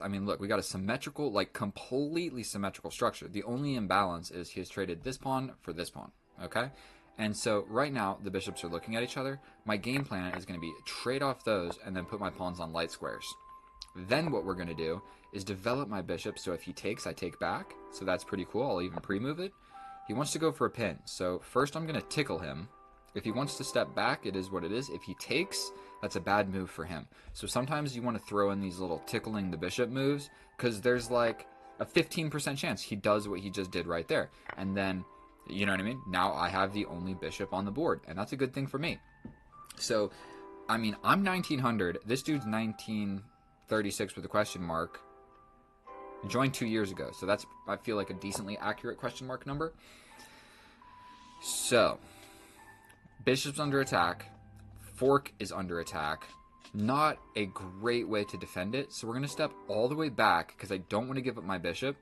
I mean, look, we got a symmetrical, like completely symmetrical structure. The only imbalance is he has traded this pawn for this pawn. Okay? And so right now the bishops are looking at each other. My game plan is going to be trade off those and then put my pawns on light squares. Then what we're going to do is develop my bishop so if he takes, I take back. So that's pretty cool. I'll even pre-move it. He wants to go for a pin. So first I'm going to tickle him. If he wants to step back, it is what it is. If he takes, that's a bad move for him. So sometimes you want to throw in these little tickling the bishop moves because there's like a 15% chance he does what he just did right there. And then, you know what I mean? Now I have the only bishop on the board, and that's a good thing for me. So, I mean, I'm 1900. This dude's 1936 with a question mark. Joined 2 years ago. So that's, I feel like, a decently accurate question mark number. So, bishop's under attack. Fork is under attack. Not a great way to defend it. So we're going to step all the way back because I don't want to give up my bishop.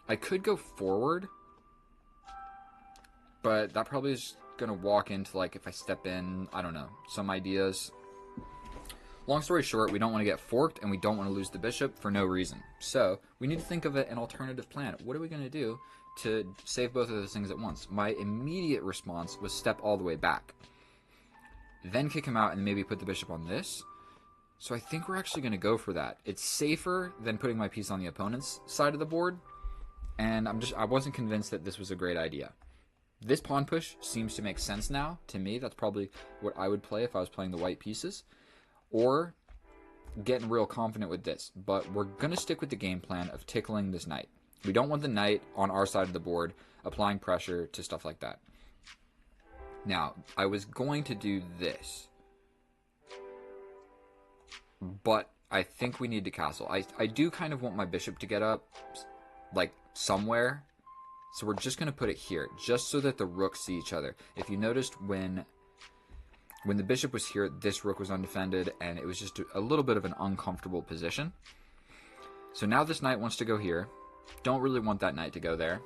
I could go forward, but that probably is going to walk into, like, if I step in, I don't know, some ideas. Long story short, we don't want to get forked and we don't want to lose the bishop for no reason. So we need to think of an alternative plan. What are we going to do to save both of those things at once? My immediate response was step all the way back. Then kick him out and maybe put the bishop on this. So I think we're actually going to go for that. It's safer than putting my piece on the opponent's side of the board. And I wasn't convinced that this was a great idea. This pawn push seems to make sense now to me. That's probably what I would play if I was playing the white pieces. Or getting real confident with this. But we're going to stick with the game plan of tickling this knight. We don't want the knight on our side of the board applying pressure to stuff like that. Now, I was going to do this, but I think we need to castle. I do kind of want my bishop to get up, like, somewhere, so we're just going to put it here, just so that the rooks see each other. If you noticed when the bishop was here, this rook was undefended, and it was just a little bit of an uncomfortable position. So now this knight wants to go here. Don't really want that knight to go there,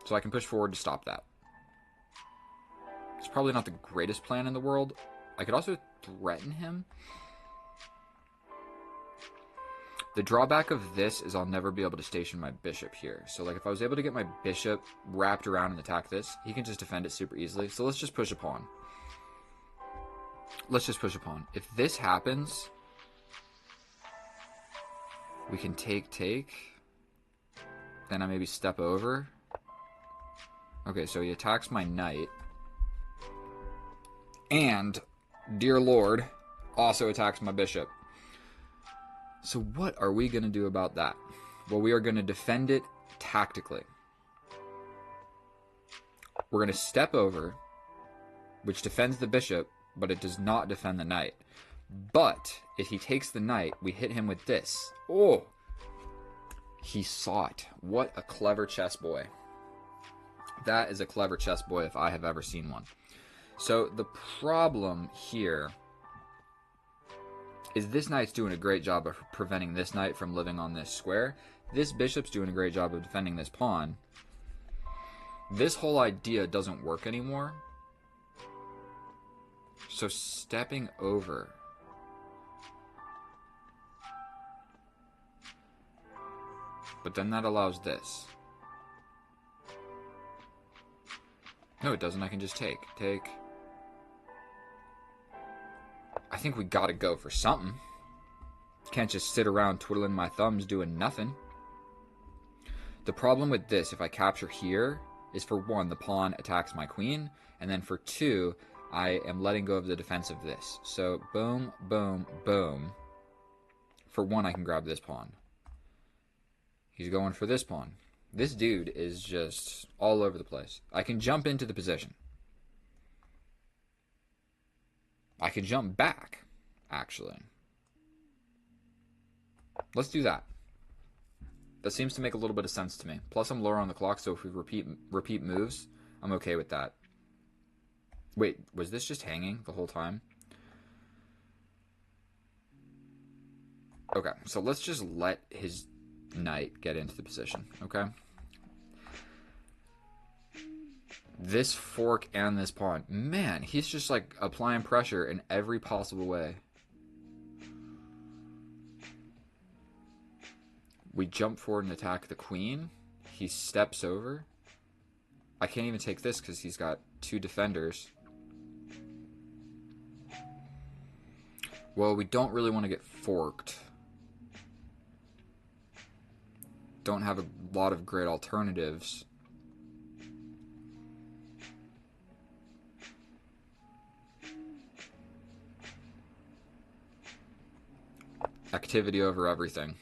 so I can push forward to stop that. It's probably not the greatest plan in the world. I could also threaten him. The drawback of this is I'll never be able to station my bishop here. So, like, if I was able to get my bishop wrapped around and attack this, he can just defend it super easily. So let's just push a pawn. Let's just push a pawn. If this happens, we can take. Then I maybe step over. Okay, so he attacks my knight. And, dear Lord, also attacks my bishop. So what are we going to do about that? Well, we are going to defend it tactically. We're going to step over, which defends the bishop, but it does not defend the knight. But if he takes the knight, we hit him with this. Oh! He saw it. What a clever chess boy. That is a clever chess boy if I have ever seen one. So the problem here is this knight's doing a great job of preventing this knight from living on this square. This bishop's doing a great job of defending this pawn. This whole idea doesn't work anymore. So stepping over. But then that allows this. No, it doesn't. I can just take. I think we gotta go for something. Can't just sit around twiddling my thumbs doing nothing. The problem with this, if I capture here, is for one, the pawn attacks my queen, and then for two, I am letting go of the defense of this. So boom, boom, boom. For one, I can grab this pawn. He's going for this pawn. This dude is just all over the place. I can jump into the position. I can jump back, actually. Let's do that. That seems to make a little bit of sense to me. Plus, I'm lower on the clock, so if we repeat moves, I'm okay with that. Wait, was this just hanging the whole time? Okay, so let's just let his knight get into the position, okay? This fork and this pawn. Man, he's just like applying pressure in every possible way. We jump forward and attack the queen. He steps over. I can't even take this because he's got 2 defenders. Well, we don't really want to get forked. Don't have a lot of great alternatives. Activity over everything.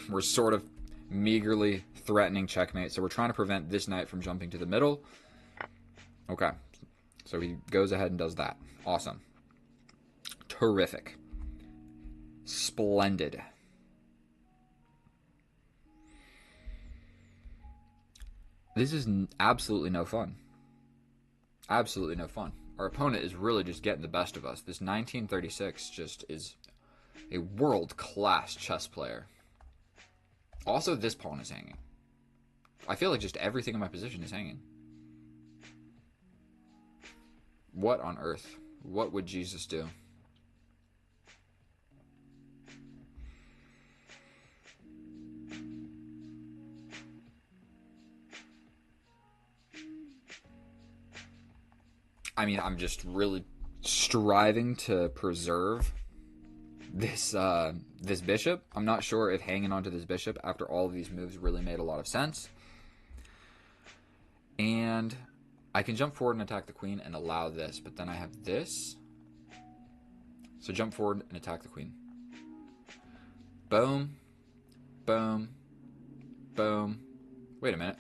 We're sort of meagerly threatening checkmate, so we're trying to prevent this knight from jumping to the middle. Okay, so he goes ahead and does that. Awesome. Terrific. Splendid. This is absolutely no fun. Absolutely no fun. Our opponent is really just getting the best of us. This 1936 just is a world-class chess player. Also, this pawn is hanging. I feel like just everything in my position is hanging. What on earth? What would Jesus do? I mean, I'm just really striving to preserve this this bishop. I'm not sure if hanging onto this bishop after all of these moves really made a lot of sense. And I can jump forward and attack the queen and allow this, but then I have this. So jump forward and attack the queen. Boom. Boom. Boom. Wait a minute.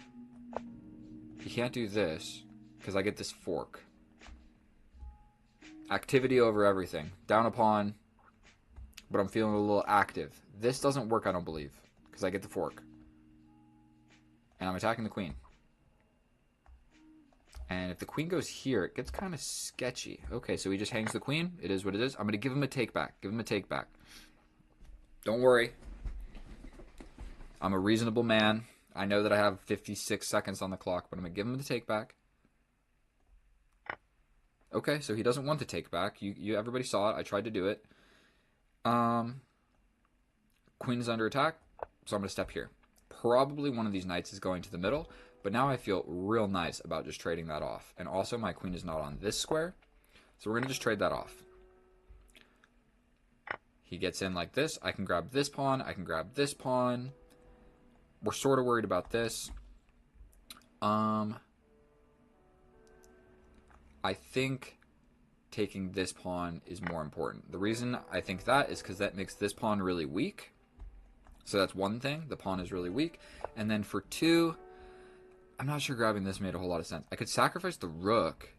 You can't do this because I get this fork. Activity over everything. Down a pawn, but I'm feeling a little active. This doesn't work, I don't believe, because I get the fork. And I'm attacking the queen. And if the queen goes here, it gets kind of sketchy. Okay, so he just hangs the queen. It is what it is. I'm going to give him a take back. Give him a take back. Don't worry. I'm a reasonable man. I know that I have 56 seconds on the clock, but I'm going to give him the take back. Okay, so he doesn't want the take back. Everybody saw it. I tried to do it. Queen is under attack, so I'm going to step here. Probably one of these knights is going to the middle, but now I feel real nice about just trading that off. And also my queen is not on this square, so we're going to just trade that off. He gets in like this. I can grab this pawn. I can grab this pawn. We're sort of worried about this. I think taking this pawn is more important. The reason I think that is because that makes this pawn really weak. So that's one thing. The pawn is really weak. And then for 2, I'm not sure grabbing this made a whole lot of sense. I could sacrifice the rook.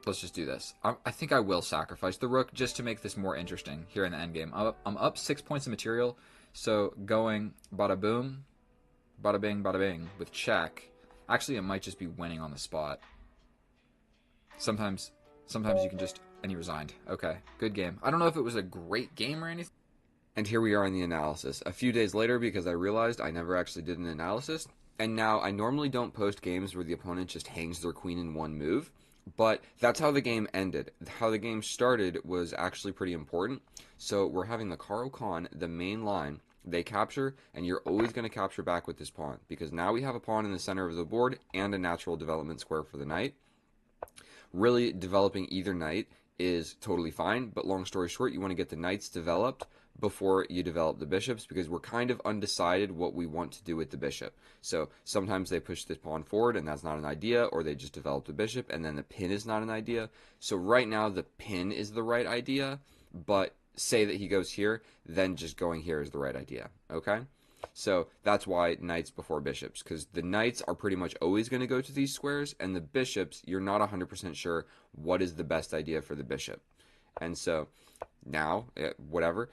Let's just do this. I think I will sacrifice the rook just to make this more interesting here in the endgame. I'm up 6 points of material. So going bada boom, bada bing with check. Actually, it might just be winning on the spot. Sometimes you can just... And he resigned. Okay, good game. I don't know if it was a great game or anything. And here we are in the analysis. A few days later, because I realized I never actually did an analysis. And now, I normally don't post games where the opponent just hangs their queen in one move. But that's how the game ended. How the game started was actually pretty important. So we're having the Caro Kann, the main line. They capture, and you're always going to capture back with this pawn, because now we have a pawn in the center of the board and a natural development square for the knight. Really, developing either knight is totally fine, but long story short, you want to get the knights developed before you develop the bishops, because we're kind of undecided what we want to do with the bishop. So sometimes they push this pawn forward, and that's not an idea, or they just develop the bishop, and then the pin is not an idea. So right now, the pin is the right idea, but say that he goes here, then just going here is the right idea, okay? So that's why knights before bishops, because the knights are pretty much always going to go to these squares, and the bishops, you're not 100% sure what is the best idea for the bishop. And so now, whatever,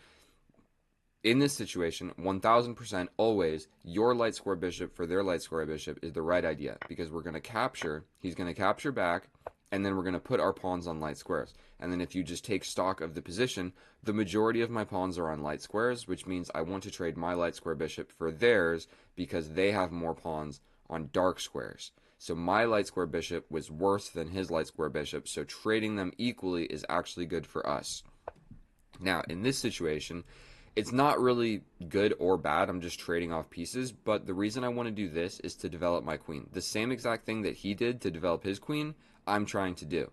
in this situation, 1000% always, your light square bishop for their light square bishop is the right idea, because we're going to capture, he's going to capture back, and then we're going to put our pawns on light squares. And then if you just take stock of the position, the majority of my pawns are on light squares, which means I want to trade my light square bishop for theirs because they have more pawns on dark squares. So my light square bishop was worse than his light square bishop, so trading them equally is actually good for us. Now, in this situation, it's not really good or bad. I'm just trading off pieces. But the reason I want to do this is to develop my queen. The same exact thing that he did to develop his queen, I'm trying to do.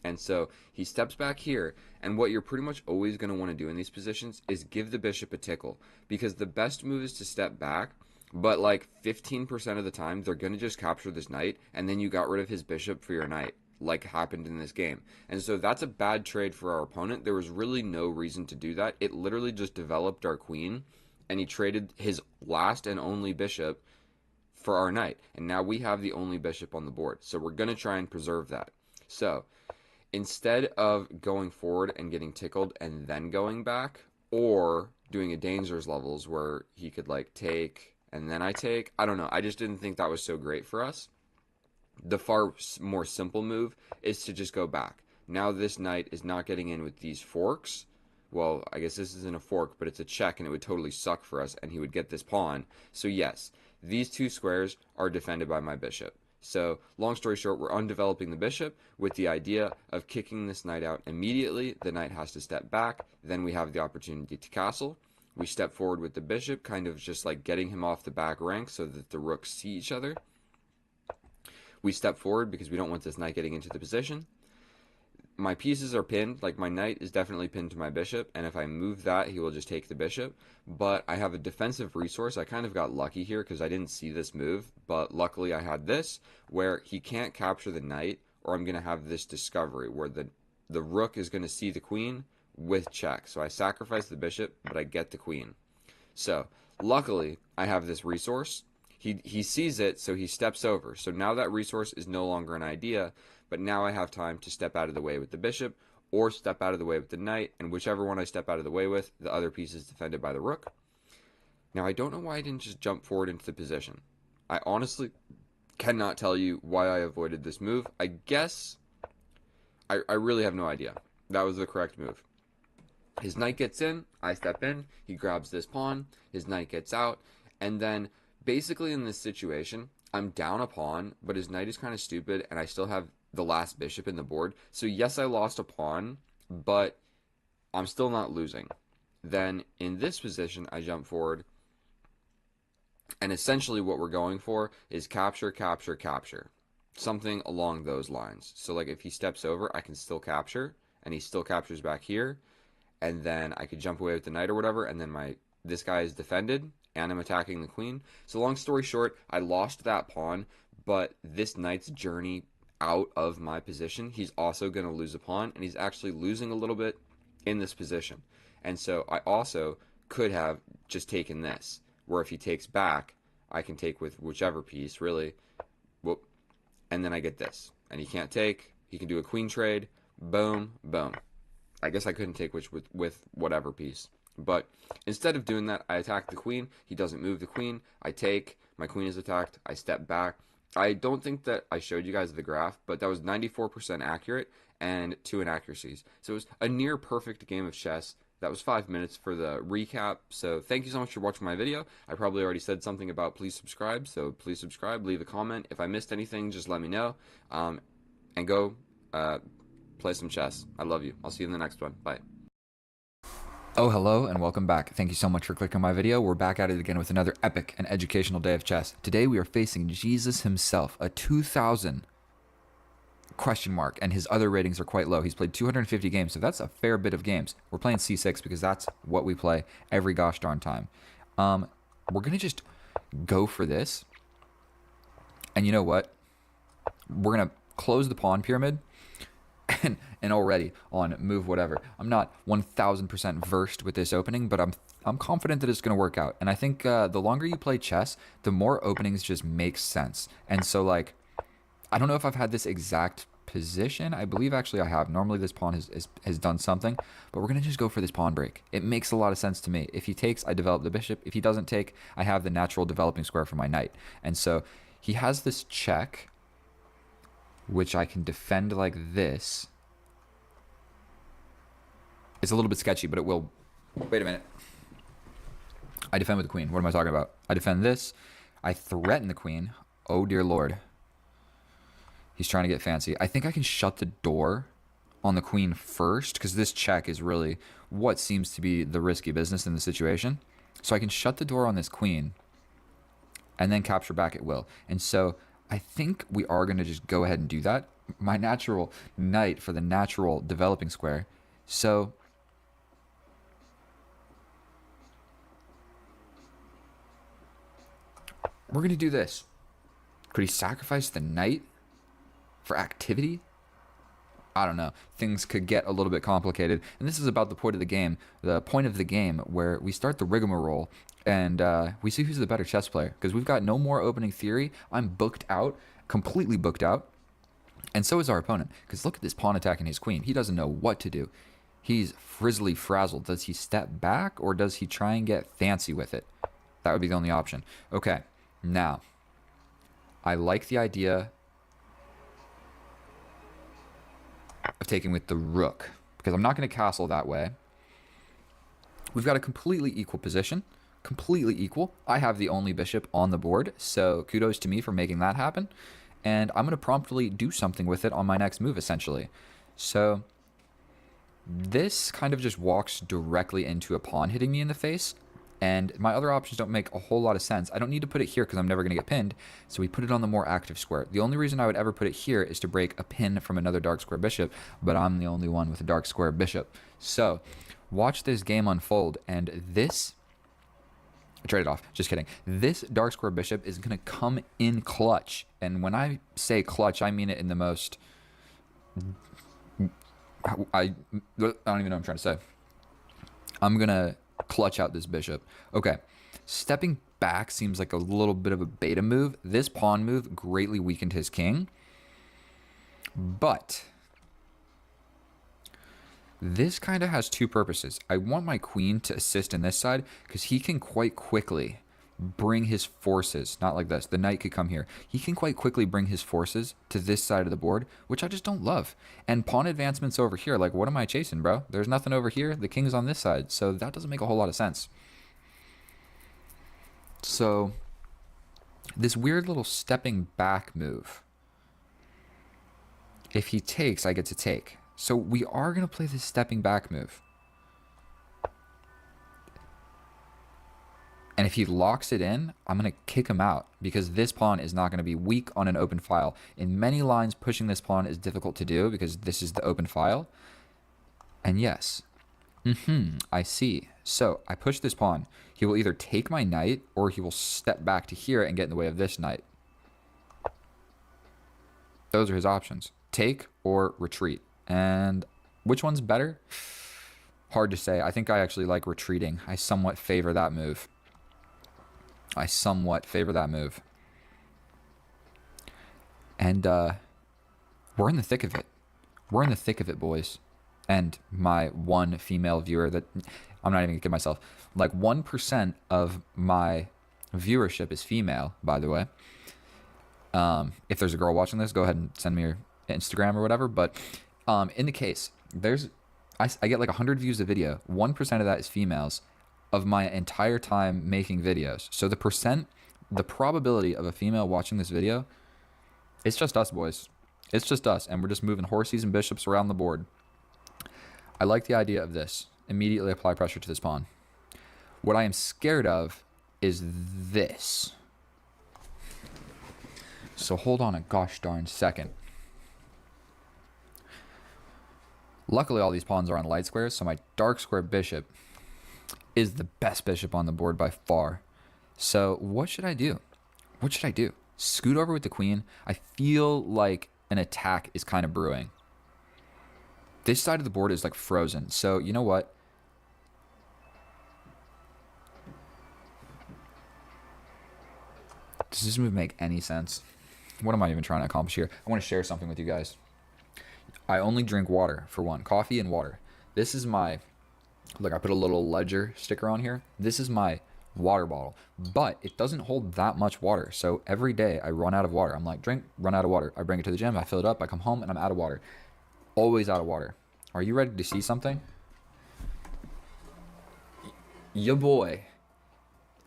And so he steps back here, and what you're pretty much always going to want to do in these positions is give the bishop a tickle, because the best move is to step back, but like 15% of the time they're going to just capture this knight, and then you got rid of his bishop for your knight, like happened in this game. And so that's a bad trade for our opponent. There was really no reason to do that. It literally just developed our queen, and he traded his last and only bishop for our knight, and now we have the only bishop on the board. So we're going to try and preserve that. So instead of going forward and getting tickled and then going back, or doing a dangerous levels where he could like take and then I take, I don't know. I just didn't think that was so great for us. The far more simple move is to just go back. Now this knight is not getting in with these forks. Well, I guess this isn't a fork, but it's a check, and it would totally suck for us, and he would get this pawn. So yes, these two squares are defended by my bishop. So, long story short, we're undeveloping the bishop with the idea of kicking this knight out immediately. The knight has to step back. Then we have the opportunity to castle. We step forward with the bishop, kind of just like getting him off the back rank so that the rooks see each other. We step forward because we don't want this knight getting into the position. My pieces are pinned, like my knight is definitely pinned to my bishop, and if I move that, he will just take the bishop. But I have a defensive resource. I kind of got lucky here because I didn't see this move, but luckily I had this, where he can't capture the knight, or I'm going to have this discovery where the rook is going to see the queen with check. So I sacrifice the bishop, but I get the queen. So luckily I have this resource. He sees it, so he steps over. So now that resource is no longer an idea, but now I have time to step out of the way with the bishop, or step out of the way with the knight, and whichever one I step out of the way with, the other piece is defended by the rook. Now, I don't know why I didn't just jump forward into the position. I honestly cannot tell you why I avoided this move. I guess I really have no idea. That was the correct move. His knight gets in, I step in, he grabs this pawn, his knight gets out, and then basically in this situation, I'm down a pawn, but his knight is kind of stupid, and I still have the last bishop in the board. So yes, I lost a pawn, but I'm still not losing. Then in this position, I jump forward, and essentially what we're going for is capture, capture, capture. Something along those lines. So like if he steps over, I can still capture, and he still captures back here, and then I could jump away with the knight or whatever, and then this guy is defended, and I'm attacking the queen. So long story short, I lost that pawn, but this knight's journey out of my position, he's also going to lose a pawn, and he's actually losing a little bit in this position. And so I also could have just taken this, where if he takes back, I can take with whichever piece, really. Whoop. And then I get this. And he can't take. He can do a queen trade. Boom, boom. I guess I couldn't take with whatever piece. But instead of doing that, I attack the queen. He doesn't move the queen. I take. My queen is attacked. I step back. I don't think that I showed you guys the graph, but that was 94% accurate and 2 inaccuracies. So it was a near perfect game of chess. That was 5 minutes for the recap. So thank you so much for watching my video. I probably already said something about please subscribe. So please subscribe, leave a comment. If I missed anything, just let me know. And go play some chess. I love you. I'll see you in the next one. Bye. Oh, hello and welcome back. Thank you so much for clicking on my video. We're back at it again with another epic and educational day of chess. Today we are facing Jesus himself, a 2000 question mark, and his other ratings are quite low. He's played 250 games, so that's a fair bit of games. We're playing C6 because that's what we play every gosh darn time. We're going to just go for this. And you know what? We're going to close the pawn pyramid. And already on move whatever. I'm not 1000% versed with this opening, but I'm confident that it's going to work out. And I think the longer you play chess, the more openings just make sense. And so like, I don't know if I've had this exact position. I believe actually I have. Normally this pawn has done something, but we're going to just go for this pawn break. It makes a lot of sense to me. If he takes, I develop the bishop. If he doesn't take, I have the natural developing square for my knight. And so he has this check, which I can defend like this. It's a little bit sketchy, but it will. Wait a minute. I defend with the queen. What am I talking about? I defend this. I threaten the queen. Oh, dear Lord. He's trying to get fancy. I think I can shut the door on the queen first, because this check is really what seems to be the risky business in the situation. So I can shut the door on this queen and then capture back at will. And so I think we are going to just go ahead and do that. My natural knight for the natural developing square. So we're going to do this. Could he sacrifice the knight for activity? I don't know. Things could get a little bit complicated. And this is about the point of the game. The point of the game where we start the rigmarole and we see who's the better chess player. Because we've got no more opening theory. I'm booked out, completely booked out. And so is our opponent. Because look at this pawn attacking his queen. He doesn't know what to do. He's frizzly frazzled. Does he step back or does he try and get fancy with it? That would be the only option. Okay, now, I like the idea of taking with the rook, because I'm not going to castle that way. We've got a completely equal position, completely equal. I have the only bishop on the board, so kudos to me for making that happen. And I'm going to promptly do something with it on my next move, essentially. So this kind of just walks directly into a pawn hitting me in the face. And my other options don't make a whole lot of sense. I don't need to put it here because I'm never going to get pinned. So we put it on the more active square. The only reason I would ever put it here is to break a pin from another dark square bishop. But I'm the only one with a dark square bishop. So watch this game unfold. And this... I traded off. Just kidding. This dark square bishop is going to come in clutch. And when I say clutch, I mean it in the most... I don't even know what I'm trying to say. I'm going to clutch out this bishop. Okay, stepping back seems like a little bit of a beta move. This pawn move greatly weakened his king, but this kind of has two purposes. I want my queen to assist in this side because he can quite quickly bring his forces, not like this, the knight could come here. He can quite quickly bring his forces to this side of the board, which I just don't love. And pawn advancements over here, like what am I chasing, bro? There's nothing over here. The king's on this side, so that doesn't make a whole lot of sense. So this weird little stepping back move, if he takes, I get to take. So we are going to play this stepping back move. And if he locks it in, I'm going to kick him out because this pawn is not going to be weak on an open file. In many lines, pushing this pawn is difficult to do because this is the open file. And yes, I see. So I push this pawn. He will either take my knight or he will step back to here and get in the way of this knight. Those are his options. Take or retreat. And which one's better? Hard to say. I think I actually like retreating. I somewhat favor that move. And we're in the thick of it. We're in the thick of it, boys. And my one female viewer that... I'm not even going to kid myself. Like 1% of my viewership is female, by the way. If there's a girl watching this, go ahead and send me your Instagram or whatever. But in the case, I get like 100 views a video. 1% of that is females of my entire time making videos. So the probability of a female watching this video, it's just us, boys. It's just us, and we're just moving horses and bishops around the board. I like the idea of this. Immediately apply pressure to this pawn. What I am scared of is this. So hold on a gosh darn second. Luckily, all these pawns are on light squares, so my dark square bishop is the best bishop on the board by far. So what should I do? What should I do? Scoot over with the queen. I feel like an attack is kind of brewing. This side of the board is like frozen. So you know what? Does this move make any sense? What am I even trying to accomplish here? I want to share something with you guys. I only drink water, for one. Coffee and water. This is my... Look, I put a little ledger sticker on here. This is my water bottle. But it doesn't hold that much water. So every day I run out of water. I'm like, drink, run out of water. I bring it to the gym. I fill it up. I come home and I'm out of water. Always out of water. Are you ready to see something? Your boy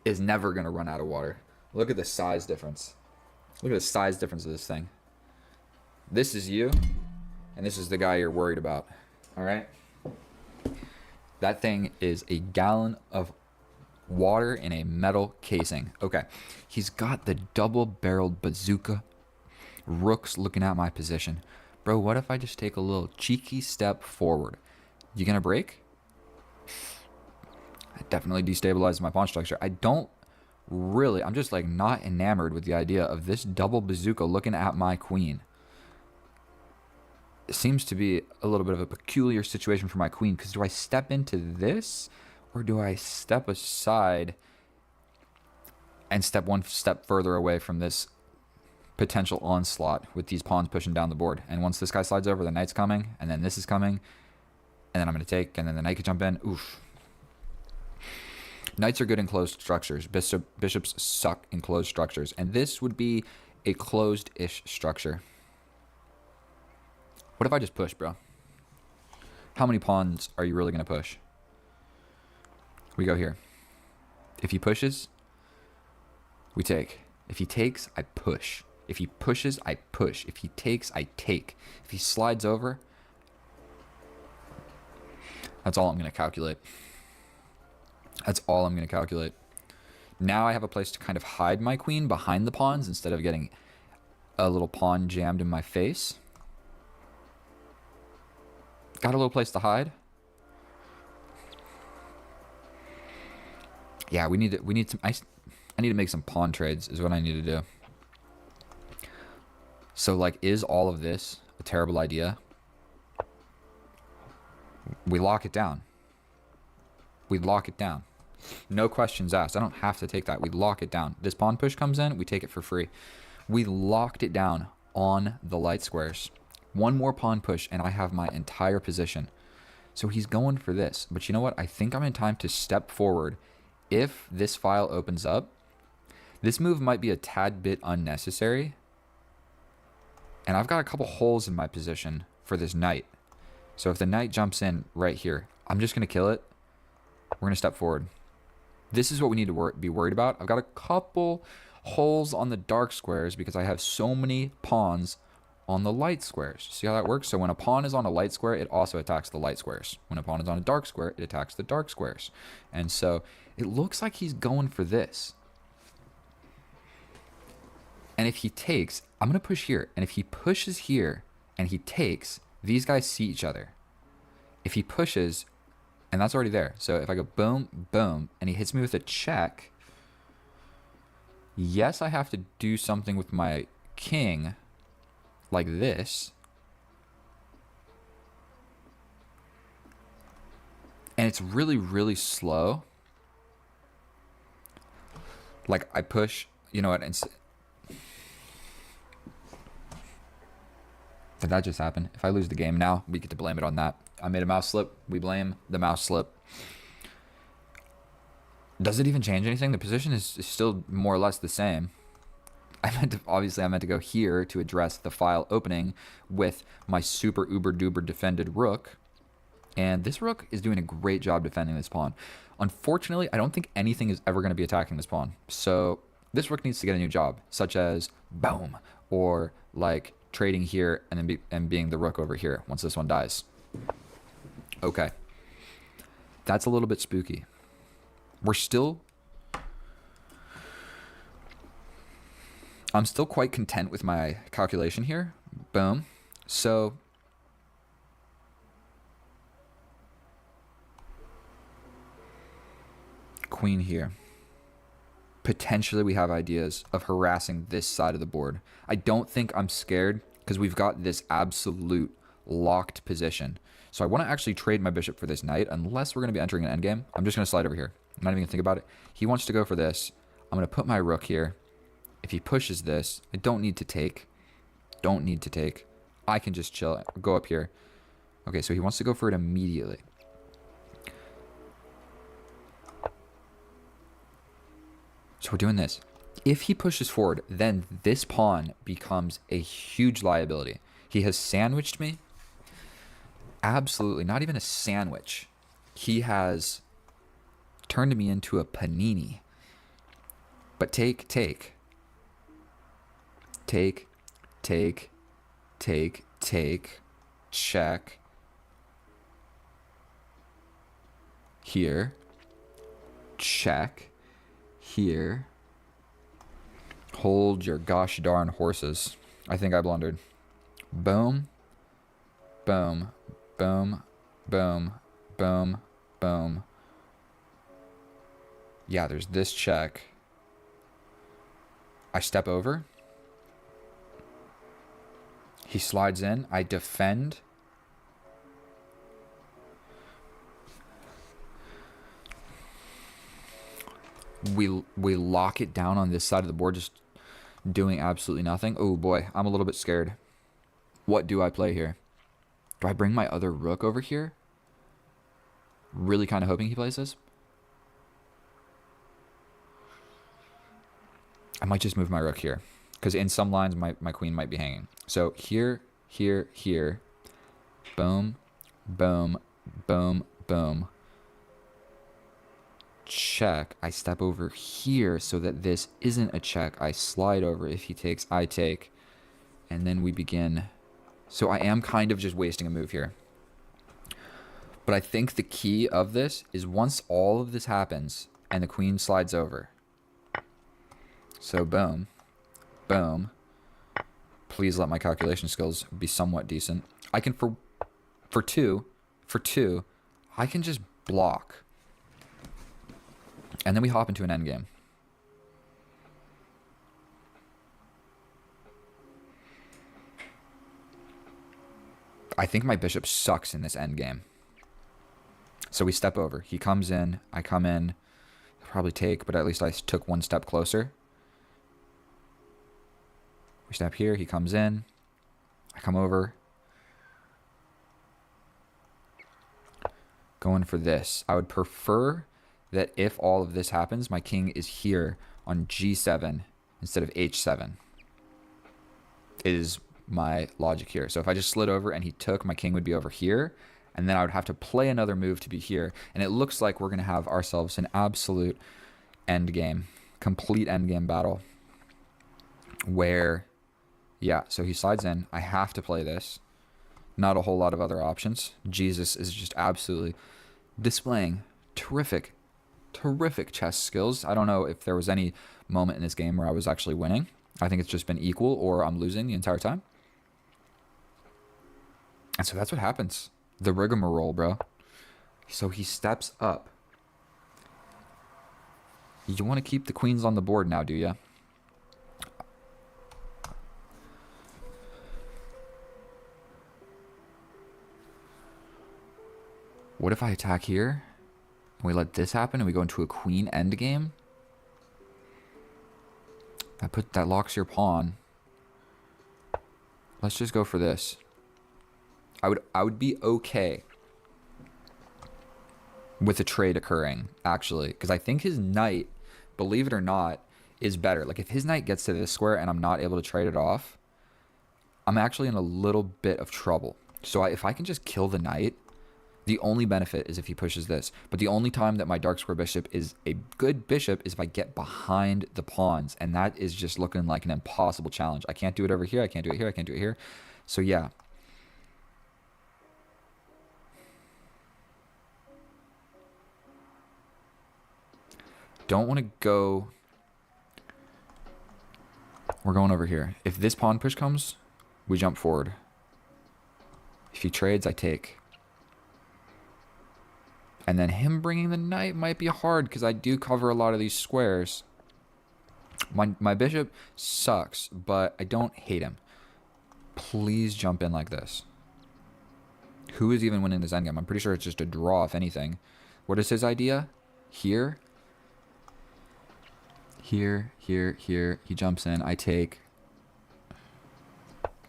is never going to run out of water. Look at the size difference. Look at the size difference of this thing. This is you. and this is the guy you're worried about. All right? That thing is a gallon of water in a metal casing. Okay. He's got the double-barreled bazooka. Rook's looking at my position. Bro, what if I just take a little cheeky step forward? You gonna break? I definitely destabilized my pawn structure. I'm just like not enamored with the idea of this double bazooka looking at my queen. It seems to be a little bit of a peculiar situation for my queen, because do I step into this or do I step aside and step one step further away from this potential onslaught with these pawns pushing down the board? And once this guy slides over, the knight's coming, and then this is coming, and then I'm going to take, and then the knight could jump in. Oof. Knights are good in closed structures. Bishops suck in closed structures. And this would be a closed-ish structure. What if I just push, bro? How many pawns are you really going to push? We go here. If he pushes, we take. If he takes, I push. If he pushes, I push. If he takes, I take. If he slides over, that's all I'm going to calculate. That's all I'm going to calculate. Now I have a place to kind of hide my queen behind the pawns instead of getting a little pawn jammed in my face. Got a little place to hide. Yeah, we need some. I need to make some pawn trades is what I need to do. So like, is all of this a terrible idea? We lock it down. We lock it down. No questions asked. I don't have to take that. We lock it down. This pawn push comes in, we take it for free. We locked it down on the light squares. One more pawn push and I have my entire position. So he's going for this. But you know what? I think I'm in time to step forward. If this file opens up, this move might be a tad bit unnecessary. And I've got a couple holes in my position for this knight. So if the knight jumps in right here, I'm just going to kill it. We're going to step forward. This is what we need to be worried about. I've got a couple holes on the dark squares because I have so many pawns on the light squares. See how that works? So when a pawn is on a light square, it also attacks the light squares. When a pawn is on a dark square, it attacks the dark squares. And so it looks like he's going for this. And if he takes, I'm going to push here. And if he pushes here and he takes, these guys see each other. If he pushes, and that's already there. So if I go boom, boom, and he hits me with a check, yes, I have to do something with my king like this. And it's really, really slow. Like I push, you know what? Did that just happen? If I lose the game now, we get to blame it on that. I made a mouse slip. We blame the mouse slip. Does it even change anything? The position is still more or less the same. Obviously, I meant to go here to address the file opening with my super uber duper defended rook. And this rook is doing a great job defending this pawn. Unfortunately, I don't think anything is ever going to be attacking this pawn. So this rook needs to get a new job, such as boom, or like trading here and then being the rook over here once this one dies. Okay. That's a little bit spooky. I'm still quite content with my calculation here. Boom. So queen here. Potentially we have ideas of harassing this side of the board. I don't think I'm scared because we've got this absolute locked position. So I want to actually trade my bishop for this knight unless we're going to be entering an endgame. I'm just going to slide over here. I'm not even going to think about it. He wants to go for this. I'm going to put my rook here. If he pushes this, I don't need to take. Don't need to take. I can just chill. Go up here. Okay, so he wants to go for it immediately. So we're doing this. If he pushes forward, then this pawn becomes a huge liability. He has sandwiched me. Absolutely, not even a sandwich. He has turned me into a panini. But take, take. Take, take, take, take. check. Here. Check. Here. Hold your gosh darn horses. I think I blundered. Boom. Boom. Boom. Boom. Boom. Boom. Yeah, there's this check. I step over. He slides in. I defend. We lock it down on this side of the board, just doing absolutely nothing. Oh boy, I'm a little bit scared. What do I play here? Do I bring my other rook over here? Really kind of hoping he plays this. I might just move my rook here, because in some lines my queen might be hanging. So here, here, here. Boom, boom, boom, boom. Check. I step over here so that this isn't a check. I slide over. If he takes, I take. And then we begin. So I am kind of just wasting a move here. But I think the key of this is once all of this happens and the queen slides over. So boom, boom. Please let my calculation skills be somewhat decent. I can, for two, I can just block. And then we hop into an endgame. I think my bishop sucks in this endgame. So we step over. He comes in. I come in. He'll probably take, but at least I took one step closer. We step here. He comes in. I come over. Going for this. I would prefer that if all of this happens, my king is here on g7 instead of h7. Is my logic here. So if I just slid over and he took, my king would be over here, and then I would have to play another move to be here. And it looks like we're going to have ourselves an absolute endgame, complete endgame battle where, yeah, so he slides in. I have to play this. Not a whole lot of other options. Jesus is just absolutely displaying terrific chess skills. I don't know if there was any moment in this game where I was actually winning. I think it's just been equal or I'm losing the entire time. And so that's what happens. The rigmarole, bro. So he steps up. You want to keep the queens on the board now, do you? What if I attack here? And we let this happen and we go into a queen endgame? That locks your pawn. Let's just go for this. I would be okay with a trade occurring, actually, because I think his knight, believe it or not, is better. Like if his knight gets to this square and I'm not able to trade it off, I'm actually in a little bit of trouble. So if I can just kill the knight, the only benefit is if he pushes this. But the only time that my dark square bishop is a good bishop is if I get behind the pawns. And that is just looking like an impossible challenge. I can't do it over here. I can't do it here. I can't do it here. So yeah. Don't want to go. We're going over here. If this pawn push comes, we jump forward. If he trades, I take. And then him bringing the knight might be hard because I do cover a lot of these squares. My bishop sucks, but I don't hate him. Please jump in like this. Who is even winning this endgame? I'm pretty sure it's just a draw, if anything. What is his idea? Here. Here, here, here. He jumps in. I take.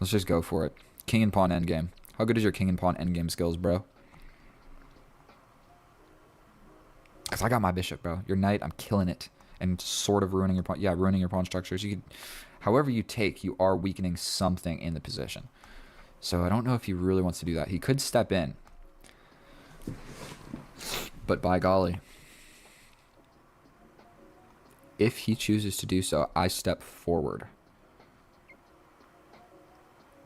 Let's just go for it. King and pawn endgame. How good is your king and pawn endgame skills, bro? Because I got my bishop, bro. Your knight, I'm killing it. And sort of ruining your pawn. Yeah, ruining your pawn structures. You could, however you take, you are weakening something in the position. So I don't know if he really wants to do that. He could step in. But by golly. If he chooses to do so, I step forward.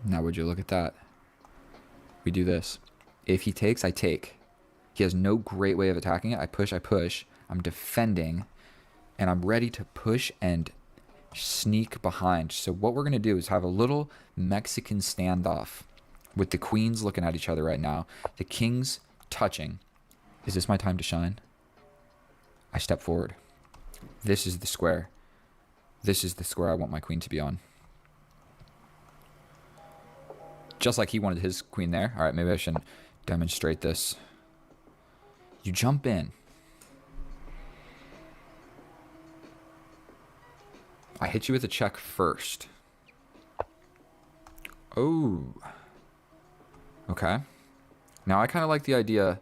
Now would you look at that? We do this. If he takes, I take. He has no great way of attacking it. I push, I push. I'm defending. And I'm ready to push and sneak behind. So what we're going to do is have a little Mexican standoff with the queens looking at each other right now. The kings touching. Is this my time to shine? I step forward. This is the square. This is the square I want my queen to be on. Just like he wanted his queen there. All right, maybe I should demonstrate this. You jump in. I hit you with a check first. Oh. Okay. Now I kind of like the idea.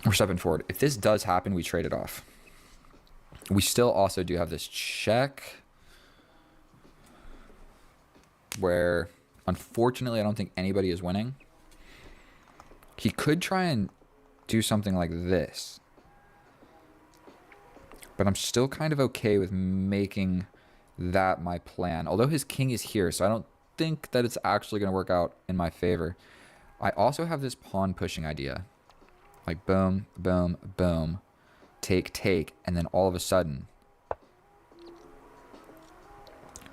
We're stepping forward. If this does happen, we trade it off. We still also do have this check where, unfortunately, I don't think anybody is winning. He could try and do something like this. But I'm still kind of okay with making that my plan. Although his king is here, so I don't think that it's actually going to work out in my favor. I also have this pawn pushing idea. Like boom, boom, boom, take, take, and then all of a sudden,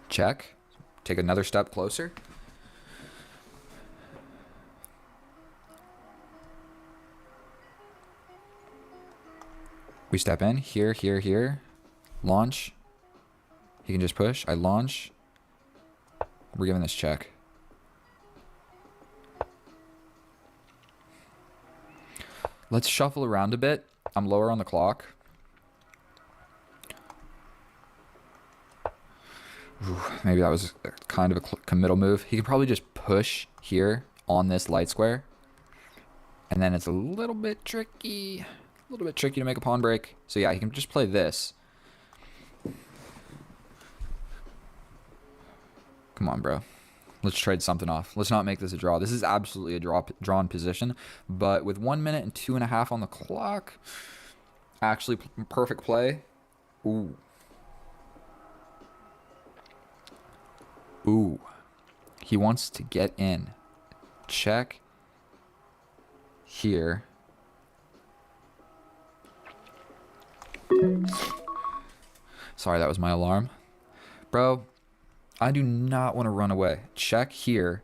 check, take another step closer. We step in, here, here, here, launch. He can just push, I launch. We're giving this check. Let's shuffle around a bit. I'm lower on the clock. Ooh, maybe that was kind of a committal move. He could probably just push here on this light square. And then it's a little bit tricky. A little bit tricky to make a pawn break. So yeah, he can just play this. Come on, bro. Let's trade something off. Let's not make this a draw. This is absolutely a drawn position. But with 1 minute and 2.5 on the clock, actually perfect play. Ooh. Ooh. He wants to get in. Check. Here. Sorry, that was my alarm. Bro, I do not want to run away. Check here.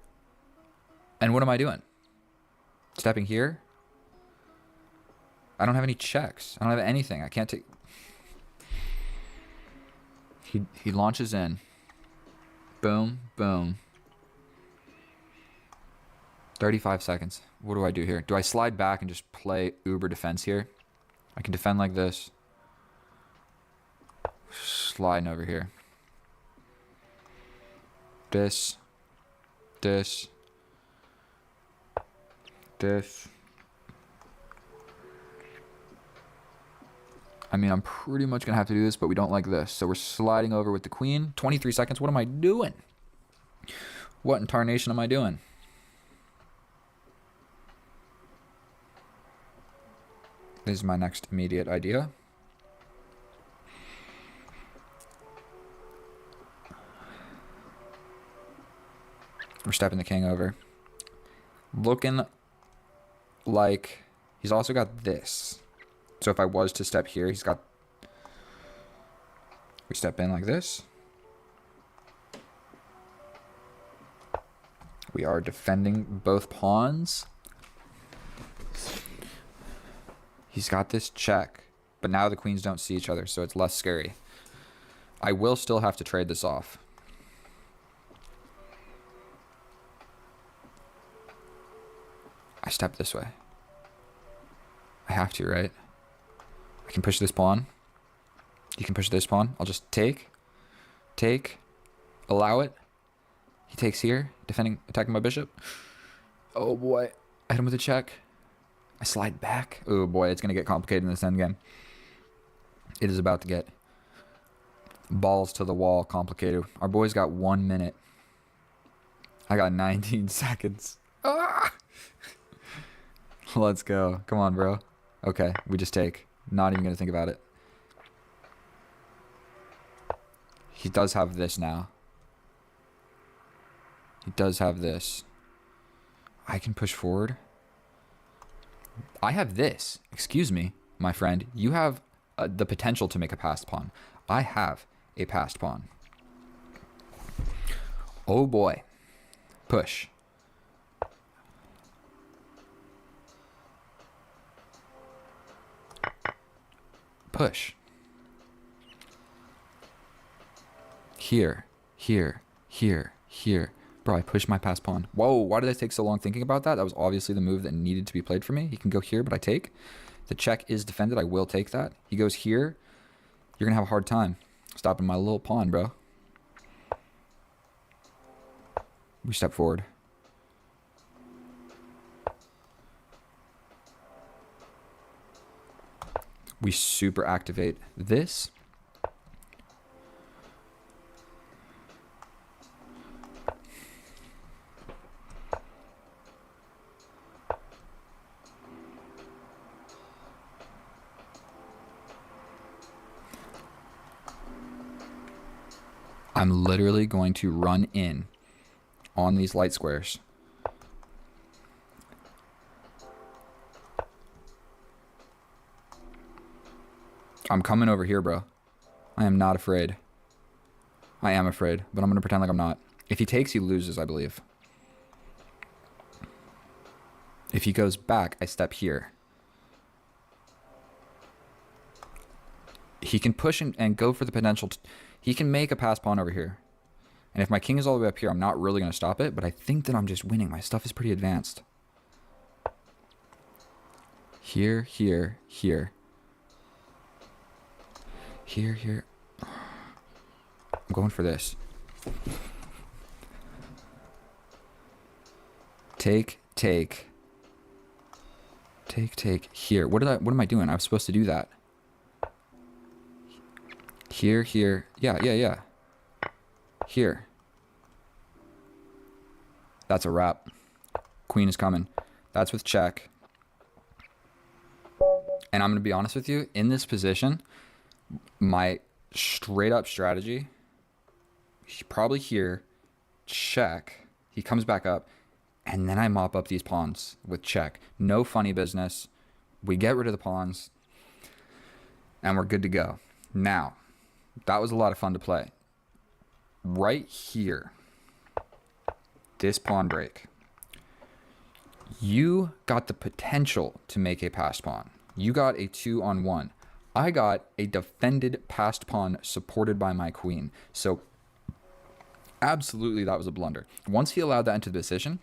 And what am I doing? Stepping here? I don't have any checks. I don't have anything. I can't take... He launches in. Boom, boom. 35 seconds. What do I do here? Do I slide back and just play uber defense here? I can defend like this. Sliding over here. This. I mean, I'm pretty much going to have to do this, but we don't like this. So we're sliding over with the queen. 23 seconds. What am I doing? What in tarnation am I doing? This is my next immediate idea. We're stepping the king over. Looking like he's also got this. So if I was to step here, he's got... We step in like this. We are defending both pawns. He's got this check. But now the queens don't see each other, so it's less scary. I will still have to trade this off. I step this way. I have to, right? I can push this pawn. You can push this pawn. I'll just take. Allow it. He takes here. Attacking my bishop. Oh boy. I hit him with a check. I slide back. Oh boy, it's going to get complicated in this endgame. It is about to get balls to the wall complicated. Our boy's got 1 minute. I got 19 seconds. Ah! Let's go. Come on, bro. Okay, we just take. Not even going to think about it. He does have this now. He does have this. I can push forward. I have this. Excuse me, my friend. You have the potential to make a passed pawn. I have a passed pawn. Oh boy. Push. Push. Here, here, here, here. Bro, I pushed my passed pawn. Whoa, why did I take so long thinking about that? That was obviously the move that needed to be played for me. He can go here, but I take. The check is defended. I will take that. He goes here. You're going to have a hard time stopping my little pawn, bro. We step forward. We super activate this. I'm literally going to run in on these light squares. I'm coming over here, bro. I am not afraid. I am afraid, but I'm going to pretend like I'm not. If he takes, he loses, I believe. If he goes back, I step here. He can push and go for the potential. He can make a pass pawn over here. And if my king is all the way up here, I'm not really going to stop it, but I think that I'm just winning. My stuff is pretty advanced. Here, here, here. Here, here. I'm going for this. Take, take. Take, take. Here. What am I doing? I was supposed to do that. Here, here. Yeah, yeah, yeah. Here. That's a wrap. Queen is coming. That's with check. And I'm going to be honest with you. In this position, my straight up strategy, probably here, check. He comes back up. And then I mop up these pawns with check. No funny business. We get rid of the pawns. And we're good to go. Now, that was a lot of fun to play. Right here. This pawn break. You got the potential to make a passed pawn. You got a 2-on-1. I got a defended passed pawn supported by my queen. So, absolutely that was a blunder. Once he allowed that into the position,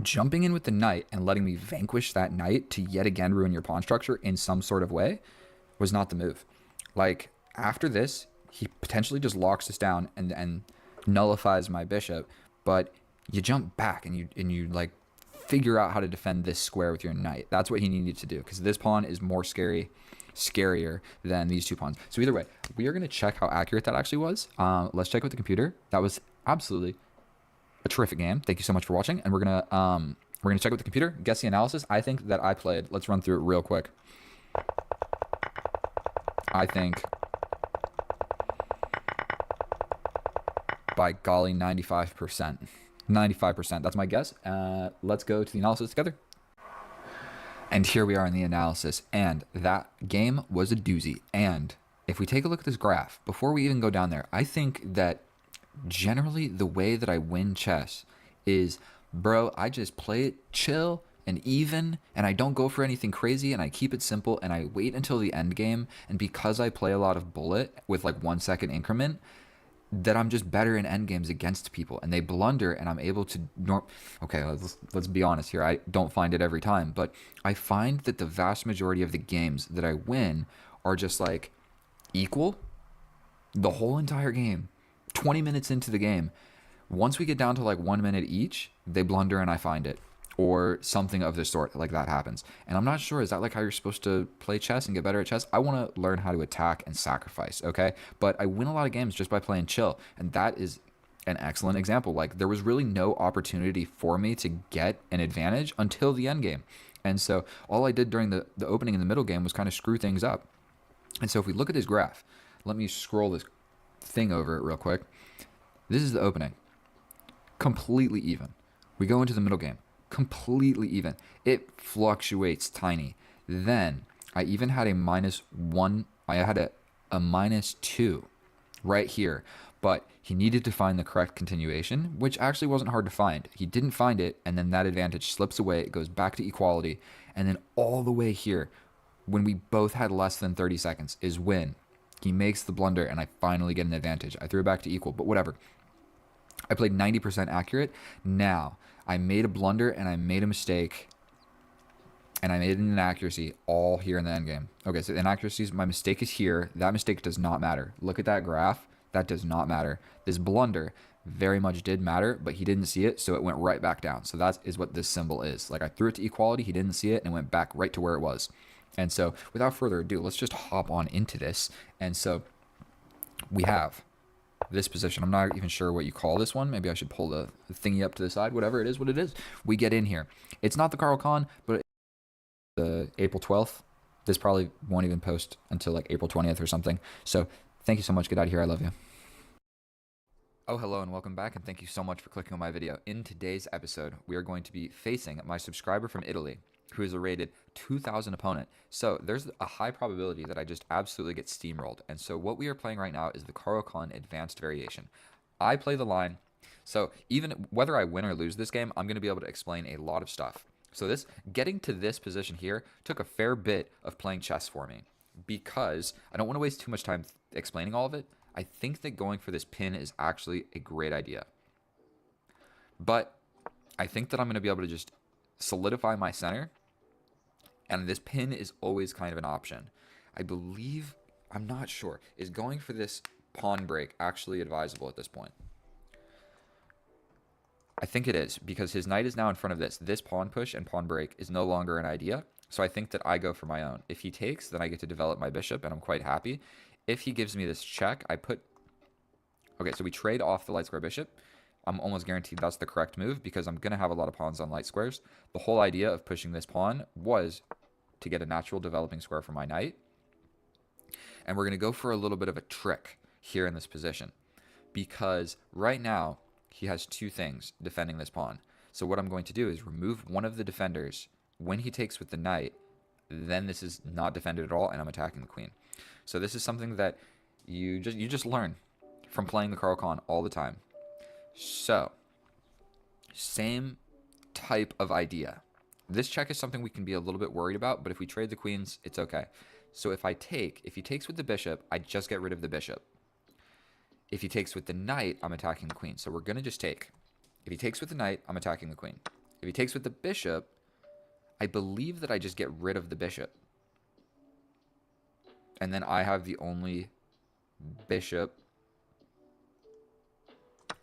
jumping in with the knight and letting me vanquish that knight to yet again ruin your pawn structure in some sort of way was not the move. Like, after this, he potentially just locks us down and nullifies my bishop, but you jump back and you like figure out how to defend this square with your knight. That's what he needed to do, because this pawn is more scarier than these two pawns. So either way, we are going to check how accurate that actually was. Let's check with the computer. That was absolutely a terrific game. Thank you so much for watching, and we're gonna check with the computer, guess the analysis. I think that I played. Let's run through it real quick. I think, by golly, 95%. 95%. That's my guess. Let's go to the analysis together. And here we are in the analysis, and that game was a doozy. And if we take a look at this graph, before we even go down there, I think that generally the way that I win chess is, bro, I just play it chill and even, and I don't go for anything crazy, and I keep it simple, and I wait until the end game. And because I play a lot of bullet with like 1 second increment, that I'm just better in end games against people, and they blunder, and I'm able to okay, let's be honest here. I don't find it every time, but I find that the vast majority of the games that I win are just like equal the whole entire game. 20 minutes into the game, once we get down to like 1 minute each, they blunder and I find it, or something of the sort like that happens. And I'm not sure, is that like how you're supposed to play chess and get better at chess? I want to learn how to attack and sacrifice, okay? But I win a lot of games just by playing chill, and that is an excellent example. Like, there was really no opportunity for me to get an advantage until the end game. And so all I did during the opening and the middle game was kind of screw things up. And so if we look at this graph, let me scroll this thing over it real quick. This is the opening. Completely even. We go into the middle game. Completely even. It fluctuates tiny. Then I even had a -1. I had a -2 right here. But he needed to find the correct continuation, which actually wasn't hard to find. He didn't find it, and then that advantage slips away. It goes back to equality. And then all the way here, when we both had less than 30 seconds, is when he makes the blunder, and I finally get an advantage. I threw it back to equal, but whatever. I played 90% accurate. Now, I made a blunder, and I made a mistake, and I made an inaccuracy all here in the end game. Okay, so inaccuracies, my mistake is here. That mistake does not matter. Look at that graph. That does not matter. This blunder very much did matter, but he didn't see it, so it went right back down. So that is what this symbol is. Like, I threw it to equality, he didn't see it, and it went back right to where it was. And so without further ado, let's just hop on into this. And so we have this position. I'm not even sure what you call this one. Maybe I should pull the thingy up to the side. Whatever it is, what it is. We get in here. It's not the Carl Khan, but the April 12th. This probably won't even post until like April 20th or something. So thank you so much. Get out of here. I love you. Oh, hello and welcome back, and thank you so much for clicking on my video. In today's episode, we are going to be facing my subscriber from Italy, who is a rated 2,000 opponent. So there's a high probability that I just absolutely get steamrolled. And so what we are playing right now is the Caro-Kann Advanced Variation. I play the line, so even whether I win or lose this game, I'm going to be able to explain a lot of stuff. So getting to this position here took a fair bit of playing chess for me, because I don't want to waste too much time explaining all of it. I think that going for this pin is actually a great idea. But I think that I'm going to be able to just solidify my center, and this pin is always kind of an option. I believe, I'm not sure, is going for this pawn break actually advisable at this point? I think it is, because his knight is now in front of this. This pawn push and pawn break is no longer an idea, so I think that I go for my own. If he takes, then I get to develop my bishop, and I'm quite happy. If he gives me this check, okay, so we trade off the light square bishop. I'm almost guaranteed that's the correct move, because I'm going to have a lot of pawns on light squares. The whole idea of pushing this pawn was to get a natural developing square for my knight. And we're going to go for a little bit of a trick here in this position, because right now he has two things defending this pawn. So what I'm going to do is remove one of the defenders when he takes with the knight. Then this is not defended at all, and I'm attacking the queen. So this is something that you just learn from playing the Caro-Kann all the time. So, same type of idea. This check is something we can be a little bit worried about, but if we trade the queens, it's okay. So if he takes with the bishop, I just get rid of the bishop. If he takes with the knight, I'm attacking the queen. So we're going to just take. If he takes with the knight, I'm attacking the queen. If he takes with the bishop, I believe that I just get rid of the bishop. And then I have the only bishop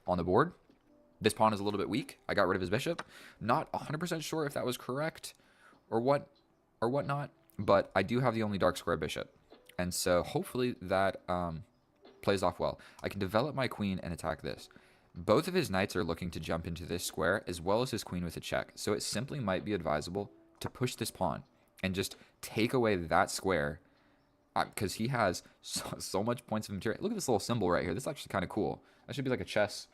on the board. This pawn is a little bit weak. I got rid of his bishop. Not 100% sure if that was correct or whatnot, but I do have the only dark square bishop. And so hopefully that plays off well. I can develop my queen and attack this. Both of his knights are looking to jump into this square, as well as his queen with a check. So it simply might be advisable to push this pawn and just take away that square, because he has so much points of material. Look at this little symbol right here. This is actually kind of cool. That should be like a chess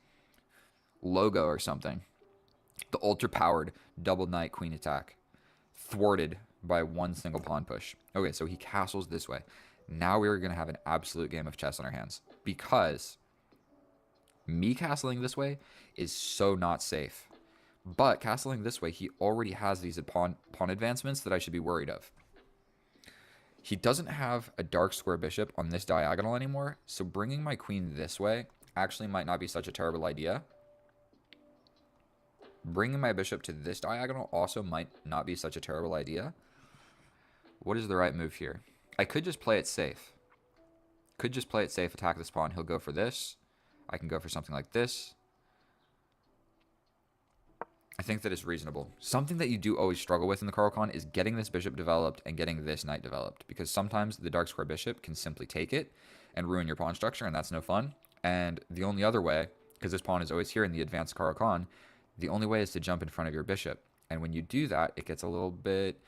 logo or something. The ultra-powered double knight queen attack, thwarted by one single pawn push. Okay, so he castles this way. Now we're going to have an absolute game of chess on our hands, because me castling this way is so not safe. But castling this way, he already has these pawn advancements that I should be worried of. He doesn't have a dark square bishop on this diagonal anymore, so bringing my queen this way actually might not be such a terrible idea. Bringing my bishop to this diagonal also might not be such a terrible idea. What is the right move here? I could just play it safe. Attack this pawn. He'll go for this. I can go for something like this. I think that is reasonable. Something that you do always struggle with in the Caro-Kann is getting this bishop developed and getting this knight developed, because sometimes the dark square bishop can simply take it and ruin your pawn structure, and that's no fun. And the only other way, because this pawn is always here in the advanced Caro-Kann, the only way is to jump in front of your bishop. And when you do that, it gets a little bit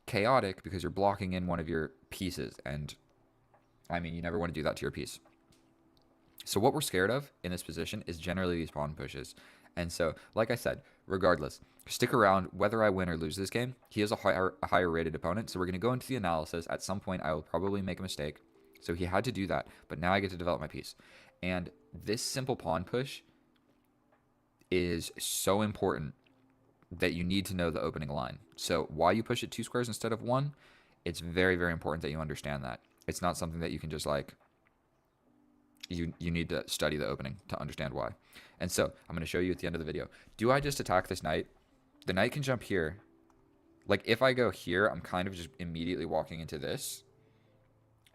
chaotic, because you're blocking in one of your pieces. And, I mean, you never want to do that to your piece. So what we're scared of in this position is generally these pawn pushes. And so, like I said, regardless, stick around. Whether I win or lose this game, he is a higher rated opponent. So we're going to go into the analysis. At some point, I will probably make a mistake. So he had to do that. But now I get to develop my piece. And this simple pawn push is so important that you need to know the opening line. So why you push it 2 squares instead of 1, it's very, very important that you understand that. It's not something that you can just like, you need to study the opening to understand why. And so I'm going to show you at the end of the video. Do I just attack this knight? The knight can jump here. Like if I go here, I'm kind of just immediately walking into this.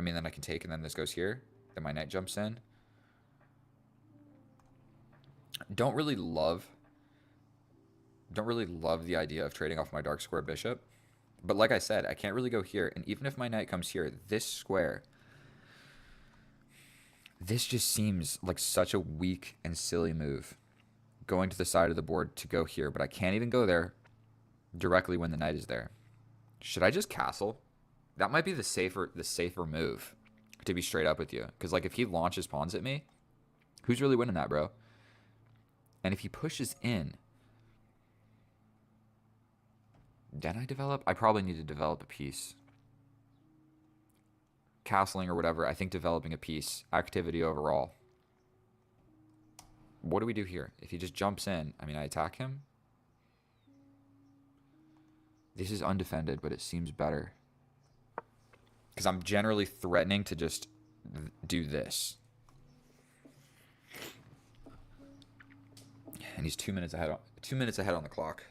I mean, then I can take, and then this goes here. Then my knight jumps in. Don't really love the idea of trading off my dark square bishop. But like I said, I can't really go here. And even if my knight comes here, this square, this just seems like such a weak and silly move. Going to the side of the board to go here, but I can't even go there directly when the knight is there. Should I just castle? That might be the safer move, to be straight up with you. Because like if he launches pawns at me, who's really winning that, bro? And if he pushes in, then I develop? I probably need to develop a piece. Castling or whatever, I think developing a piece. Activity overall. What do we do here? If he just jumps in, I mean, I attack him. This is undefended, but it seems better. Because I'm generally threatening to just do this. And he's 2 minutes ahead on the clock.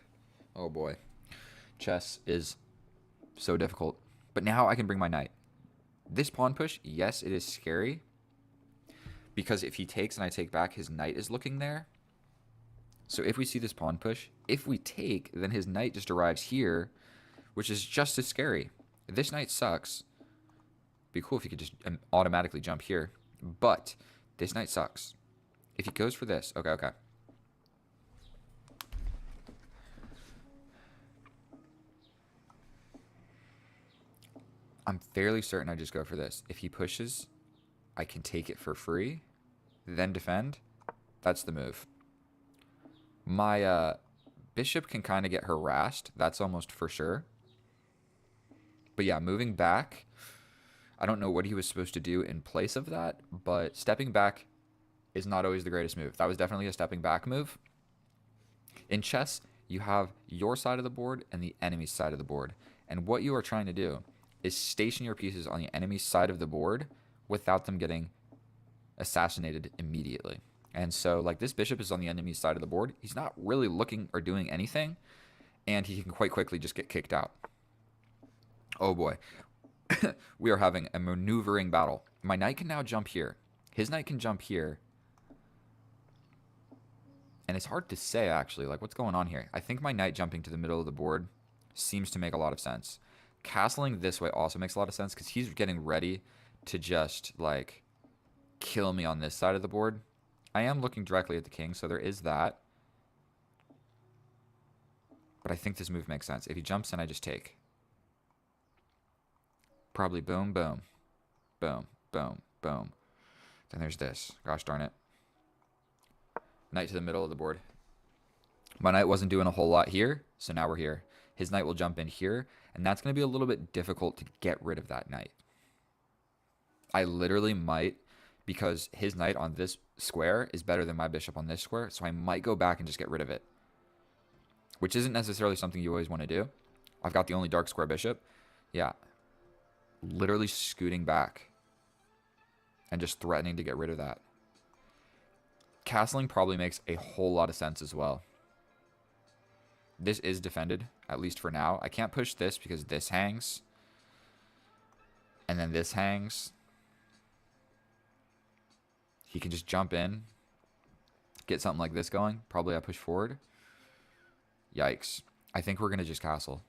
Oh boy. Chess is so difficult. But now I can bring my knight. This pawn push, yes, it is scary. Because if he takes and I take back, his knight is looking there. So if we see this pawn push, if we take, then his knight just arrives here, which is just as scary. This knight sucks. It'd be cool if he could just automatically jump here. But this knight sucks. If he goes for this, okay. I'm fairly certain I just go for this. If he pushes, I can take it for free, then defend. That's the move. My bishop can kind of get harassed. That's almost for sure. But yeah, moving back, I don't know what he was supposed to do in place of that, but stepping back is not always the greatest move. That was definitely a stepping back move. In chess, you have your side of the board and the enemy's side of the board. And what you are trying to do is station your pieces on the enemy's side of the board without them getting assassinated immediately. And so, like, this bishop is on the enemy's side of the board. He's not really looking or doing anything, and he can quite quickly just get kicked out. Oh boy. We are having a maneuvering battle. My knight can now jump here. His knight can jump here. And it's hard to say, actually, like, what's going on here? I think my knight jumping to the middle of the board seems to make a lot of sense. Castling this way also makes a lot of sense because he's getting ready to just, like, kill me on this side of the board. I am looking directly at the king, so there is that. But I think this move makes sense. If he jumps in, I just take. Probably boom, boom, boom, boom, boom. Then there's this. Gosh darn it. Knight to the middle of the board. My knight wasn't doing a whole lot here, so now we're here. His knight will jump in here, and that's going to be a little bit difficult to get rid of that knight. I literally might, because his knight on this square is better than my bishop on this square, so I might go back and just get rid of it. Which isn't necessarily something you always want to do. I've got the only dark square bishop. Yeah. Literally scooting back and just threatening to get rid of that. Castling probably makes a whole lot of sense as well. This is defended, at least for now. I can't push this because this hangs. And then this hangs. He can just jump in. Get something like this going. Probably I push forward. Yikes. I think we're going to just castle.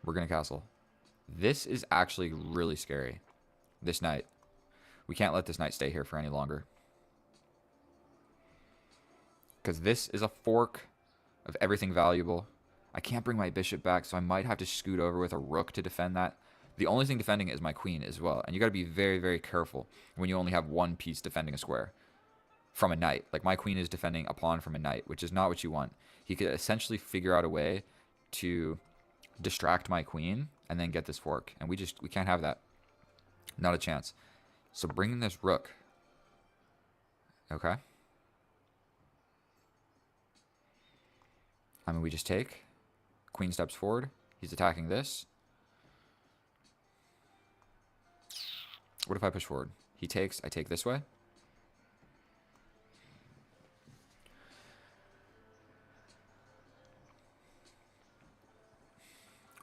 We're going to castle. This is actually really scary. This knight. We can't let this knight stay here for any longer. Because this is a fork of everything valuable. I can't bring my bishop back, so I might have to scoot over with a rook to defend that. The only thing defending is my queen as well. And you got to be very, very careful when you only have one piece defending a square from a knight. Like my queen is defending a pawn from a knight, which is not what you want. He could essentially figure out a way to distract my queen and then get this fork. And we can't have that. Not a chance. So bringing this rook. Okay. I mean, we just take. Queen steps forward. He's attacking this. What if I push forward? He takes. I take this way.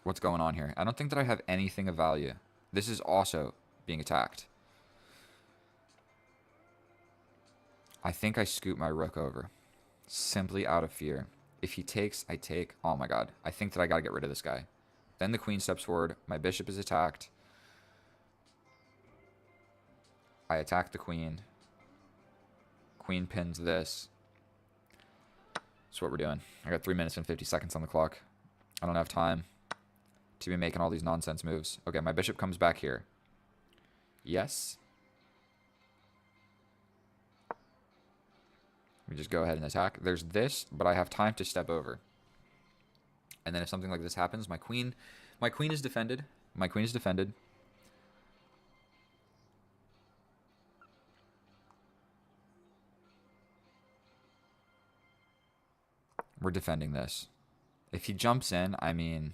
What's going on here? I don't think that I have anything of value. This is also being attacked. I think I scoot my rook over. Simply out of fear. If he takes, I take. Oh my god. I think that I gotta get rid of this guy. Then the queen steps forward. My bishop is attacked. I attack the queen. Queen pins this. That's what we're doing. I got 3 minutes and 50 seconds on the clock. I don't have time to be making all these nonsense moves. Okay, my bishop comes back here. Yes. We just go ahead and attack. There's this, but I have time to step over. And then if something like this happens, my queen is defended. My queen is defended. We're defending this. If he jumps in, I mean,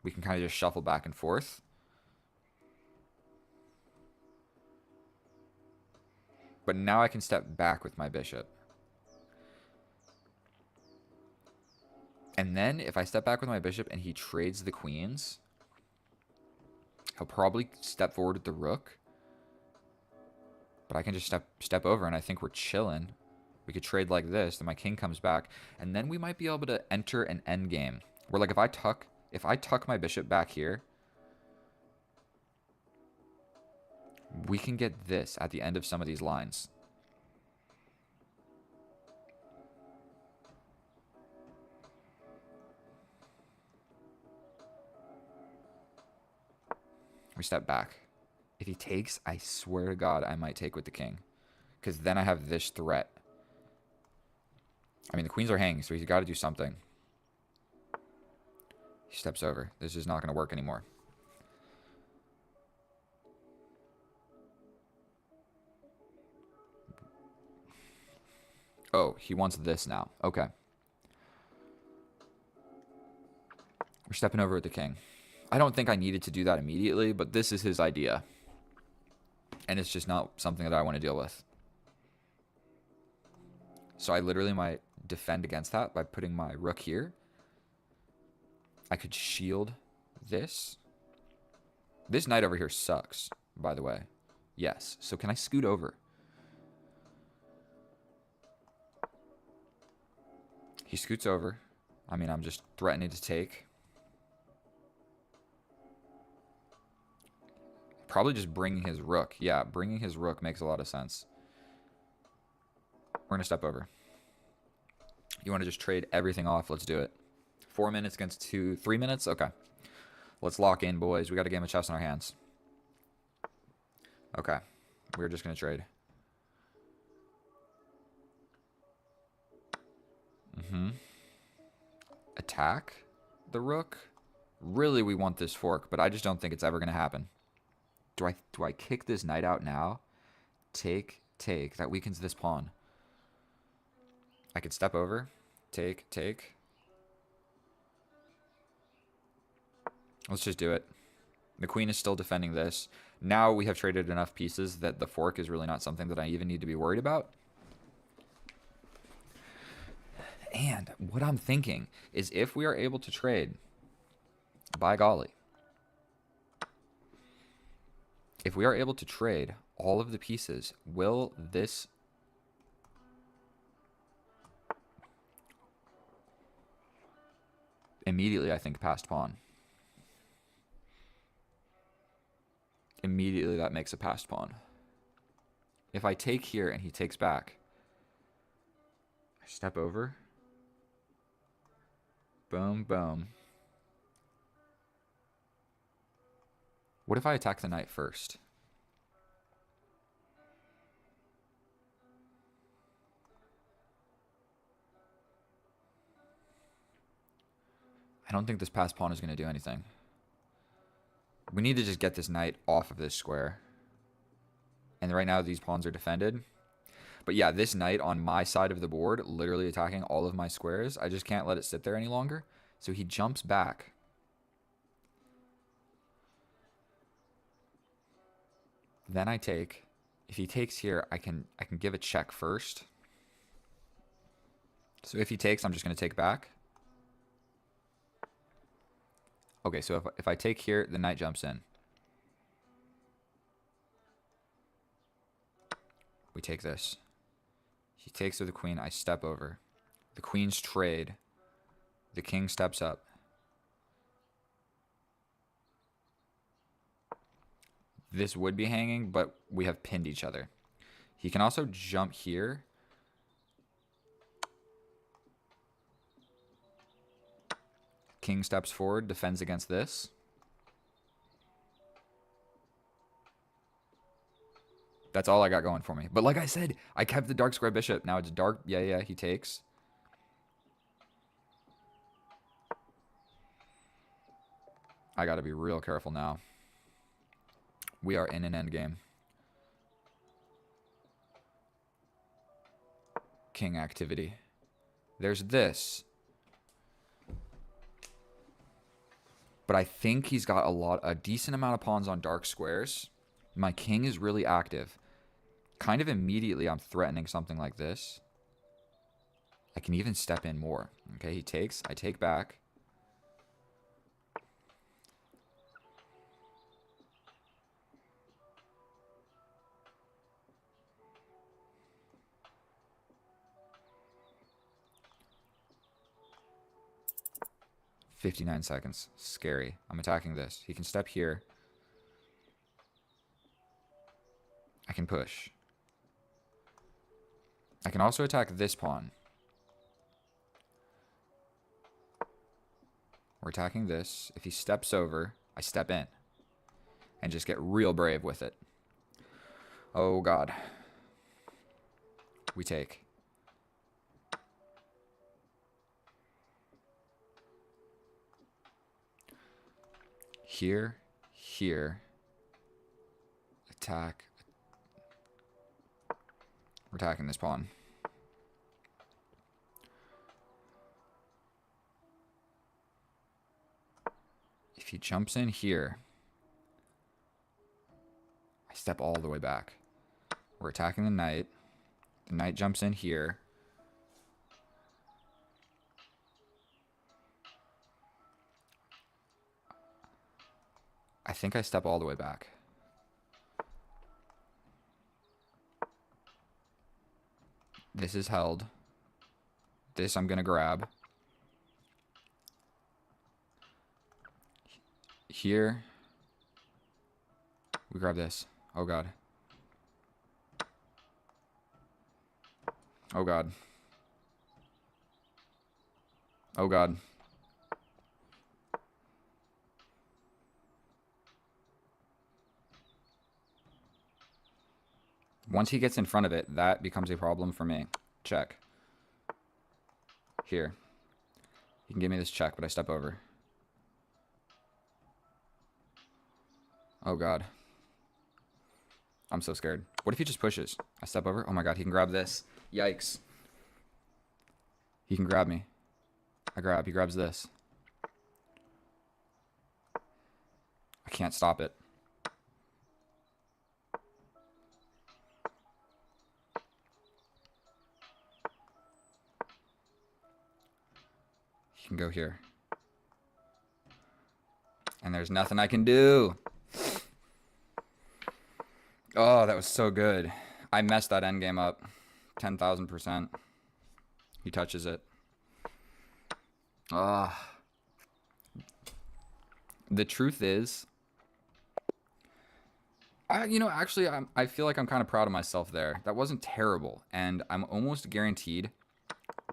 we can kind of just shuffle back and forth. But now I can step back with my bishop. And then if I step back with my bishop and he trades the queens, he'll probably step forward with the rook. But I can just step over and I think we're chilling. We could trade like this, then my king comes back, and then we might be able to enter an endgame. Where like if I tuck my bishop back here, we can get this at the end of some of these lines. We step back. If he takes, I swear to God, I might take with the king. Because then I have this threat. I mean, the queens are hanging, so he's got to do something. He steps over. This is not going to work anymore. Oh, he wants this now. Okay. We're stepping over with the king. I don't think I needed to do that immediately, but this is his idea. And it's just not something that I want to deal with. So I literally might defend against that by putting my rook here. I could shield this. This knight over here sucks, by the way. Yes. So can I scoot over? He scoots over. I mean, I'm just threatening to take. Probably just bringing his rook. Yeah, bringing his rook makes a lot of sense. We're going to step over. You want to just trade everything off? Let's do it. 4 minutes against 3 minutes? Okay. Let's lock in, boys. We got a game of chess in our hands. Okay. We're just going to trade. Attack the rook? Really, we want this fork, but I just don't think it's ever going to happen. Do I kick this knight out now? Take. That weakens this pawn. I could step over. Take. Let's just do it. The queen is still defending this. Now we have traded enough pieces that the fork is really not something that I even need to be worried about. And what I'm thinking is if we are able to trade, by golly, if we are able to trade all of the pieces, will this... Immediately, I think, passed pawn. Immediately, that makes a passed pawn. If I take here and he takes back, I step over. Boom, boom. What if I attack the knight first? I don't think this passed pawn is going to do anything. We need to just get this knight off of this square. And right now these pawns are defended. But yeah, this knight on my side of the board, literally attacking all of my squares. I just can't let it sit there any longer. So he jumps back. Then I take. If he takes here, I can give a check first. So if he takes, I'm just going to take back. Okay, so if I take here, the knight jumps in. We take this. He takes with the queen. I step over. The queens trade. The king steps up. This would be hanging, but we have pinned each other. He can also jump here. King steps forward, defends against this. That's all I got going for me. But like I said, I kept the dark square bishop. Now it's dark. Yeah, he takes. I got to be real careful now. We are in an endgame. King activity. There's this. But I think he's got a decent amount of pawns on dark squares. My king is really active. Kind of immediately, I'm threatening something like this. I can even step in more. Okay, he takes. I take back. "59 seconds. Scary. I'm attacking this. He can step here. I can push. I can also attack this pawn. We're attacking this. If he steps over, I step in. And just get real brave with it. Oh, God. We take. Here, here. Attack. We're attacking this pawn. If he jumps in here, I step all the way back. We're attacking the knight. The knight jumps in here. I think I step all the way back. This is held. This I'm going to grab. Here. We grab this. Oh, God. Oh, God. Oh, God. Once he gets in front of it, that becomes a problem for me. Check. Here. He can give me this check, but I step over. Oh, God. I'm so scared. What if he just pushes? I step over. Oh, my God. He can grab this. Yikes. He can grab me. I grab. He grabs this. I can't stop it. He can go here. And there's nothing I can do. Oh, that was so good. I messed that endgame up. 10,000%. He touches it. Ah. The truth is, actually, I feel like I'm kind of proud of myself there. That wasn't terrible. And I'm almost guaranteed,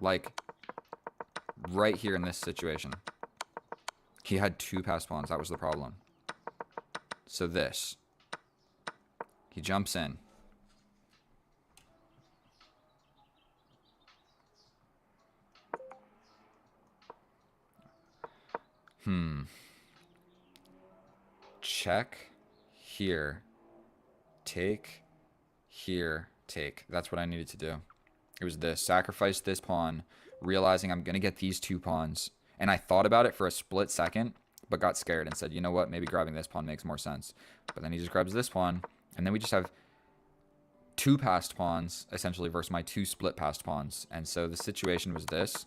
like, right here in this situation. He had two passed pawns. That was the problem. So this. He jumps in. Check here. Take here. Take. That's what I needed to do. It was this. Sacrifice this pawn, realizing I'm going to get these 2 pawns. And I thought about it for a split second, but got scared and said, you know what? Maybe grabbing this pawn makes more sense. But then he just grabs this pawn, and then we just have 2 passed pawns, essentially, versus my 2 split passed pawns. And so the situation was this,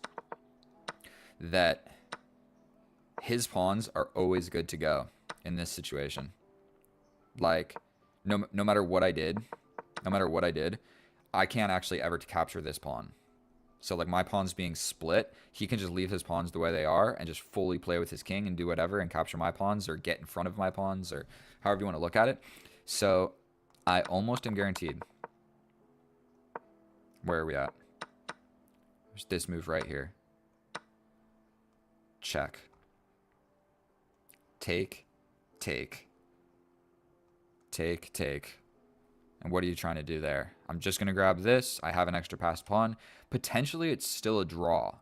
that his pawns are always good to go in this situation. Like, no matter what I did, I can't actually ever capture this pawn. So, like, my pawn's being split, he can just leave his pawns the way they are and just fully play with his king and do whatever and capture my pawns or get in front of my pawns or however you want to look at it. So, I almost am guaranteed. Where are we at? There's this move right here. Check. Take. Take. Take, take. And what are you trying to do there? I'm just going to grab this. I have an extra passed pawn. Potentially, it's still a draw.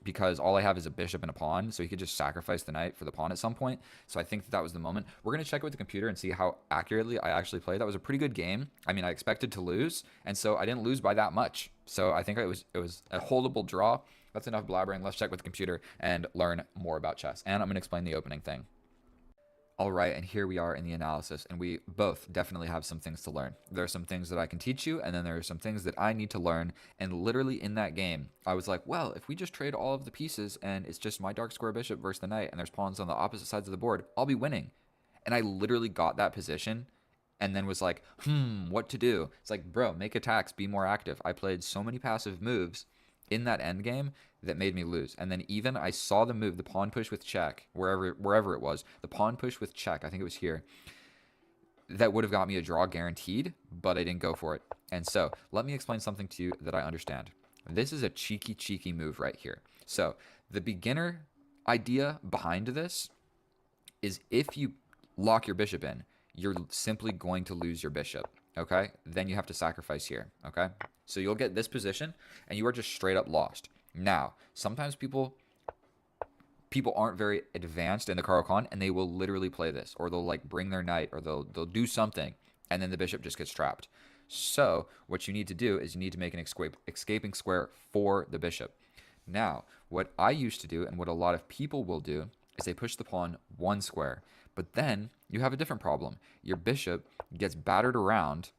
Because all I have is a bishop and a pawn, so he could just sacrifice the knight for the pawn at some point. So I think that was the moment. We're going to check it with the computer and see how accurately I actually played. That was a pretty good game. I mean, I expected to lose, and so I didn't lose by that much. So I think it was a holdable draw. That's enough blabbering. Let's check with the computer and learn more about chess. And I'm going to explain the opening thing. All right, and here we are in the analysis, and we both definitely have some things to learn. There are some things that I can teach you, and then there are some things that I need to learn. And literally in that game, I was like, well, if we just trade all of the pieces and it's just my dark square bishop versus the knight, and there's pawns on the opposite sides of the board, I'll be winning. And I literally got that position and then was like, what to do? It's like, bro, make attacks, be more active. I played so many passive moves in that end game that made me lose. And then even I saw the move, the pawn push with check, wherever it was, the pawn push with check, I think it was here, that would have got me a draw guaranteed, but I didn't go for it. And so let me explain something to you that I understand. This is a cheeky move right here. So the beginner idea behind this is if you lock your bishop in, you're simply going to lose your bishop. Okay, then you have to sacrifice here. Okay, so you'll get this position and you are just straight up lost. Now, sometimes people aren't very advanced in the Caro-Kann and they will literally play this, or they'll like bring their knight, or they'll do something, and then the bishop just gets trapped. So what you need to do is you need to make an escaping square for the bishop. Now, what I used to do and what a lot of people will do is they push the pawn 1 square. But then you have a different problem. Your bishop gets battered around,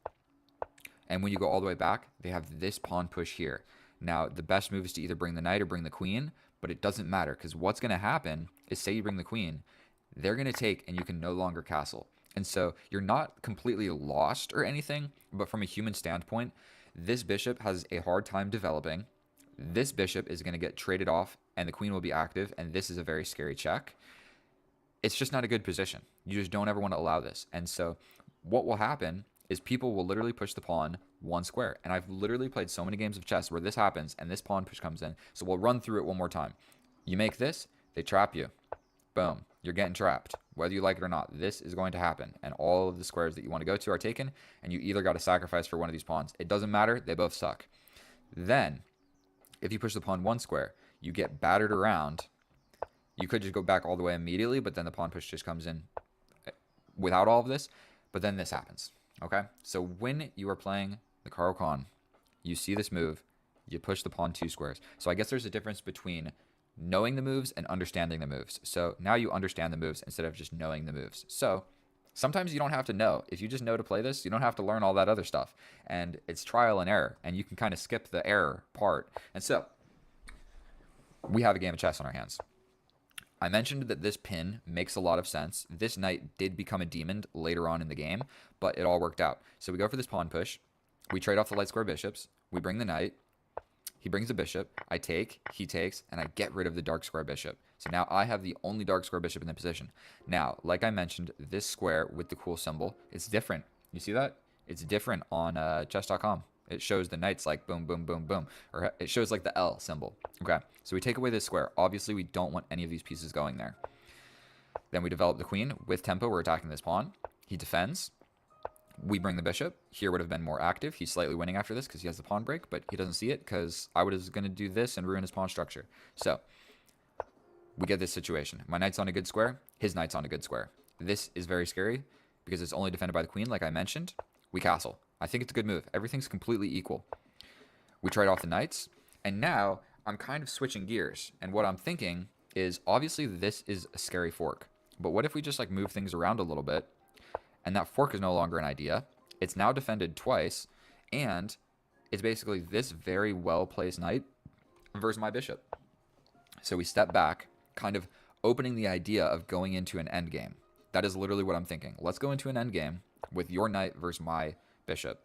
and when you go all the way back, they have this pawn push here. Now, the best move is to either bring the knight or bring the queen, but it doesn't matter, because what's going to happen is, say you bring the queen, they're going to take, and you can no longer castle. And so you're not completely lost or anything, but from a human standpoint, this bishop has a hard time developing. This bishop is going to get traded off, and the queen will be active, and this is a very scary check. It's just not a good position. You just don't ever want to allow this. And so what will happen is people will literally push the pawn 1 square. And I've literally played so many games of chess where this happens and this pawn push comes in. So we'll run through it one more time. You make this, they trap you. Boom. You're getting trapped. Whether you like it or not, this is going to happen. And all of the squares that you want to go to are taken, and you either got to sacrifice for one of these pawns. It doesn't matter. They both suck. Then, if you push the pawn 1 square, you get battered around. You could just go back all the way immediately, but then the pawn push just comes in without all of this. But then this happens, okay? So when you are playing the Caro-Kann, you see this move, you push the pawn 2 squares. So I guess there's a difference between knowing the moves and understanding the moves. So now you understand the moves instead of just knowing the moves. So sometimes you don't have to know. If you just know to play this, you don't have to learn all that other stuff. And it's trial and error, and you can kind of skip the error part. And so we have a game of chess on our hands. I mentioned that this pin makes a lot of sense. This knight did become a demon later on in the game, but it all worked out. So we go for this pawn push. We trade off the light square bishops. We bring the knight. He brings a bishop. I take, he takes, and I get rid of the dark square bishop. So now I have the only dark square bishop in the position. Now, like I mentioned, this square with the cool symbol, it's different. You see that? It's different on chess.com. It shows the knights like boom, boom, boom, boom. Or it shows like the L symbol. Okay, so we take away this square. Obviously, we don't want any of these pieces going there. Then we develop the queen. With tempo, we're attacking this pawn. He defends. We bring the bishop. Here would have been more active. He's slightly winning after this because he has the pawn break, but he doesn't see it because I was going to do this and ruin his pawn structure. So we get this situation. My knight's on a good square. His knight's on a good square. This is very scary because it's only defended by the queen, like I mentioned. We castle. I think it's a good move. Everything's completely equal. We trade off the knights, and now I'm kind of switching gears. And what I'm thinking is, obviously this is a scary fork, but what if we just like move things around a little bit, and that fork is no longer an idea. It's now defended twice, and it's basically this very well-placed knight versus my bishop. So we step back, kind of opening the idea of going into an endgame. That is literally what I'm thinking. Let's go into an endgame with your knight versus my bishop.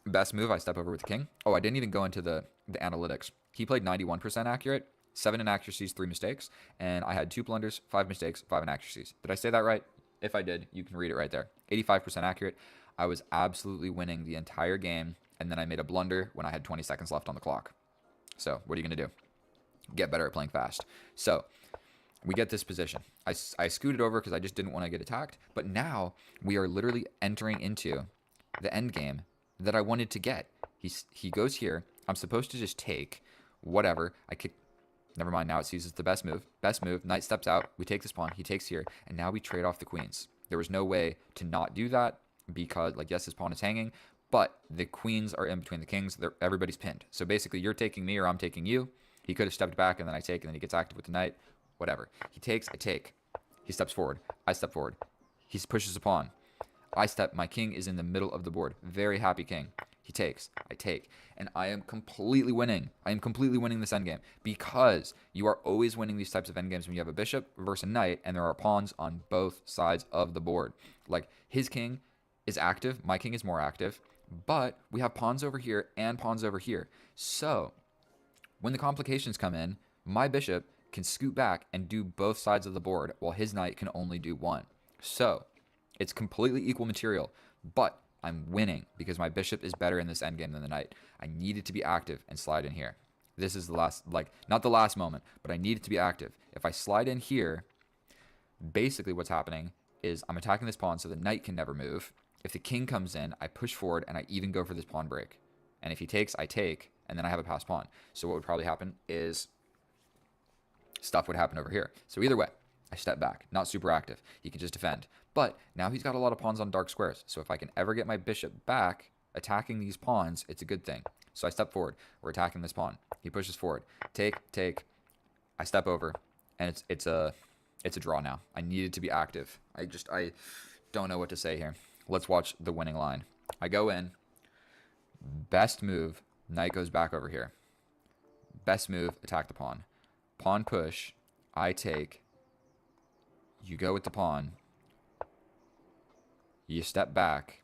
Best move, I step over with the king. Oh, I didn't even go into the analytics. He played 91% accurate, 7 inaccuracies, 3 mistakes, and I had 2 blunders, 5 mistakes, 5 inaccuracies. Did I say that right? If I did, you can read it right there. 85% accurate. I was absolutely winning the entire game, and then I made a blunder when I had 20 seconds left on the clock. So what are you going to do? Get better at playing fast. So we get this position. I scooted over because I just didn't want to get attacked, but now we are literally entering into the end game that I wanted to get. He goes here. I'm supposed to just take whatever. I kick. Never mind, now it sees it's the best move. Best move, knight steps out, we take this pawn, he takes here, and now we trade off the queens. There was no way to not do that because, like, yes, his pawn is hanging, but the queens are in between the kings. Everybody's pinned. So basically, you're taking me or I'm taking you. He could have stepped back, and then I take, and then he gets active with the knight. Whatever. He takes, I take. He steps forward. I step forward. He pushes a pawn. I step. My king is in the middle of the board. Very happy king. He takes. I take. And I am completely winning. I am completely winning this endgame because you are always winning these types of endgames when you have a bishop versus a knight and there are pawns on both sides of the board. Like, his king is active. My king is more active. But we have pawns over here and pawns over here. So when the complications come in, my bishop can scoot back and do both sides of the board while his knight can only do one. So it's completely equal material. But I'm winning because my bishop is better in this endgame than the knight. I needed to be active and slide in here. This is the last, like, not the last moment, but I needed to be active. If I slide in here, basically what's happening is I'm attacking this pawn so the knight can never move. If the king comes in, I push forward and I even go for this pawn break. And if he takes, I take, and then I have a passed pawn. So what would probably happen is stuff would happen over here. So either way, I step back, not super active. He can just defend. But now he's got a lot of pawns on dark squares. So if I can ever get my bishop back attacking these pawns, it's a good thing. So I step forward. We're attacking this pawn. He pushes forward. Take, take. I step over. And it's a draw now. I needed to be active. I don't know what to say here. Let's watch the winning line. I go in. Best move. Knight goes back over here. Best move, attack the pawn. Pawn push. I take. You go with the pawn. You step back.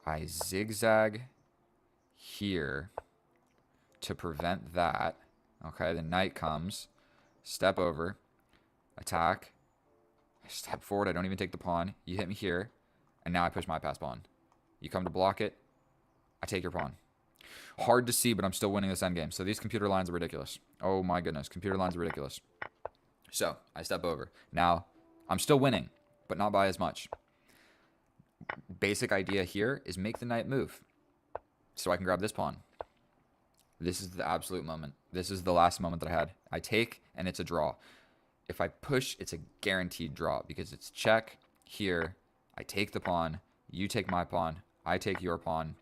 I zigzag here to prevent that. Okay, the knight comes. Step over. Attack. I step forward. I don't even take the pawn. You hit me here. And now I push my pass pawn. You come to block it. I take your pawn. Hard to see, but I'm still winning this endgame. So these computer lines are ridiculous. Oh my goodness. Computer lines are ridiculous. So I step over. Now, I'm still winning, but not by as much. Basic idea here is make the knight move so I can grab this pawn. This is the absolute moment. This is the last moment that I had. I take, and it's a draw. If I push, it's a guaranteed draw because it's check here. I take the pawn. You take my pawn. I take your pawn.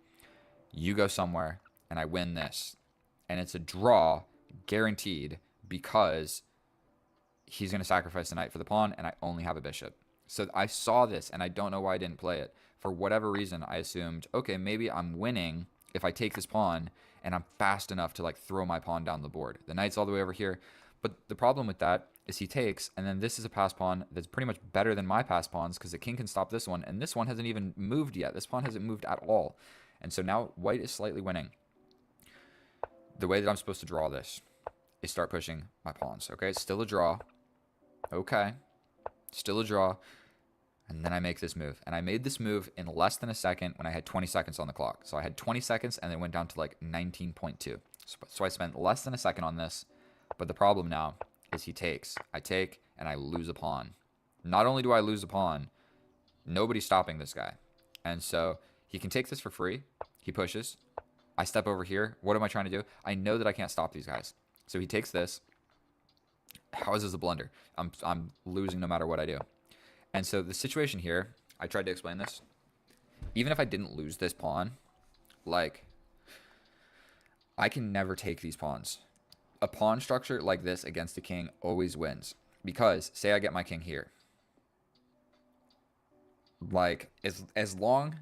You go somewhere, and I win this. And it's a draw, guaranteed, because he's going to sacrifice the knight for the pawn, and I only have a bishop. So I saw this, and I don't know why I didn't play it. For whatever reason, I assumed, okay, maybe I'm winning if I take this pawn, and I'm fast enough to, like, throw my pawn down the board. The knight's all the way over here. But the problem with that is he takes, and then this is a pass pawn that's pretty much better than my pass pawns because the king can stop this one, and this one hasn't even moved yet. This pawn hasn't moved at all. And so now white is slightly winning. The way that I'm supposed to draw this is start pushing my pawns. Okay, it's still a draw. Okay, still a draw. And then I make this move. And I made this move in less than a second when I had 20 seconds on the clock. So I had 20 seconds and it went down to like 19.2. So I spent less than a second on this. But the problem now is he takes. I take, and I lose a pawn. Not only do I lose a pawn, nobody's stopping this guy. And so he can take this for free. He pushes. I step over here. What am I trying to do? I know that I can't stop these guys. So he takes this. How is this a blunder? I'm losing no matter what I do. And so the situation here, I tried to explain this. Even if I didn't lose this pawn, like, I can never take these pawns. A pawn structure like this against a king always wins. Because, say I get my king here. Like, as long...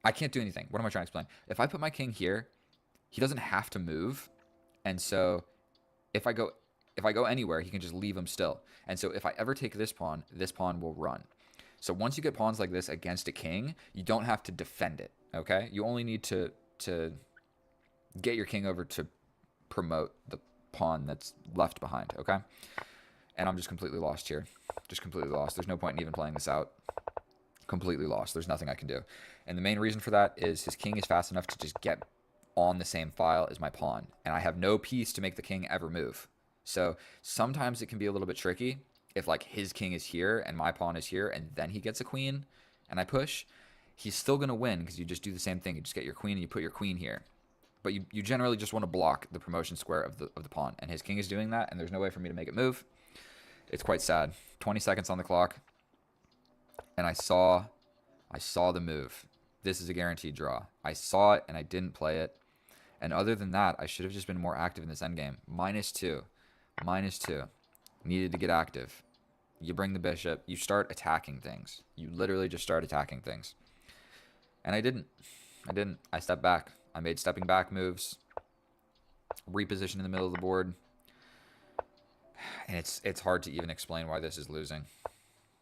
I can't do anything. What am I trying to explain? If I put my king here, he doesn't have to move. And so, if I go anywhere, he can just leave him still. And so if I ever take this pawn will run. So once you get pawns like this against a king, you don't have to defend it, okay? You only need to get your king over to promote the pawn that's left behind, okay? And I'm just completely lost here. Just completely lost. There's no point in even playing this out. Completely lost. There's nothing I can do. And the main reason for that is his king is fast enough to just get on the same file as my pawn. And I have no piece to make the king ever move. So sometimes it can be a little bit tricky if like his king is here and my pawn is here and then he gets a queen and I push. He's still going to win because you just do the same thing. You just get your queen and you put your queen here. But you generally just want to block the promotion square of the pawn. And his king is doing that and there's no way for me to make it move. It's quite sad. 20 seconds on the clock. And I saw the move. This is a guaranteed draw. I saw it and I didn't play it. And other than that, I should have just been more active in this endgame. -2. -2. Needed to get active. You bring the bishop. You start attacking things. You literally just start attacking things. And I didn't. I stepped back. I made stepping back moves. Reposition in the middle of the board. And it's hard to even explain why this is losing.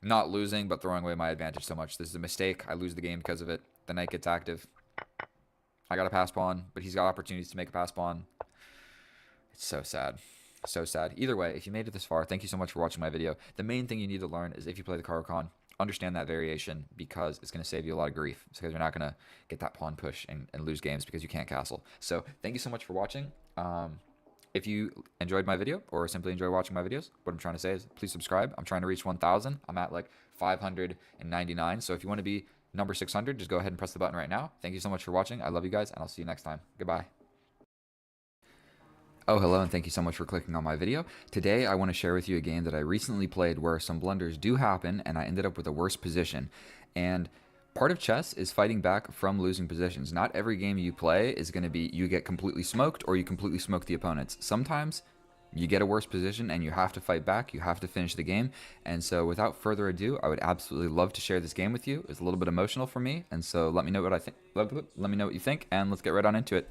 Not losing, but throwing away my advantage so much. This is a mistake. I lose the game because of it. The knight gets active. I got a pass pawn, but he's got opportunities to make a pass pawn. It's so sad. So sad. Either way, if you made it this far, thank you so much for watching my video. The main thing you need to learn is if you play the Caro-Kann, understand that variation because it's going to save you a lot of grief. It's because you're not going to get that pawn push and lose games because you can't castle. So thank you so much for watching. If you enjoyed my video or simply enjoy watching my videos, what I'm trying to say is please subscribe. I'm trying to reach 1,000. I'm at like 599. So if you want to be number 600, just go ahead and press the button right now. Thank you so much for watching. I love you guys, and I'll see you next time. Goodbye. Oh, hello, and thank you so much for clicking on my video. Today, I want to share with you a game that I recently played where some blunders do happen, and I ended up with a worse position. And part of chess is fighting back from losing positions. Not every game you play is going to be you get completely smoked or you completely smoke the opponents. Sometimes you get a worse position and you have to fight back. You have to finish the game. And so without further ado, I would absolutely love to share this game with you. It's a little bit emotional for me. And so let me know what I think. Let me know what you think, and let's get right on into it.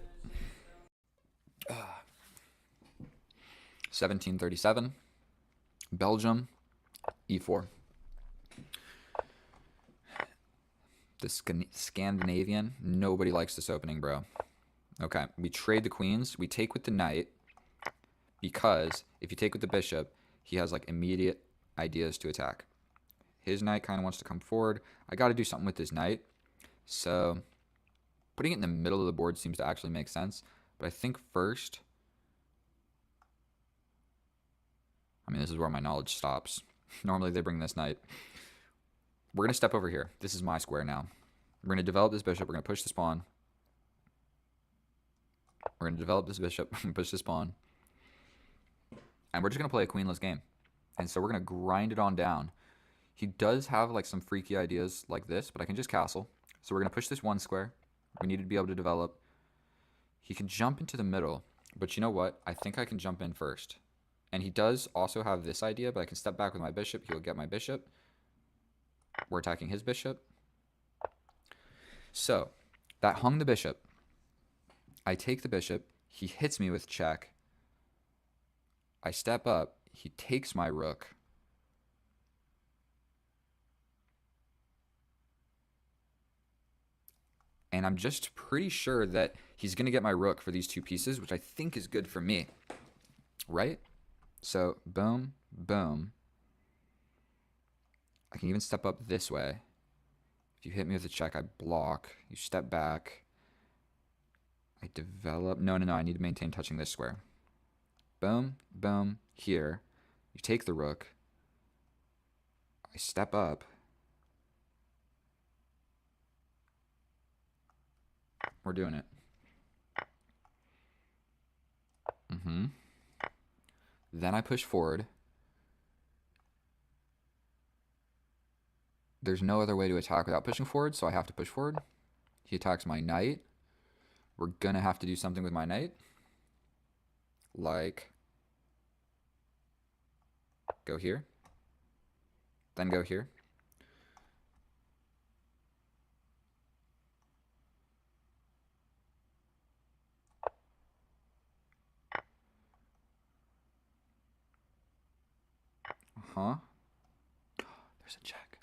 1737, Belgium, e4. The Scandinavian, nobody likes this opening, bro. Okay, we trade the queens. We take with the knight because if you take with the bishop, he has like immediate ideas to attack. His knight kind of wants to come forward. I got to do something with his knight. So putting it in the middle of the board seems to actually make sense. But I think first... I mean, this is where my knowledge stops. Normally they bring this knight. We're going to step over here. This is my square now. We're going to develop this bishop. We're going to push this pawn. We're going to develop this bishop. Push this pawn. And we're just going to play a queenless game. And so we're going to grind it on down. He does have like some freaky ideas like this, but I can just castle. So we're going to push this one square. We need to be able to develop. He can jump into the middle. But you know what? I think I can jump in first. And he does also have this idea, but I can step back with my bishop. He'll get my bishop. We're attacking his bishop. So, that hung the bishop. I take the bishop. He hits me with check. I step up. He takes my rook. And I'm just pretty sure that he's going to get my rook for these two pieces, which I think is good for me. Right? So, boom, boom. I can even step up this way. If you hit me with a check, I block. You step back. I develop. No, I need to maintain touching this square. Boom, boom, here. You take the rook. I step up. We're doing it. Then I push forward. There's no other way to attack without pushing forward, so I have to push forward. He attacks my knight. We're gonna have to do something with my knight. Like, go here. Then go here. Uh-huh. There's a check.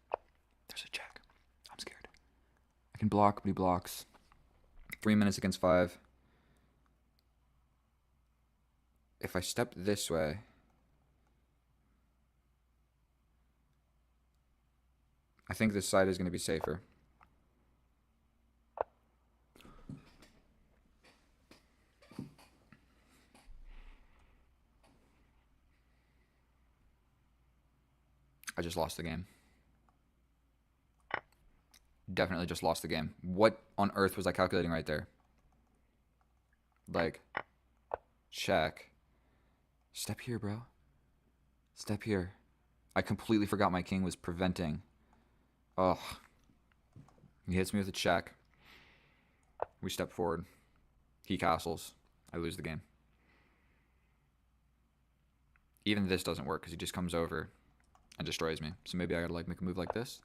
There's a check. I'm scared. I can block, but he blocks. 3 minutes against 5. If I step this way, I think this side is going to be safer. I just lost the game. Definitely just lost the game. What on earth was I calculating right there? Like, check. Step here, bro. Step here. I completely forgot my king was preventing. Oh. He hits me with a check. We step forward. He castles. I lose the game. Even this doesn't work because he just comes over and destroys me. So maybe I gotta like make a move like this.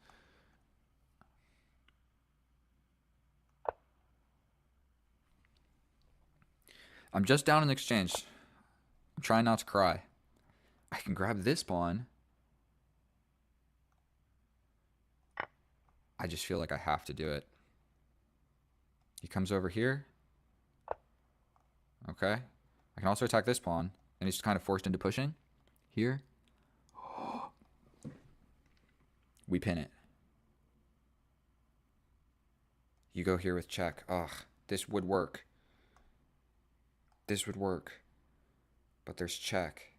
I'm just down in exchange. I'm trying not to cry. I can grab this pawn. I just feel like I have to do it. He comes over here. Okay. I can also attack this pawn. And he's kind of forced into pushing. Here. We pin it. You go here with check. Ugh. This would work. This would work. But there's check.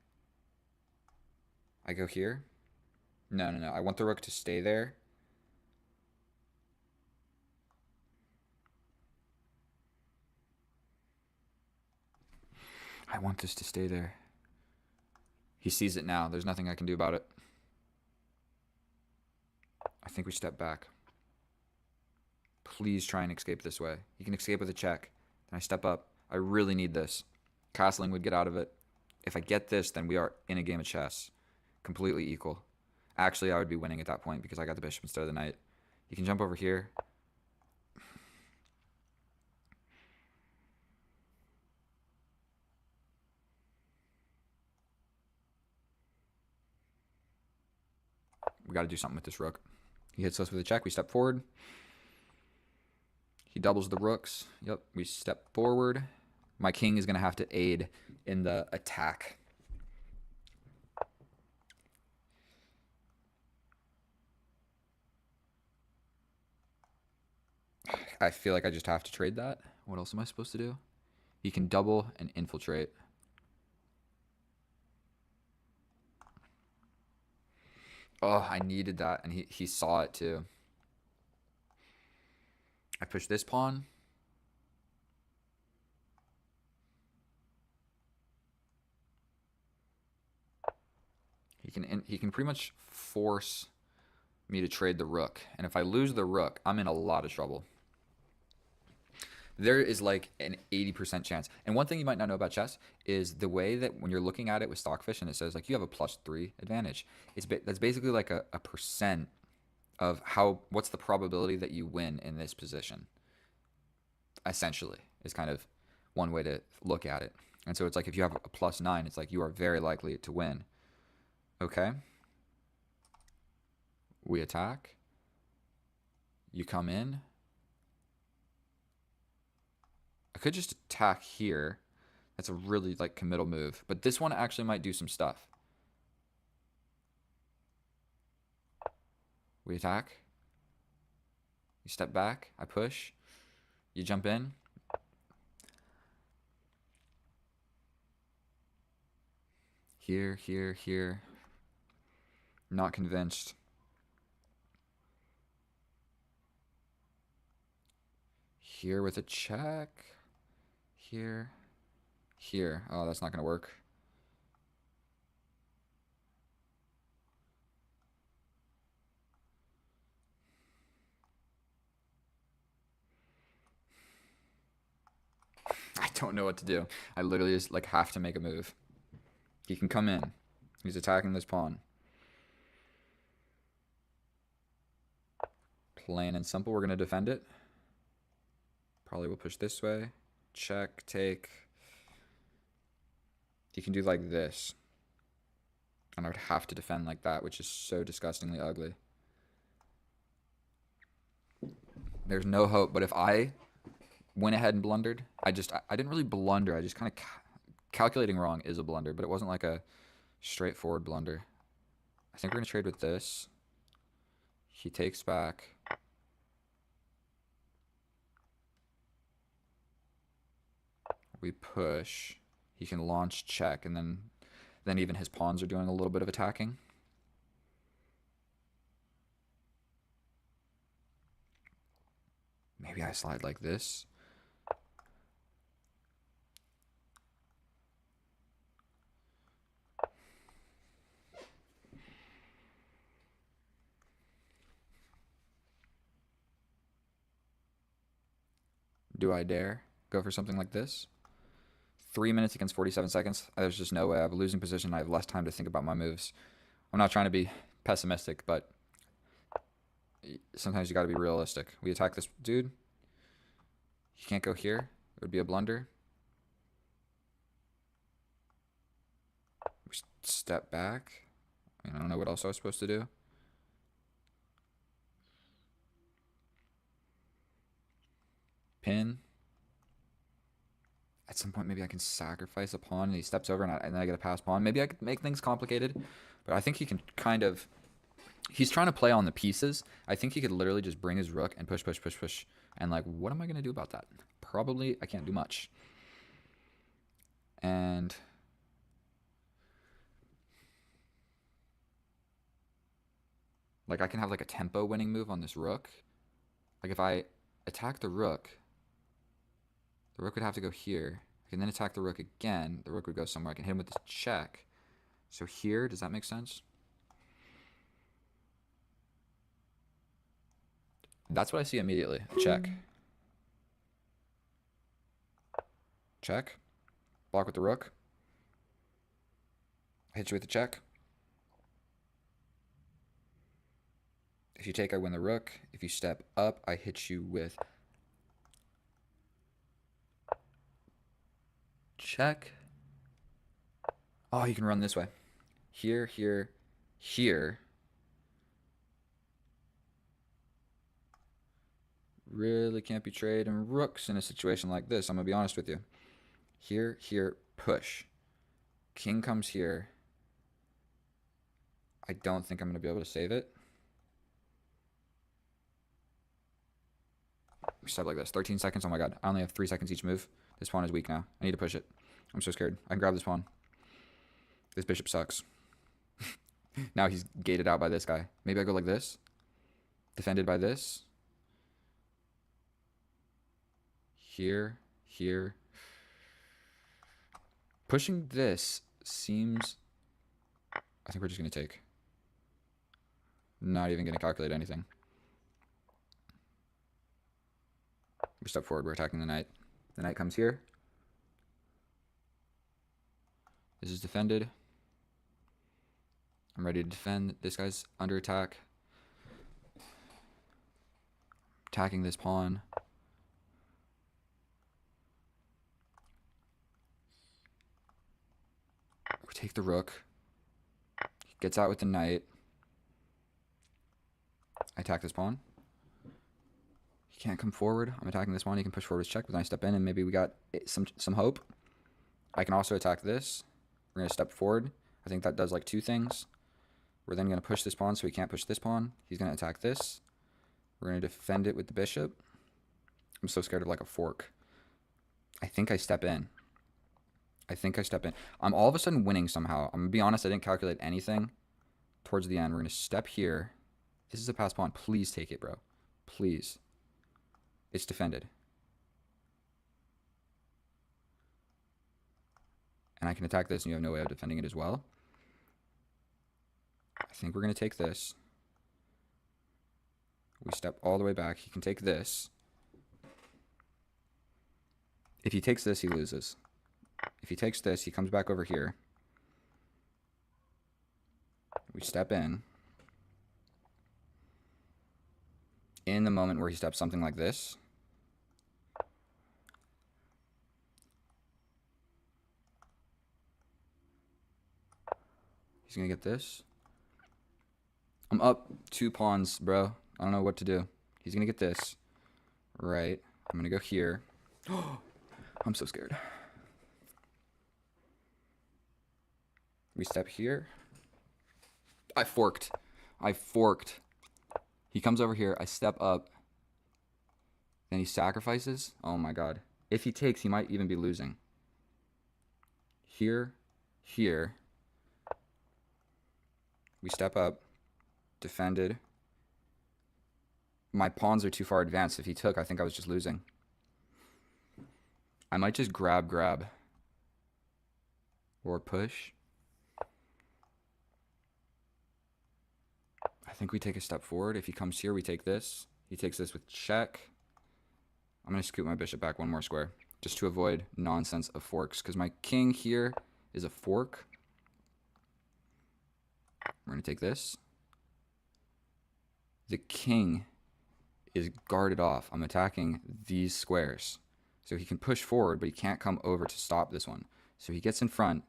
I go here. No. I want the rook to stay there. I want this to stay there. He sees it now. There's nothing I can do about it. I think we step back. Please try and escape this way. You can escape with a check. Then I step up. I really need this. Castling would get out of it. If I get this, then we are in a game of chess. Completely equal. Actually, I would be winning at that point because I got the bishop instead of the knight. You can jump over here. We got to do something with this rook. He hits us with a check. We step forward. He doubles the rooks. Yep, we step forward. My king is going to have to aid in the attack. I feel like I just have to trade that. What else am I supposed to do? He can double and infiltrate. Oh, I needed that, and he saw it too. I push this pawn. He can pretty much force me to trade the rook, and if I lose the rook, I'm in a lot of trouble. There is like an 80% chance. And one thing you might not know about chess is the way that when you're looking at it with Stockfish and it says like you have a +3 advantage. That's basically like a percent of what's the probability that you win in this position. Essentially, is kind of one way to look at it. And so it's like if you have a +9, it's like you are very likely to win. Okay. We attack. You come in. I could just attack here. That's a really like committal move. But this one actually might do some stuff. We attack. You step back. I push. You jump in. Here. Not convinced. Here with a check. Here. Here. Oh, that's not going to work. I don't know what to do. I literally just like have to make a move. He can come in. He's attacking this pawn. Plain and simple. We're going to defend it. Probably will push this way. Check, take. He can do like this. And I would have to defend like that, which is so disgustingly ugly. There's no hope. But if I went ahead and blundered, I didn't really blunder. I just kind of calculating wrong is a blunder, but it wasn't like a straightforward blunder. I think we're going to trade with this. He takes back. We push. He can launch check, and then even his pawns are doing a little bit of attacking. Maybe I slide like this. Do I dare go for something like this? 3 minutes against 47 seconds. There's just no way. I have a losing position. I have less time to think about my moves. I'm not trying to be pessimistic, but sometimes you got to be realistic. We attack this dude. He can't go here. It would be a blunder. We step back. I don't know what else I was supposed to do. Pin. At some point, maybe I can sacrifice a pawn, and he steps over, and then I get a pass pawn. Maybe I could make things complicated, but I think he can kind of... He's trying to play on the pieces. I think he could literally just bring his rook and push, push, push, push. And, like, what am I going to do about that? Probably I can't do much. And... like, I can have, like, a tempo winning move on this rook. Like, if I attack the rook would have to go here. I can then attack the rook again. The rook would go somewhere. I can hit him with this check. So here, does that make sense? That's what I see immediately. Check. Check. Block with the rook. I hit you with the check. If you take, I win the rook. If you step up, I hit you with check. Oh, you can run this way. Here, here, here. Really can't be trading rooks in a situation like this. I'm going to be honest with you. Here, here, push. King comes here. I don't think I'm going to be able to save it. We step like this. 13 seconds. Oh my god. I only have 3 seconds each move. This pawn is weak now. I need to push it. I'm so scared. I can grab this pawn. This bishop sucks. Now he's gated out by this guy. Maybe I go like this. Defended by this. Here. Here. Pushing this seems... I think we're just going to take. Not even going to calculate anything. We step forward. We're attacking the knight. The knight comes here. This is defended. I'm ready to defend. This guy's under attack. Attacking this pawn. We take the rook. He gets out with the knight. I attack this pawn. He can't come forward. I'm attacking this pawn. He can push forward his check, but then I step in and maybe we got some hope. I can also attack this. We're going to step forward. I think that does like 2 things. We're then going to push this pawn so he can't push this pawn. He's going to attack this. We're going to defend it with the bishop. I'm so scared of like a fork. I think I step in. I'm all of a sudden winning somehow. I'm going to be honest, I didn't calculate anything towards the end. We're going to step here. This is a pass pawn. Please take it, bro. Please. It's defended. and I can attack this and you have no way of defending it as well. I think we're going to take this. We step all the way back. He can take this. If he takes this, he loses. If he takes this, he comes back over here. We step in. In the moment where he steps something like this, he's going to get this. I'm up 2 pawns, bro. I don't know what to do. He's going to get this. Right. I'm going to go here. I'm so scared. We step here. I forked. He comes over here. I step up. Then he sacrifices. Oh my god. If he takes, he might even be losing. Here. We step up. Defended. My pawns are too far advanced. If he took, I think I was just losing. I might just grab. Or push. I think we take a step forward. If he comes here, we take this. He takes this with check. I'm going to scoot my bishop back 1 more square, just to avoid nonsense of forks, because my king here is a fork. We're going to take this. The king is guarded off. I'm attacking these squares. So he can push forward, but he can't come over to stop this one. So he gets in front,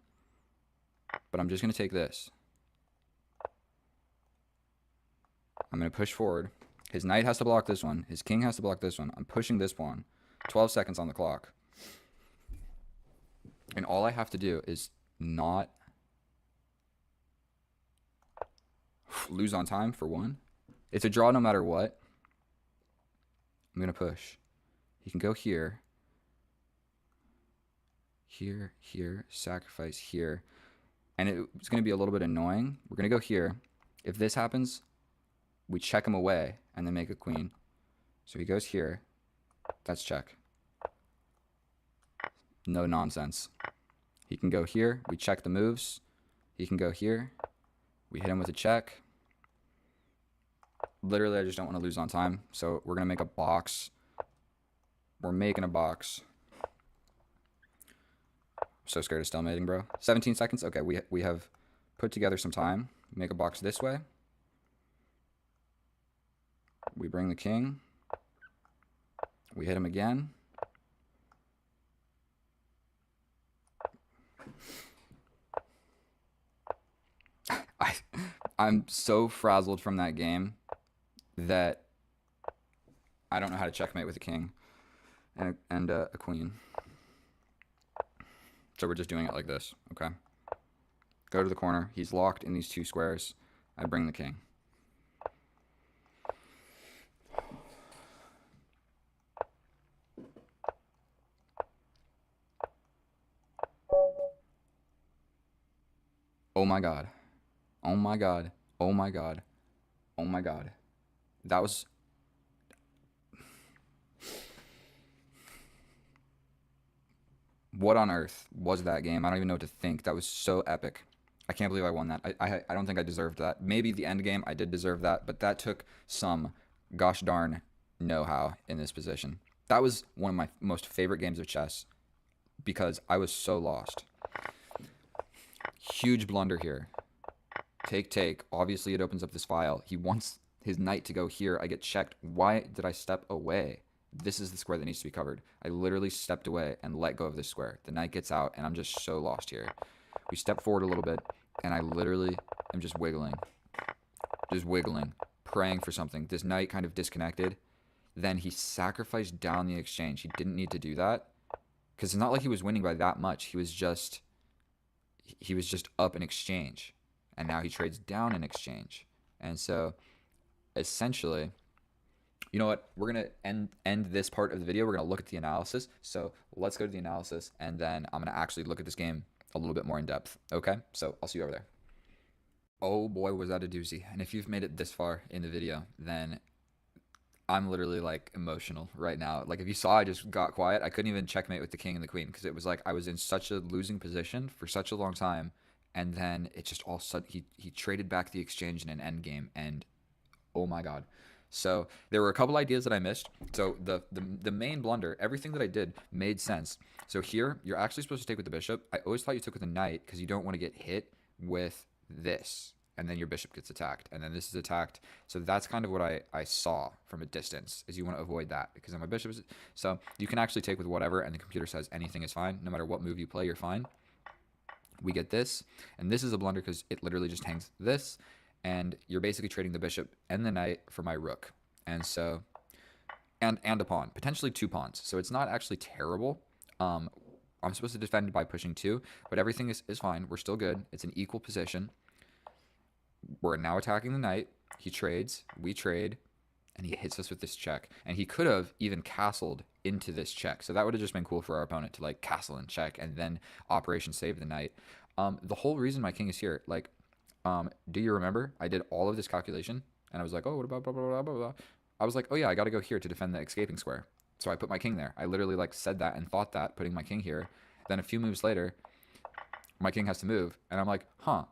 but I'm just going to take this. I'm going to push forward. His knight has to block this one. His king has to block this one. I'm pushing this pawn. 12 seconds on the clock. And all I have to do is not lose on time for 1. It's a draw no matter what. I'm going to push. He can go here. Here, sacrifice here. And it's going to be a little bit annoying. We're going to go here. If this happens, we check him away and then make a queen. So he goes here. That's check. No nonsense. He can go here. We check the moves. He can go here. We hit him with a check. Literally, I just don't want to lose on time. So we're going to make a box. We're making a box. I'm so scared of stalemating, bro. 17 seconds. Okay, we have put together some time. Make a box this way. We bring the king. We hit him again. I'm so frazzled from that game that I don't know how to checkmate with a king and a queen. So we're just doing it like this, okay? Go to the corner. He's locked in these 2 squares. I bring the king. Oh my god. Oh my god. Oh my god. Oh my god. That was... What on earth was that game? I don't even know what to think. That was so epic. I can't believe I won that. I don't think I deserved that. Maybe the end game, I did deserve that, but that took some gosh darn know-how in this position. That was one of my most favorite games of chess because I was so lost. Huge blunder here. Take. Obviously, it opens up this file. He wants his knight to go here. I get checked. Why did I step away? This is the square that needs to be covered. I literally stepped away and let go of this square. The knight gets out, and I'm just so lost here. We step forward a little bit, and I literally am just wiggling. Just wiggling, praying for something. This knight kind of disconnected. Then he sacrificed down the exchange. He didn't need to do that because it's not like he was winning by that much. He was just up in exchange, and now he trades down in exchange. And so essentially, you know what, we're gonna end this part of the video. We're gonna look at the analysis. So let's go to the analysis, and then I'm gonna actually look at this game a little bit more in depth. Okay, so I'll see you over there. Oh boy, was that a doozy. And if you've made it this far in the video, then I'm literally like emotional right now. Like if you saw, I just got quiet. I couldn't even checkmate with the king and the queen because it was like I was in such a losing position for such a long time, and then it just all sudden he traded back the exchange in an end game, and oh my god. So there were a couple ideas that I missed. So the main blunder, everything that I did made sense. So here you're actually supposed to take with the bishop. I always thought you took with the knight because you don't want to get hit with this, and then your bishop gets attacked, and then this is attacked. So that's kind of what I saw from a distance, is you want to avoid that because then my bishop is. So you can actually take with whatever, and the computer says anything is fine. No matter what move you play, you're fine. We get this, and this is a blunder because it literally just hangs this, and you're basically trading the bishop and the knight for my rook. And so, and a pawn, potentially two pawns. So it's not actually terrible. I'm supposed to defend by pushing two, but everything is fine. We're still good. It's an equal position. We're now attacking the knight. He trades. We trade. And he hits us with this check. And he could have even castled into this check. So that would have just been cool for our opponent to like castle and check and then operation save the knight. The whole reason my king is here, like, do you remember? I did all of this calculation and I was like, oh, what about blah, blah, blah, blah, blah. I was like, oh yeah, I got to go here to defend the escaping square. So I put my king there. I literally like said that and thought that, putting my king here. Then a few moves later, my king has to move. And I'm like, huh,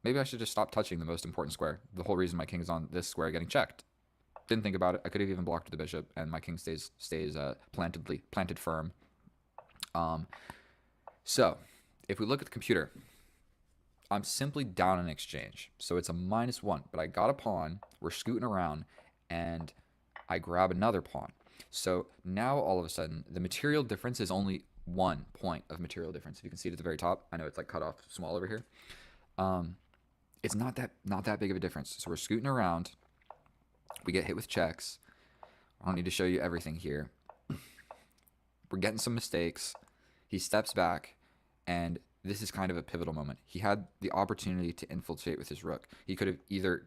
maybe I should just stop touching the most important square. The whole reason my king is on this square getting checked. Didn't think about it. I could have even blocked the bishop, and my king stays planted firm. So if we look at the computer, I'm simply down in exchange. So it's a -1, but I got a pawn. We're scooting around, and I grab another pawn. So now all of a sudden, the material difference is only 1 point of material difference. If you can see it at the very top, I know it's like cut off small over here. It's not that big of a difference. So we're scooting around. We get hit with checks. I don't need to show you everything here. We're getting some mistakes. He steps back, and this is kind of a pivotal moment. He had the opportunity to infiltrate with his rook. He could have either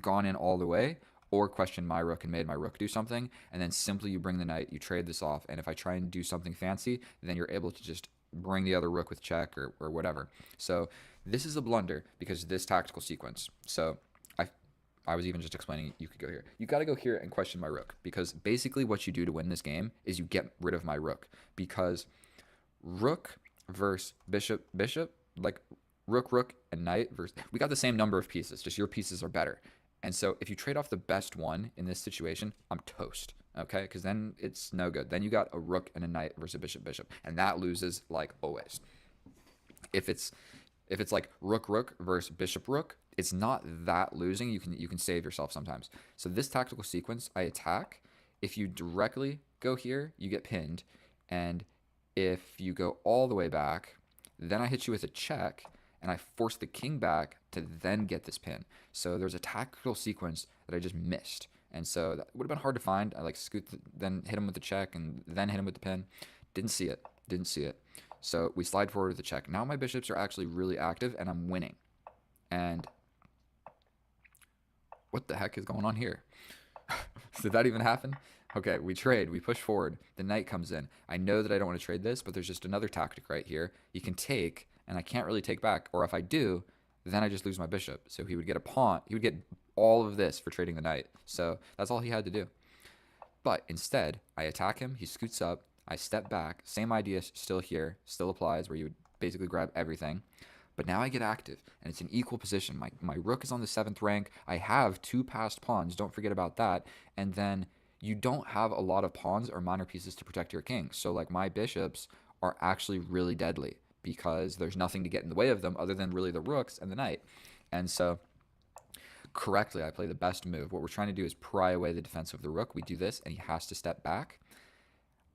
gone in all the way or questioned my rook and made my rook do something, and then simply you bring the knight, you trade this off, and if I try and do something fancy, then you're able to just bring the other rook with check or whatever. So this is a blunder because of this tactical sequence. So I was even just explaining you could go here. You got to go here and question my rook because basically what you do to win this game is you get rid of my rook because rook versus bishop, like rook, and knight versus... We got the same number of pieces, just your pieces are better. And so if you trade off the best one in this situation, I'm toast, okay? Because then it's no good. Then you got a rook and a knight versus a bishop, and that loses like always. If it's like rook versus bishop, it's not that losing. You can save yourself sometimes. So this tactical sequence, I attack. If you directly go here, you get pinned. And if you go all the way back, then I hit you with a check, and I force the king back to then get this pin. So there's a tactical sequence that I just missed. And so that would have been hard to find. I like then hit him with the check, and then hit him with the pin. Didn't see it. So we slide forward with the check. Now my bishops are actually really active, and I'm winning. And what the heck is going on here? Did that even happen? Okay, we trade. We push forward. The knight comes in. I know that I don't want to trade this, but there's just another tactic right here. He can take, and I can't really take back. Or if I do, then I just lose my bishop. So he would get a pawn. He would get all of this for trading the knight. So that's all he had to do. But instead, I attack him. He scoots up. I step back. Same idea still here. Still applies where you would basically grab everything. But now I get active, and it's an equal position. My rook is on the 7th rank. I have 2 passed pawns. Don't forget about that. And then you don't have a lot of pawns or minor pieces to protect your king. So, like, my bishops are actually really deadly because there's nothing to get in the way of them other than really the rooks and the knight. And so, correctly, I play the best move. What we're trying to do is pry away the defense of the rook. We do this, and he has to step back.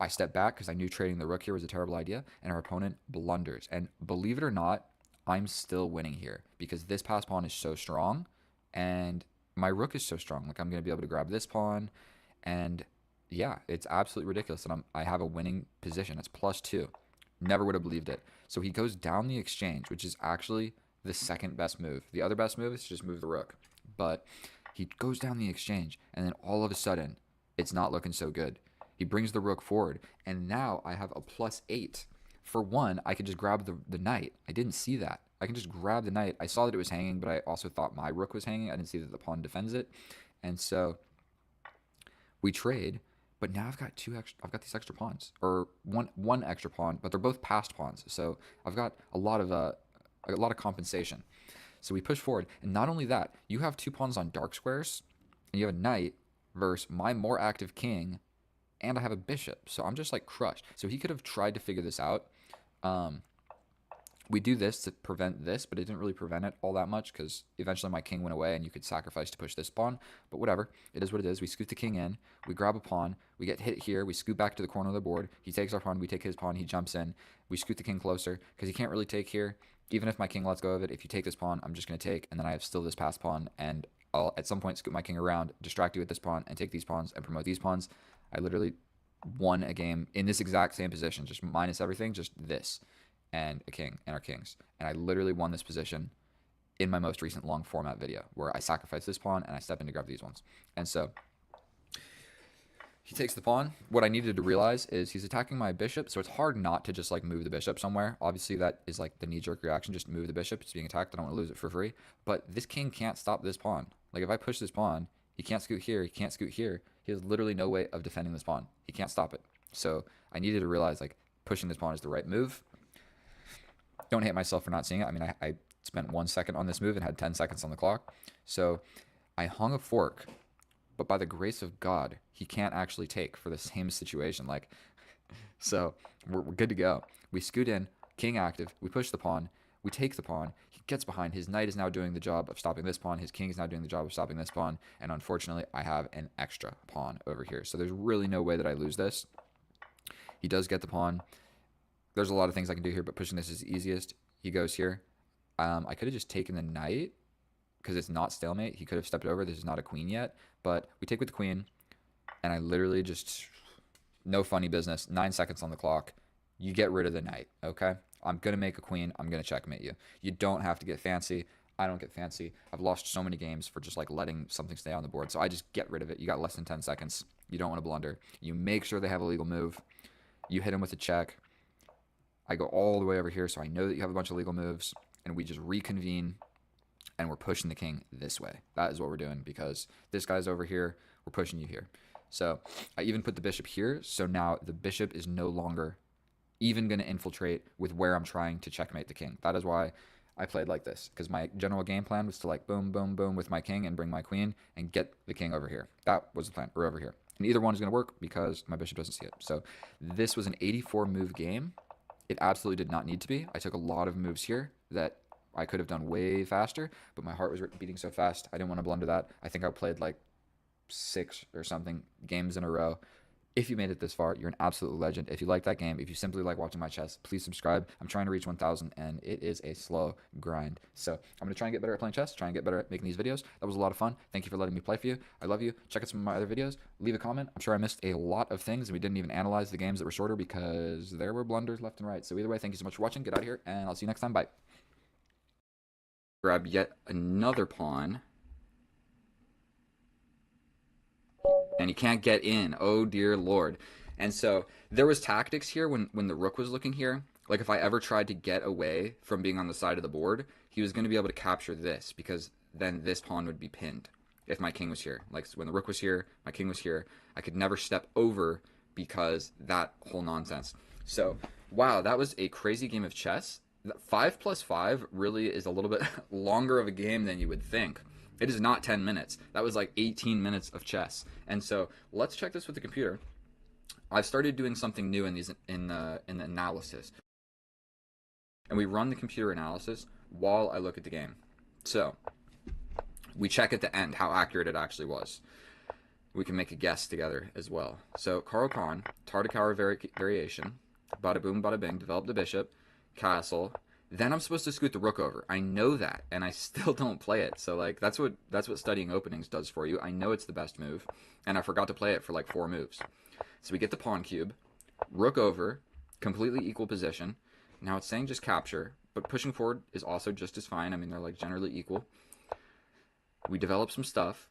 I step back because I knew trading the rook here was a terrible idea, and our opponent blunders. And believe it or not, I'm still winning here because this pass pawn is so strong and my rook is so strong. Like, I'm going to be able to grab this pawn, and yeah, it's absolutely ridiculous. And I have a winning position. It's +2. Never would have believed it. So he goes down the exchange, which is actually the second best move. The other best move is to just move the rook. But he goes down the exchange, and then all of a sudden, it's not looking so good. He brings the rook forward, and now I have a +8. For one, I could just grab the knight. I didn't see that. I can just grab the knight. I saw that it was hanging, but I also thought my rook was hanging. I didn't see that the pawn defends it. And so We trade, but now I've got I've got these extra pawns, or one extra pawn, but they're both passed pawns. So I've got a lot of compensation. So we push forward, and not only that, you have two pawns on dark squares, and you have a knight versus my more active king, and I have a bishop. So I'm just like crushed. So he could have tried to figure this out. Um, we do this to prevent this, but it didn't really prevent it all that much because eventually my king went away and you could sacrifice to push this pawn. But whatever, it is what it is. We scoot the king in, we grab a pawn, we get hit here, we scoot back to the corner of the board. He takes our pawn, we take his pawn, he jumps in, we scoot the king closer because he can't really take here. Even if my king lets go of it, if you take this pawn, I'm just going to take, and then I have still this passed pawn, and I'll at some point scoot my king around, distract you with this pawn, and take these pawns and promote these pawns. I literally won a game in this exact same position, just minus everything, just this and a king and our kings. And I literally won this position in my most recent long format video where I sacrifice this pawn and I step in to grab these ones. And so he takes the pawn. What I needed to realize is he's attacking my bishop, so it's hard not to just like move the bishop somewhere. Obviously, that is like the knee-jerk reaction, just move the bishop. It's being attacked. I don't want to lose it for free. But this king can't stop this pawn. Like if I push this pawn, he can't scoot here. He can't scoot here. He has literally no way of defending this pawn. He can't stop it. So I needed to realize like pushing this pawn is the right move. Don't hate myself for not seeing it. I mean, I spent 1 second on this move and had 10 seconds on the clock. So I hung a fork, but by the grace of God, he can't actually take for the same situation. Like, so we're good to go. We scoot in, king active, we push the pawn, we take the pawn, he gets behind, his knight is now doing the job of stopping this pawn, his king is now doing the job of stopping this pawn, and unfortunately, I have an extra pawn over here. So there's really no way that I lose this. He does get the pawn. There's a lot of things I can do here, but pushing this is the easiest. He goes here. I could have just taken the knight because it's not stalemate. He could have stepped over. This is not a queen yet, but we take with the queen, and I literally just, no funny business, 9 seconds on the clock. You get rid of the knight, okay? I'm going to make a queen. I'm going to checkmate you. You don't have to get fancy. I don't get fancy. I've lost so many games for just like letting something stay on the board, so I just get rid of it. You got less than 10 seconds. You don't want to blunder. You make sure they have a legal move. You hit him with a check. I go all the way over here, so I know that you have a bunch of legal moves, and we just reconvene, and we're pushing the king this way. That is what we're doing, because this guy's over here, we're pushing you here. So I even put the bishop here, so now the bishop is no longer even going to infiltrate with where I'm trying to checkmate the king. That is why I played like this, because my general game plan was to like boom, boom, boom with my king and bring my queen and get the king over here. That was the plan, or over here. And either one is going to work because my bishop doesn't see it. So this was an 84 move game. It absolutely did not need to be. I took a lot of moves here that I could have done way faster, but my heart was beating so fast. I didn't want to blunder that. I think I played like 6 or something games in a row. If you made it this far, you're an absolute legend. If you like that game, if you simply like watching my chess, please subscribe. I'm trying to reach 1,000, and it is a slow grind. So I'm going to try and get better at playing chess, try and get better at making these videos. That was a lot of fun. Thank you for letting me play for you. I love you. Check out some of my other videos. Leave a comment. I'm sure I missed a lot of things, and we didn't even analyze the games that were shorter because there were blunders left and right. So either way, thank you so much for watching. Get out of here, and I'll see you next time. Bye. Grab yet another pawn. And he can't get in. Oh dear lord. And so there was tactics here when the rook was looking here. Like if I ever tried to get away from being on the side of the board, he was going to be able to capture this because then this pawn would be pinned if my king was here. Like when the rook was here, my king was here. I could never step over because that whole nonsense. So wow, that was a crazy game of chess. 5 plus 5 really is a little bit longer of a game than you would think. It is not 10 minutes. That was like 18 minutes of chess. And so let's check this with the computer. I've started doing something new in the analysis. And we run the computer analysis while I look at the game. So we check at the end how accurate it actually was. We can make a guess together as well. So Caro Kann, Tartakower variation, bada boom, bada bing, develop the bishop, castle. Then I'm supposed to scoot the rook over. I know that, and I still don't play it. So like that's what studying openings does for you. I know it's the best move, and I forgot to play it for like 4 moves. So we get the pawn cube, rook over, completely equal position. Now it's saying just capture, but pushing forward is also just as fine. I mean they're like generally equal. We develop some stuff.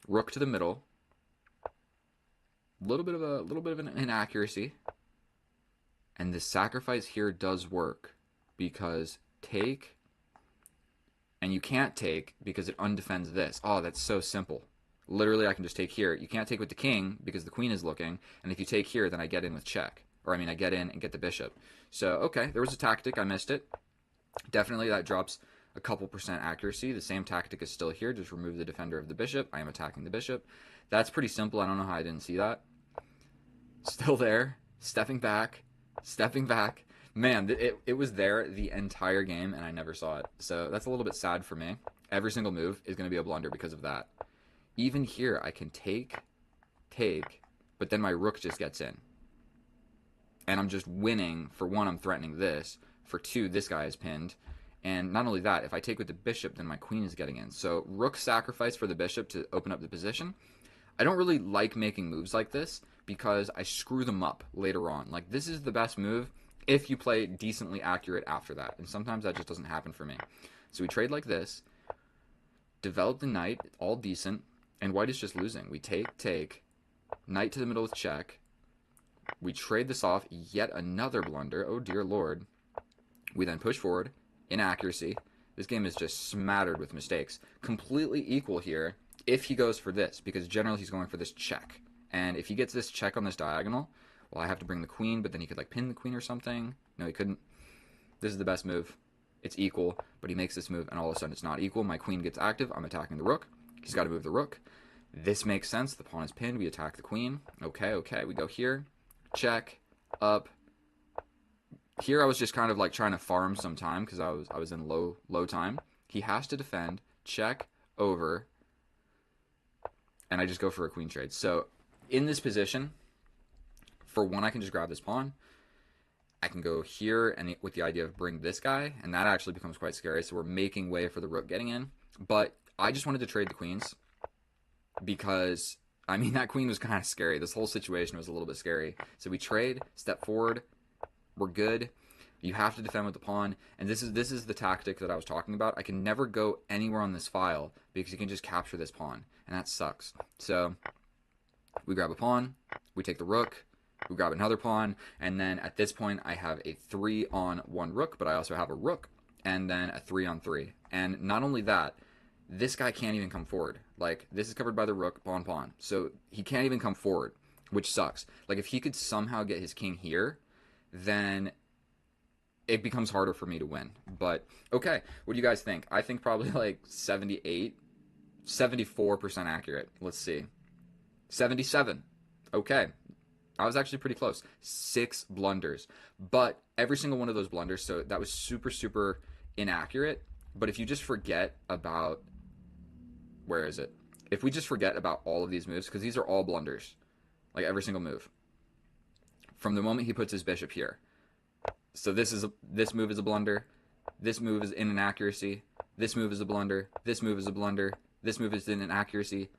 Rook to the middle. A little bit of an inaccuracy. And the sacrifice here does work. Because take, and you can't take because it undefends this. Oh, that's so simple. Literally, I can just take here. You can't take with the king because the queen is looking, and if you take here, then I get in with check. Or, I mean, I get in and get the bishop. So, okay, there was a tactic. I missed it. Definitely, that drops a couple percent accuracy. The same tactic is still here. Just remove the defender of the bishop. I am attacking the bishop. That's pretty simple. I don't know how I didn't see that. Still there. Stepping back. Stepping back. Man, it was there the entire game, and I never saw it. So that's a little bit sad for me. Every single move is going to be a blunder because of that. Even here, I can take, but then my rook just gets in. And I'm just winning. For one, I'm threatening this. For two, this guy is pinned. And not only that, if I take with the bishop, then my queen is getting in. So rook sacrifice for the bishop to open up the position. I don't really like making moves like this because I screw them up later on. Like, this is the best move if you play decently accurate after that. And sometimes that just doesn't happen for me. So we trade like this. Develop the knight, all decent. And white is just losing. We take. Knight to the middle with check. We trade this off. Yet another blunder. Oh, dear Lord. We then push forward. Inaccuracy. This game is just smattered with mistakes. Completely equal here if he goes for this, because generally he's going for this check. And if he gets this check on this diagonal, well, I have to bring the queen, but then he could, like, pin the queen or something. No, he couldn't. This is the best move. It's equal, but he makes this move, and all of a sudden it's not equal. My queen gets active. I'm attacking the rook. He's got to move the rook. This makes sense. The pawn is pinned. We attack the queen. Okay. We go here. Check. Up. Here I was just kind of like trying to farm some time because I was in low time. He has to defend. Check. Over. And I just go for a queen trade. So in this position, for one, I can just grab this pawn. I can go here and with the idea of bring this guy, and that actually becomes quite scary. So we're making way for the rook getting in. But I just wanted to trade the queens because, I mean, that queen was kind of scary. This whole situation was a little bit scary. So we trade, step forward. We're good. You have to defend with the pawn, and this is the tactic that I was talking about. I can never go anywhere on this file because you can just capture this pawn, and that sucks. So we grab a pawn, we take the rook, we grab another pawn, and then at this point I have a 3-on-1 rook, but I also have a rook, and then a 3-on-3. And not only that, this guy can't even come forward. Like, this is covered by the rook, pawn. So he can't even come forward, which sucks. Like, if he could somehow get his king here, then it becomes harder for me to win. But, okay, what do you guys think? I think probably like 78, 74% accurate. Let's see. 77. Okay. I was actually pretty close. 6 blunders. But every single one of those blunders, so that was super inaccurate. But if you just forget about, where is it? If we just forget about all of these moves, because these are all blunders, like every single move, from the moment he puts his bishop here. So this move is a blunder. This move is in inaccuracy. This move is a blunder. This move is a blunder. This move is in inaccuracy.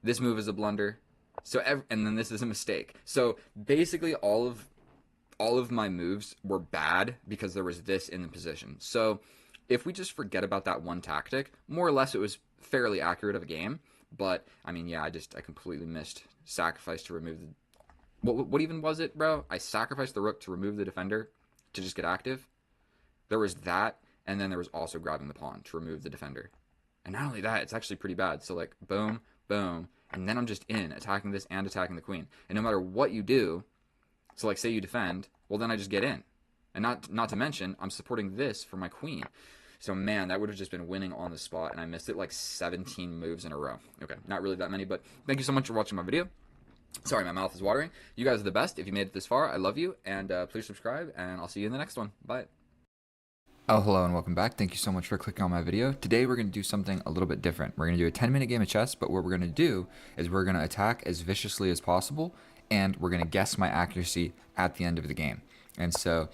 This move is a blunder. So and then this is a mistake. So basically all of my moves were bad because there was this in the position. So if we just forget about that one tactic, more or less it was fairly accurate of a game. But I mean, yeah, I completely missed sacrifice to remove the. What even was it, bro? I sacrificed the rook to remove the defender to just get active. There was that, and then there was also grabbing the pawn to remove the defender. And not only that, it's actually pretty bad. So like, boom, boom, and then I'm just in, attacking this and attacking the queen. And no matter what you do, so like say you defend, well then I just get in. And not to mention, I'm supporting this for my queen. So man, that would have just been winning on the spot, and I missed it like 17 moves in a row. Okay, not really that many, but thank you so much for watching my video. Sorry, my mouth is watering. You guys are the best. If you made it this far, I love you. And please subscribe, and I'll see you in the next one. Bye. Oh, hello and welcome back. Thank you so much for clicking on my video. Today we're going to do something a little bit different. We're going to do a 10-minute game of chess, but what we're going to do is we're going to attack as viciously as possible, and we're going to guess my accuracy at the end of the game. And so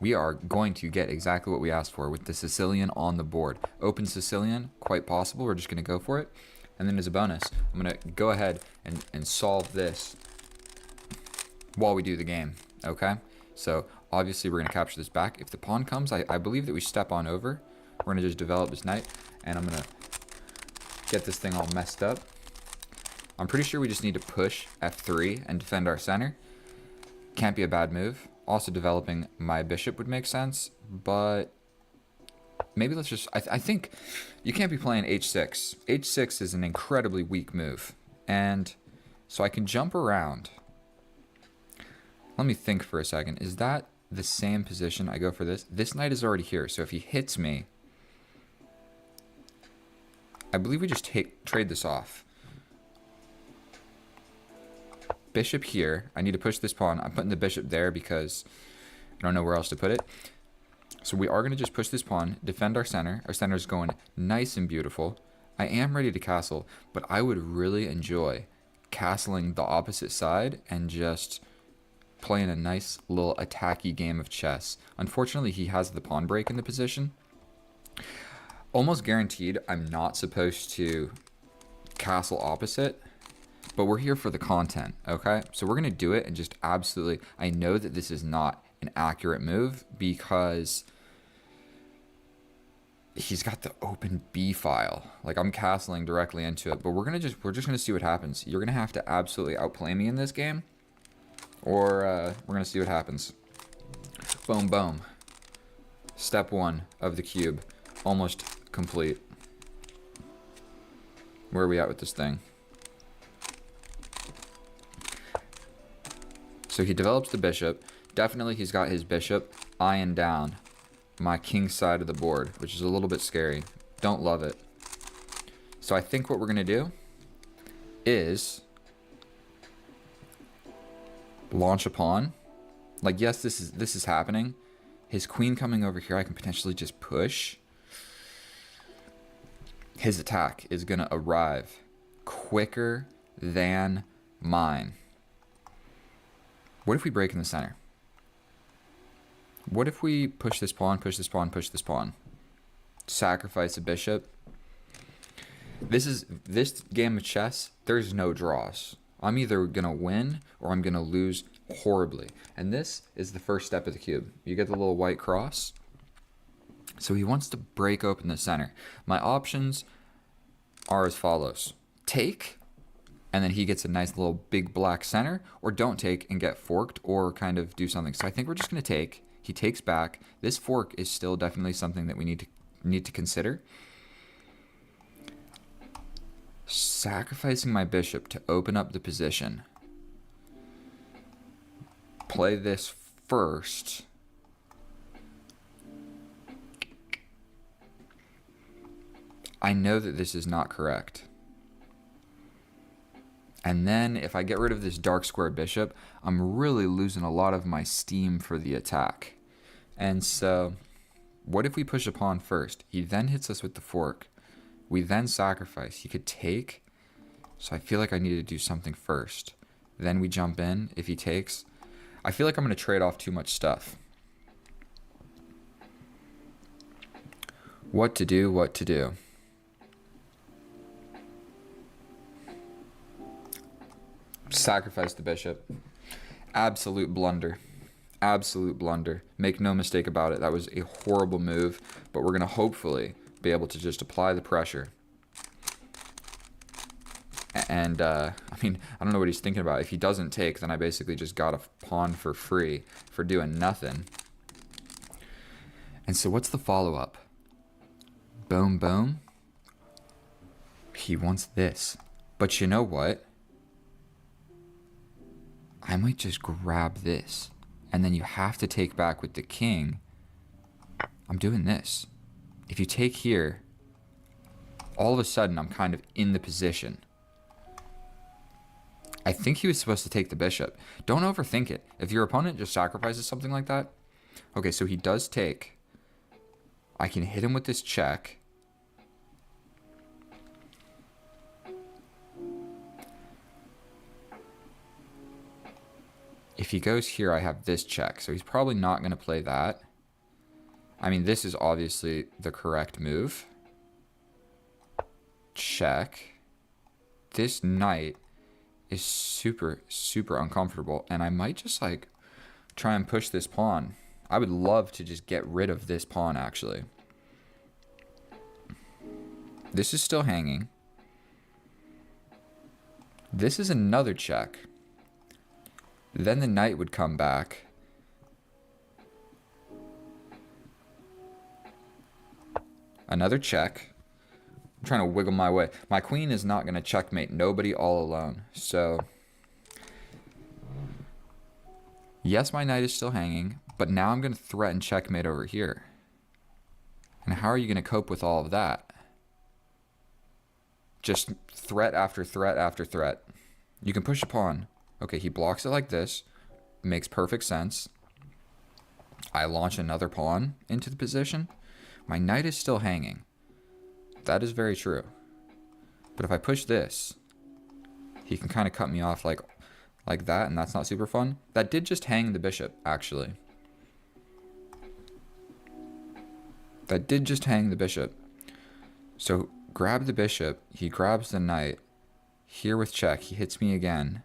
we are going to get exactly what we asked for with the Sicilian on the board. Open Sicilian, quite possible. We're just going to go for it. And then as a bonus, I'm going to go ahead and solve this while we do the game, okay? So obviously we're going to capture this back. If the pawn comes, I believe that we step on over. We're going to just develop this knight, and I'm going to get this thing all messed up. I'm pretty sure we just need to push F3 and defend our center. Can't be a bad move. Also developing my bishop would make sense, but maybe let's just. I think you can't be playing h6. H6 is an incredibly weak move, and so I can jump around. Let me think for a second. Is that the same position I go for this? This knight is already here, so if he hits me, I believe we just trade this off. Bishop here. I need to push this pawn. I'm putting the bishop there because I don't know where else to put it. So we are going to just push this pawn, defend our center. Our center is going nice and beautiful. I am ready to castle, but I would really enjoy castling the opposite side and just playing a nice little attacky game of chess. Unfortunately, he has the pawn break in the position. Almost guaranteed I'm not supposed to castle opposite, but we're here for the content, okay? So we're going to do it and just absolutely... I know that this is not an accurate move because he's got the open B file. Like, I'm castling directly into it, but we're just going to see what happens. You're going to have to absolutely outplay me in this game, or we're going to see what happens. Boom, boom. Step 1 of the cube. Almost complete. Where are we at with this thing? So he develops the bishop. Definitely he's got his bishop eyeing down my king side of the board, which is a little bit scary. Don't love it. So I think what we're going to do is launch a pawn. Like, yes, this is happening. His queen coming over here, I can potentially just push. His attack is going to arrive quicker than mine. What if we break in the center? What if we push this pawn, push this pawn, push this pawn? Sacrifice a bishop. This game of chess, there's no draws. I'm either going to win or I'm going to lose horribly. And this is the first step of the cube. You get the little white cross. So he wants to break open the center. My options are as follows. Take, and then he gets a nice little big black center, or don't take and get forked or kind of do something. So I think we're just going to take. He takes back. This fork is still definitely something that we need to consider. Sacrificing my bishop to open up the position. Play this first. I know that this is not correct. And then if I get rid of this dark square bishop, I'm really losing a lot of my steam for the attack. And so, what if we push a pawn first? He then hits us with the fork. We then sacrifice. He could take. So I feel like I need to do something first. Then we jump in if he takes. I feel like I'm going to trade off too much stuff. What to do, what to do. Sacrifice the bishop. Absolute blunder. Absolute blunder. Make no mistake about it. That was a horrible move, but we're going to hopefully be able to just apply the pressure. And, I mean, I don't know what he's thinking about. If he doesn't take, then I basically just got a pawn for free for doing nothing. And so what's the follow-up? Boom, boom. He wants this. But you know what? I might just grab this. And then you have to take back with the king. I'm doing this. If you take here, all of a sudden I'm kind of in the position. I think he was supposed to take the bishop. Don't overthink it. If your opponent just sacrifices something like that. Okay, so he does take. I can hit him with this check. If he goes here, I have this check. So he's probably not going to play that. I mean, this is obviously the correct move. Check. This knight is super, super uncomfortable. And I might just, like, try and push this pawn. I would love to just get rid of this pawn, actually. This is still hanging. This is another check. Then the knight would come back. Another check. I'm trying to wiggle my way. My queen is not going to checkmate nobody all alone. So, yes, my knight is still hanging, but now I'm going to threaten checkmate over here. And how are you going to cope with all of that? Just threat after threat after threat. You can push a pawn. Okay, he blocks it like this. Makes perfect sense. I launch another pawn into the position. My knight is still hanging. That is very true. But if I push this, he can kind of cut me off like that, and that's not super fun. That did just hang the bishop, actually. That did just hang the bishop. So grab the bishop. He grabs the knight. Here with check. He hits me again.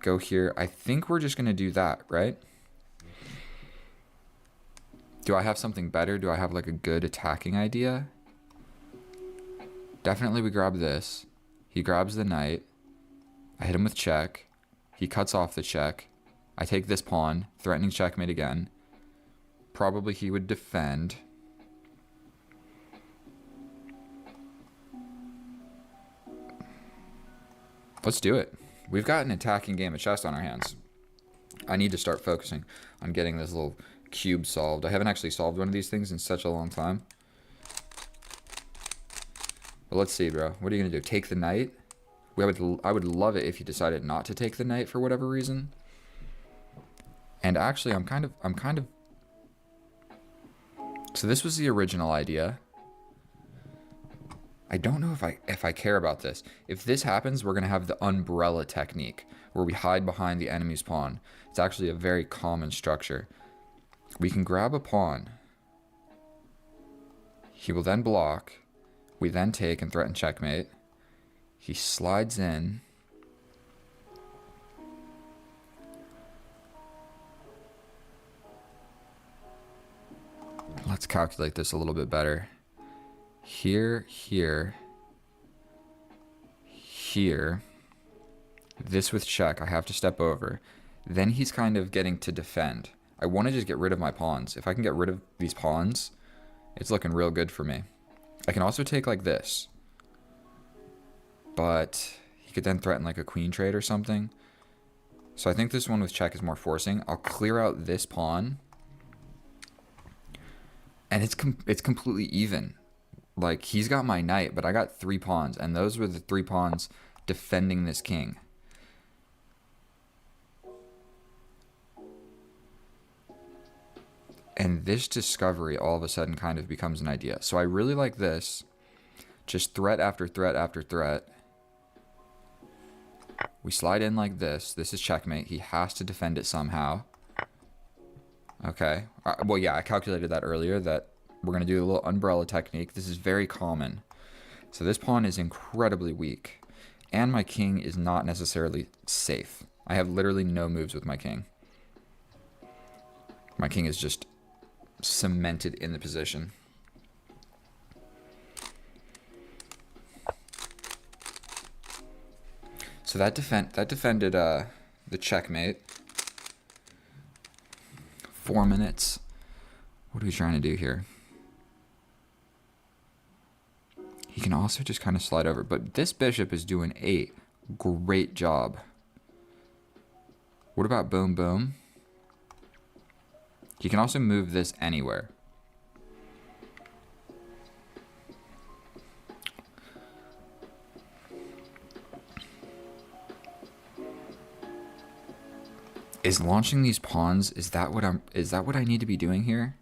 Go here. I think we're just going to do that, right? Do I have something better? Do I have like a good attacking idea? Definitely we grab this. He grabs the knight. I hit him with check. He cuts off the check. I take this pawn, threatening checkmate again. Probably he would defend. Let's do it. We've got an attacking game of chess on our hands. I need to start focusing on getting this little cube solved. I haven't actually solved one of these things in such a long time. But let's see, bro. What are you going to do? Take the knight? I would love it if you decided not to take the knight for whatever reason. And actually, I'm kind of... So this was the original idea. I don't know if I care about this. If this happens, we're going to have the umbrella technique, where we hide behind the enemy's pawn. It's actually a very common structure. We can grab a pawn. He will then block. We then take and threaten checkmate. He slides in. Let's calculate this a little bit better. Here, here, here. This with check, I have to step over. Then he's kind of getting to defend. I want to just get rid of my pawns. If I can get rid of these pawns, it's looking real good for me. I can also take like this. But he could then threaten like a queen trade or something. So I think this one with check is more forcing. I'll clear out this pawn. And it's completely even. Like, he's got my knight, but I got 3 pawns. And those were the 3 pawns defending this king. And this discovery all of a sudden kind of becomes an idea. So I really like this. Just threat after threat after threat. We slide in like this. This is checkmate. He has to defend it somehow. Okay. Well, yeah, I calculated that earlier, that we're going to do a little umbrella technique. This is very common. So this pawn is incredibly weak. And my king is not necessarily safe. I have literally no moves with my king. My king is just cemented in the position. So that defended the checkmate. 4 minutes. What are we trying to do here? He can also just kind of slide over, but this bishop is doing a great job. What about boom boom? He can also move this anywhere. Is launching these pawns, is that what I need to be doing here?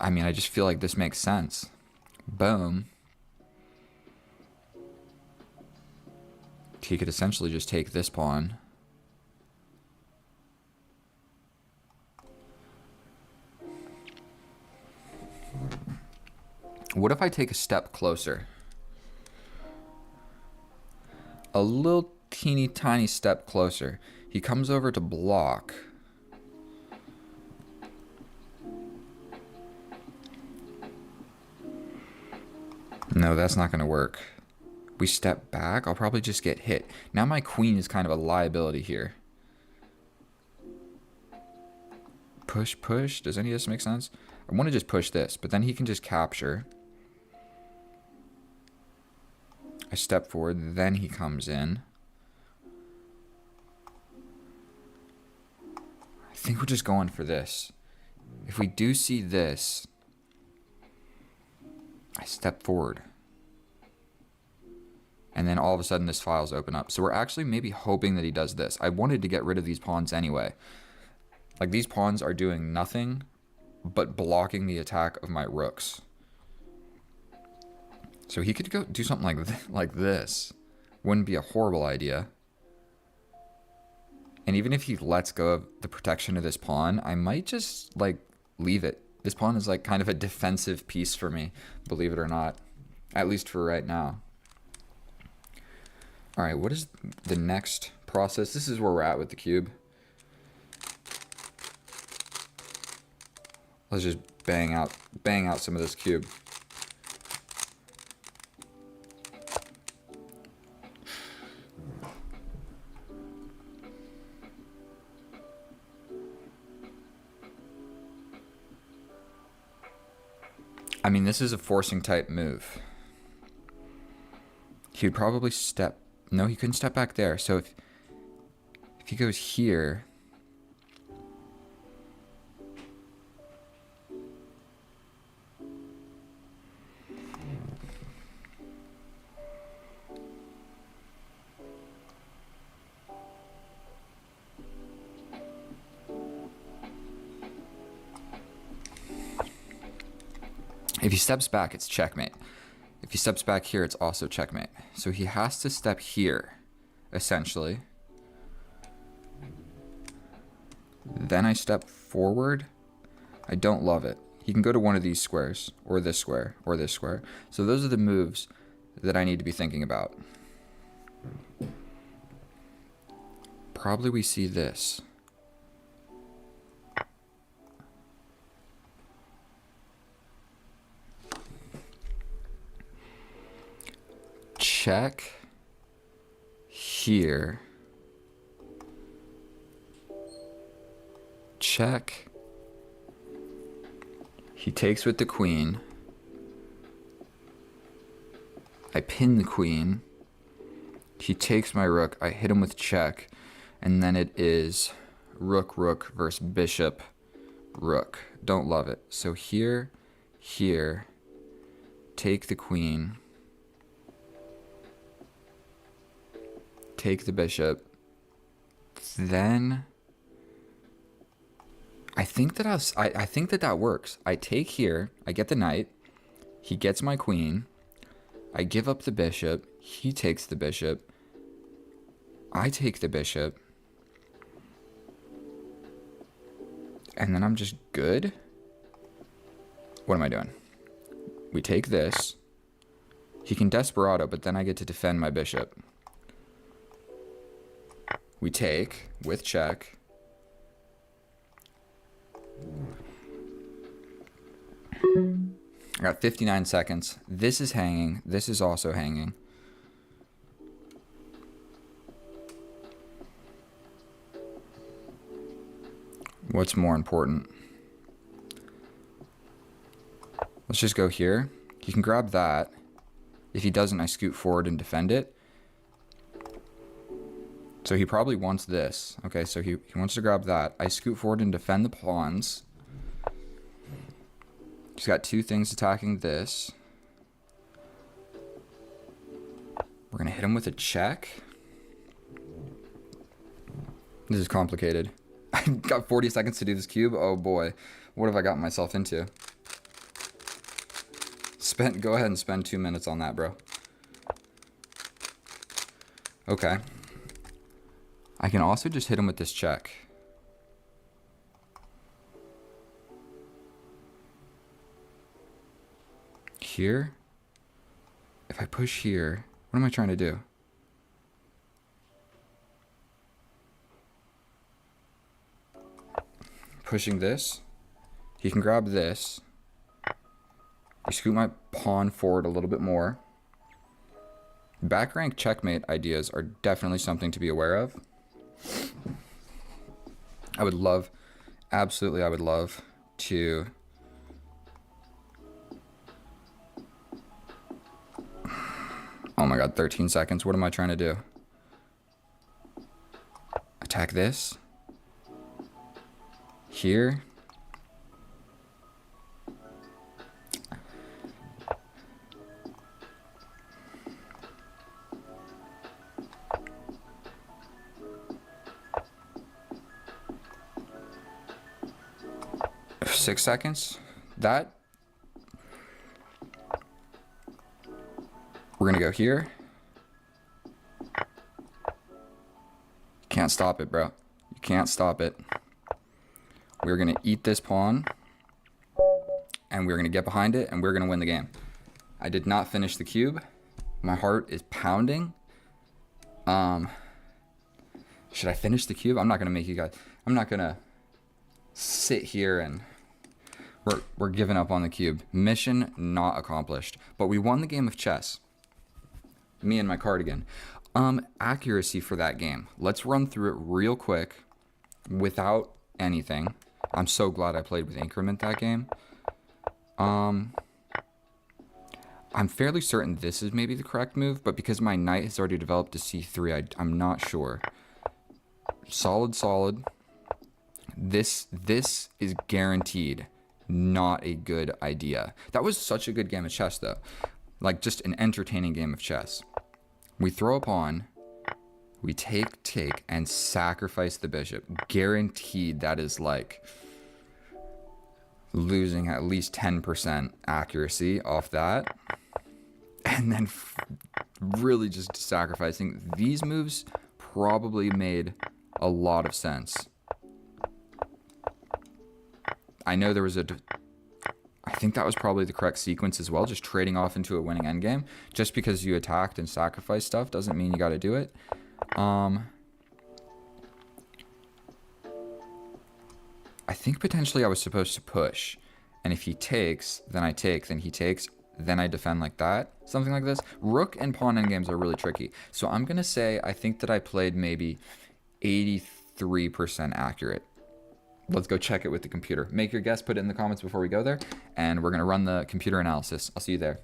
I mean, I just feel like this makes sense. Boom. He could essentially just take this pawn. What if I take a step closer? A little teeny tiny step closer. He comes over to block. No, that's not going to work. We step back. I'll probably just get hit. Now my queen is kind of a liability here. Push, push. Does any of this make sense? I want to just push this, but then he can just capture. I step forward, then he comes in. I think we're just going for this. If we do see this, I step forward. And then all of a sudden this file's open up. So we're actually maybe hoping that he does this. I wanted to get rid of these pawns anyway. Like, these pawns are doing nothing but blocking the attack of my rooks. So he could go do something like this. Wouldn't be a horrible idea. And even if he lets go of the protection of this pawn, I might just, like, leave it. This pawn is, like, kind of a defensive piece for me, believe it or not. At least for right now. Alright, what is the next process? This is where we're at with the cube. Let's just bang out some of this cube. I mean, this is a forcing type move. He would probably step... No, he couldn't step back there. So if he goes here... If he steps back, it's checkmate. If he steps back here, it's also checkmate. So he has to step here, essentially. Then I step forward. I don't love it. He can go to one of these squares, or this square, or this square. So those are the moves that I need to be thinking about. Probably we see this. Check here. Check. He takes with the queen. I pin the queen. He takes my rook. I hit him with check. And then it is rook, rook versus bishop, rook. Don't love it. So here, here, take the queen. Take the bishop. Then I think that I think that works. I take here, I get the knight, he gets my queen, I give up the bishop, he takes the bishop, I take the bishop, and then I'm just good. What am I doing? We take this. He can desperado, but then I get to defend my bishop. We take with check. I got 59 seconds. This is hanging. This is also hanging. What's more important? Let's just go here. He can grab that. If he doesn't, I scoot forward and defend it. So he probably wants this. Okay, so he wants to grab that. I scoot forward and defend the pawns. He's got two things attacking this. We're going to hit him with a check. This is complicated. I got 40 seconds to do this cube. Oh boy. What have I gotten myself into? Go ahead and spend 2 minutes on that, bro. Okay. I can also just hit him with this check. Here. If I push here, what am I trying to do? Pushing this. He can grab this. I scoot my pawn forward a little bit more. Back rank checkmate ideas are definitely something to be aware of. I would love, absolutely, I would love to. Oh my god, 13 seconds. What am I trying to do? Attack this. Here. Six seconds. That. We're gonna go here. Can't stop it, bro. You can't stop it. We're gonna eat this pawn, and we're gonna get behind it, and we're gonna win the game. I did not finish the cube. My heart is pounding. Should I finish the cube? I'm not gonna make you guys. I'm not gonna sit here and we're giving up on the cube. Mission not accomplished. But we won the game of chess. Me and my cardigan. Accuracy for that game. Let's run through it real quick without anything. I'm so glad I played with increment that game. I'm fairly certain this is maybe the correct move, but because my knight has already developed to c3, I'm not sure. Solid. This is guaranteed not a good idea. That was such a good game of chess, though. Like, just an entertaining game of chess. We throw a pawn, we take, and sacrifice the bishop. Guaranteed that is like losing at least 10% accuracy off that. And then really just sacrificing. These moves probably made a lot of sense. I know there was I think that was probably the correct sequence as well, just trading off into a winning endgame. Just because you attacked and sacrificed stuff doesn't mean you got to do it. I think potentially I was supposed to push. And if he takes, then I take, then he takes, then I defend like that. Something like this. Rook and pawn endgames are really tricky. So I'm going to say I think that I played maybe 83% accurate. Let's go check it with the computer. Make your guess, put it in the comments before we go there, and we're going to run the computer analysis. I'll see you there.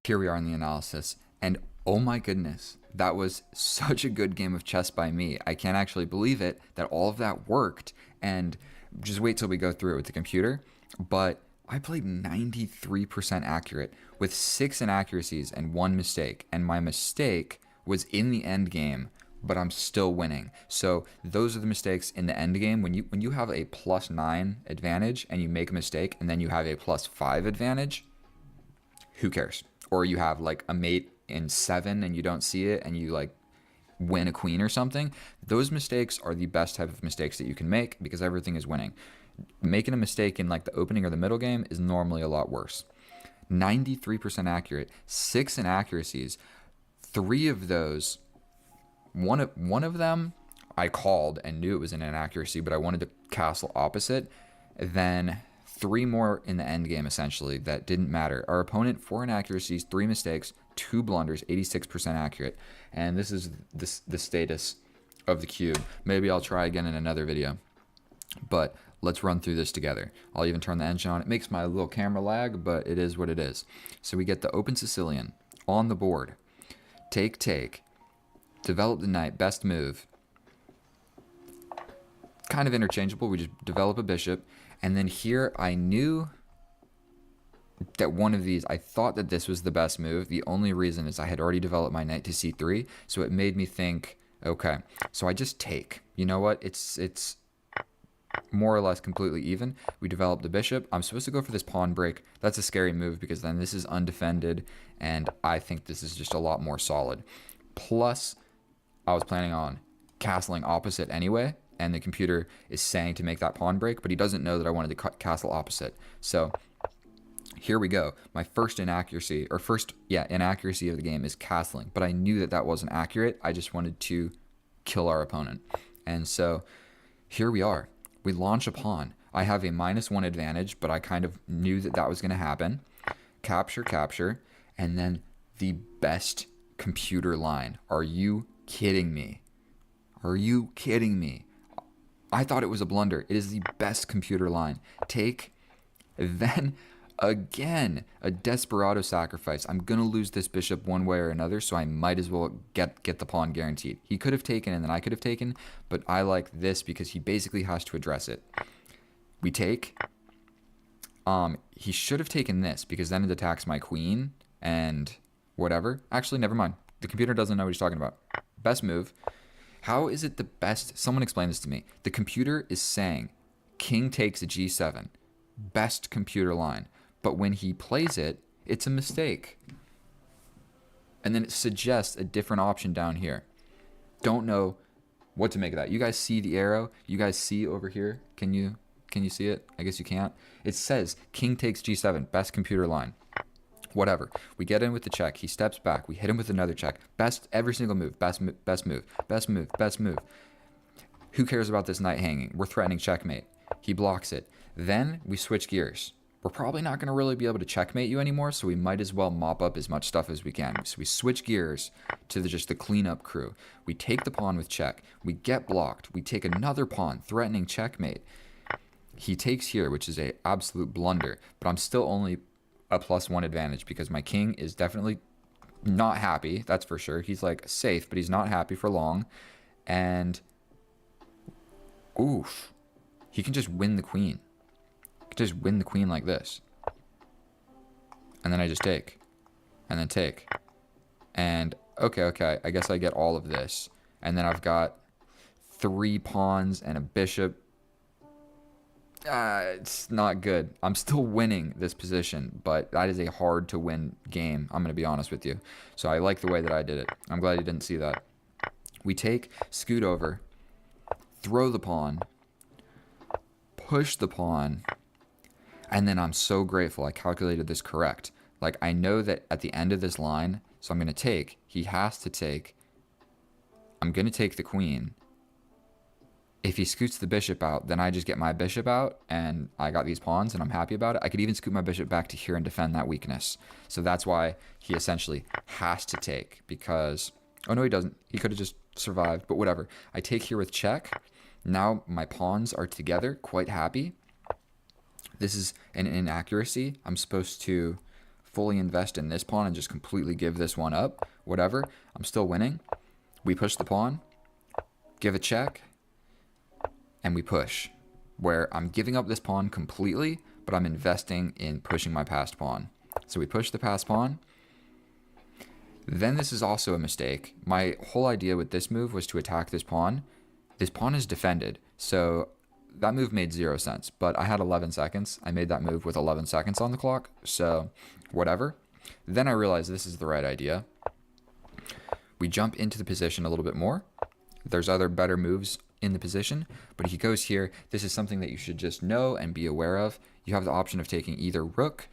Here we are in the analysis, and oh my goodness, that was such a good game of chess by me. I can't actually believe it that all of that worked, and just wait till we go through it with the computer. But I played 93% accurate with 6 inaccuracies and 1 mistake, and my mistake was in the end game, but I'm still winning. So those are the mistakes in the end game. When you have a +9 advantage and you make a mistake and then you have a +5 advantage, who cares? Or you have like a mate in 7 and you don't see it and you like win a queen or something. Those mistakes are the best type of mistakes that you can make because everything is winning. Making a mistake in like the opening or the middle game is normally a lot worse. 93% accurate, 6 inaccuracies. 3 of those, one of them I called and knew it was an inaccuracy, but I wanted to castle opposite. Then 3 more in the end game, essentially, that didn't matter. Our opponent, 4 inaccuracies, 3 mistakes, 2 blunders, 86% accurate. And this is the status of the cube. Maybe I'll try again in another video. But let's run through this together. I'll even turn the engine on. It makes my little camera lag, but it is what it is. So we get the open Sicilian on the board. Take. Develop the knight, best move. Kind of interchangeable, we just develop a bishop. And then here I knew that one of these, I thought that this was the best move. The only reason is I had already developed my knight to c3, so it made me think, okay, so I just take. You know what, it's more or less completely even. We developed the bishop. I'm supposed to go for this pawn break. That's a scary move because then this is undefended, and I think this is just a lot more solid. Plus, I was planning on castling opposite anyway, and the computer is saying to make that pawn break, but he doesn't know that I wanted to castle opposite. So here we go. My first inaccuracy of the game is castling, but I knew that wasn't accurate. I just wanted to kill our opponent. And so here we are. We launch a pawn. I have a -1 advantage, but I kind of knew that was going to happen. Capture, and then the best computer line. Are you kidding me? Are you kidding me? I thought it was a blunder. It is the best computer line. Take, then again, a desperado sacrifice. I'm going to lose this bishop one way or another, so I might as well get the pawn guaranteed. He could have taken and then I could have taken, but I like this because he basically has to address it. We take. He should have taken this because then it attacks my queen and whatever. Actually, never mind. The computer doesn't know what he's talking about. Best move. How is it the best? Someone explain this to me. The computer is saying king takes a g7. Best computer line. But when he plays it, it's a mistake. And then it suggests a different option down here. Don't know what to make of that. You guys see the arrow? You guys see over here? Can you see it? I guess you can't. It says king takes g7. Best computer line. Whatever. We get in with the check. He steps back. We hit him with another check. Best every single move. Best move. Best move. Best move. Who cares about this knight hanging? We're threatening checkmate. He blocks it. Then we switch gears. We're probably not going to really be able to checkmate you anymore, so we might as well mop up as much stuff as we can. So we switch gears to just the cleanup crew. We take the pawn with check. We get blocked. We take another pawn, threatening checkmate. He takes here, which is a absolute blunder, but I'm still only a +1 advantage because my king is definitely not happy. That's for sure. He's like safe, but he's not happy for long. And oof, he can just win the queen. He can just win the queen like this. And then I just take. And then take. And okay, I guess I get all of this. And then I've got 3 pawns and a bishop. It's not good. I'm still winning this position, but that is a hard to win game. I'm going to be honest with you. So I like the way that I did it. I'm glad you didn't see that. We take, scoot over, throw the pawn, push the pawn, and then I'm so grateful I calculated this correct. Like, I know that at the end of this line, so I'm going to take. He has to take. I'm going to take the queen. If he scoots the bishop out, then I just get my bishop out, and I got these pawns, and I'm happy about it. I could even scoot my bishop back to here and defend that weakness. So that's why he essentially has to take, because... Oh, no, he doesn't. He could have just survived, but whatever. I take here with check. Now my pawns are together, quite happy. This is an inaccuracy. I'm supposed to fully invest in this pawn and just completely give this one up. Whatever. I'm still winning. We push the pawn, give a check, and we push, where I'm giving up this pawn completely, but I'm investing in pushing my passed pawn. So we push the passed pawn. Then this is also a mistake. My whole idea with this move was to attack this pawn. This pawn is defended, so that move made 0 sense, but I had 11 seconds. I made that move with 11 seconds on the clock, so whatever. Then I realized this is the right idea. We jump into the position a little bit more. There's other better moves in the position, but he goes here. This is something that you should just know and be aware of. You have the option of taking either rook.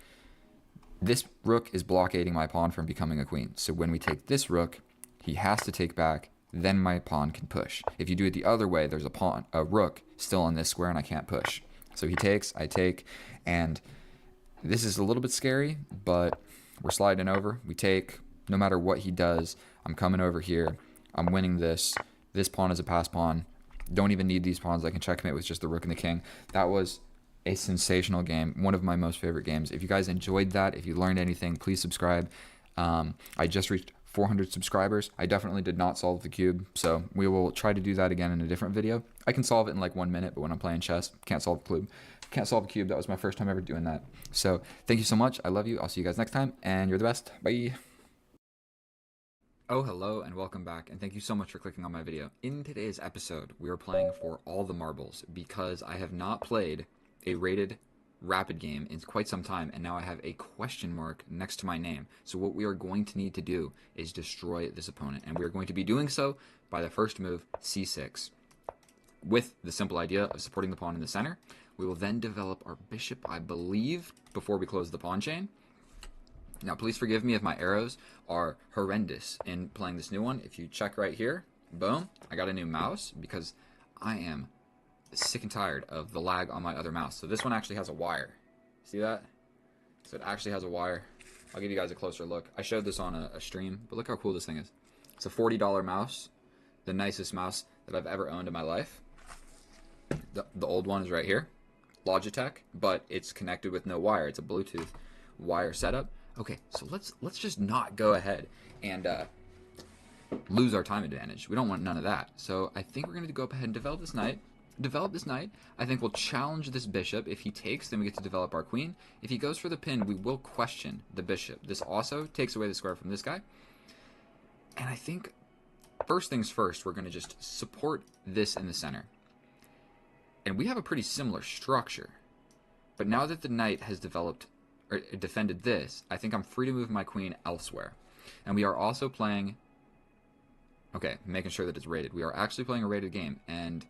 This rook is blockading my pawn from becoming a queen. So when we take this rook, he has to take back, then my pawn can push. If you do it the other way, there's a rook still on this square and I can't push. So he takes, I take, and this is a little bit scary, but we're sliding over. We take, no matter what he does, I'm coming over here. I'm winning this. This pawn is a pass pawn. Don't even need these pawns. I can checkmate with just the rook and the king. That was a sensational game. One of my most favorite games. If you guys enjoyed that, if you learned anything, please subscribe. I just reached 400 subscribers. I definitely did not solve the cube, so we will try to do that again in a different video. I can solve it in like 1 minute, but when I'm playing chess, can't solve the cube. Can't solve the cube. That was my first time ever doing that. So thank you so much. I love you. I'll see you guys next time, and you're the best. Bye. Oh, hello, and welcome back, and thank you so much for clicking on my video. In today's episode, we are playing for all the marbles, because I have not played a rated rapid game in quite some time, and now I have a question mark next to my name. So what we are going to need to do is destroy this opponent, and we are going to be doing so by the first move, c6. With the simple idea of supporting the pawn in the center, we will then develop our bishop, I believe, before we close the pawn chain. Now, please forgive me if my arrows are horrendous in playing this new one. If you check right here, boom, I got a new mouse because I am sick and tired of the lag on my other mouse. So this one actually has a wire. See that? So it actually has a wire. I'll give you guys a closer look. I showed this on a stream, but look how cool this thing is. It's a $40 mouse, the nicest mouse that I've ever owned in my life. The old one is right here, Logitech, but it's connected with no wire. It's a Bluetooth wire setup. Okay, so let's just not go ahead and lose our time advantage. We don't want none of that. So I think we're going to go up ahead and develop this knight. I think we'll challenge this bishop. If he takes, then we get to develop our queen. If he goes for the pin, we will question the bishop. This also takes away the square from this guy. And I think, first things first, we're going to just support this in the center. And we have a pretty similar structure. But now that the knight has developed or defended this, I think I'm free to move my queen elsewhere. And we are also playing... Okay, making sure that it's rated. We are actually playing a rated game, and...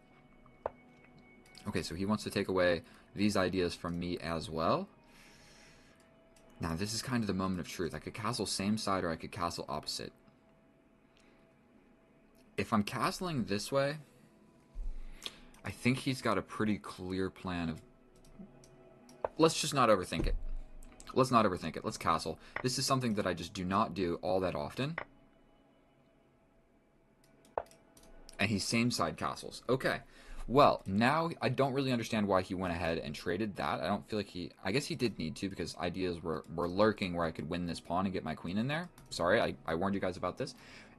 Okay, so he wants to take away these ideas from me as well. Now, this is kind of the moment of truth. I could castle same side, or I could castle opposite. If I'm castling this way, I think he's got a pretty clear plan of... Let's just not overthink it. Let's not overthink it. Let's castle. This is something that I just do not do all that often. And he's same side castles. Okay. Well, now I don't really understand why he went ahead and traded that. I don't feel like he... I guess he did need to, because ideas were lurking where I could win this pawn and get my queen in there. Sorry, I warned you guys about this.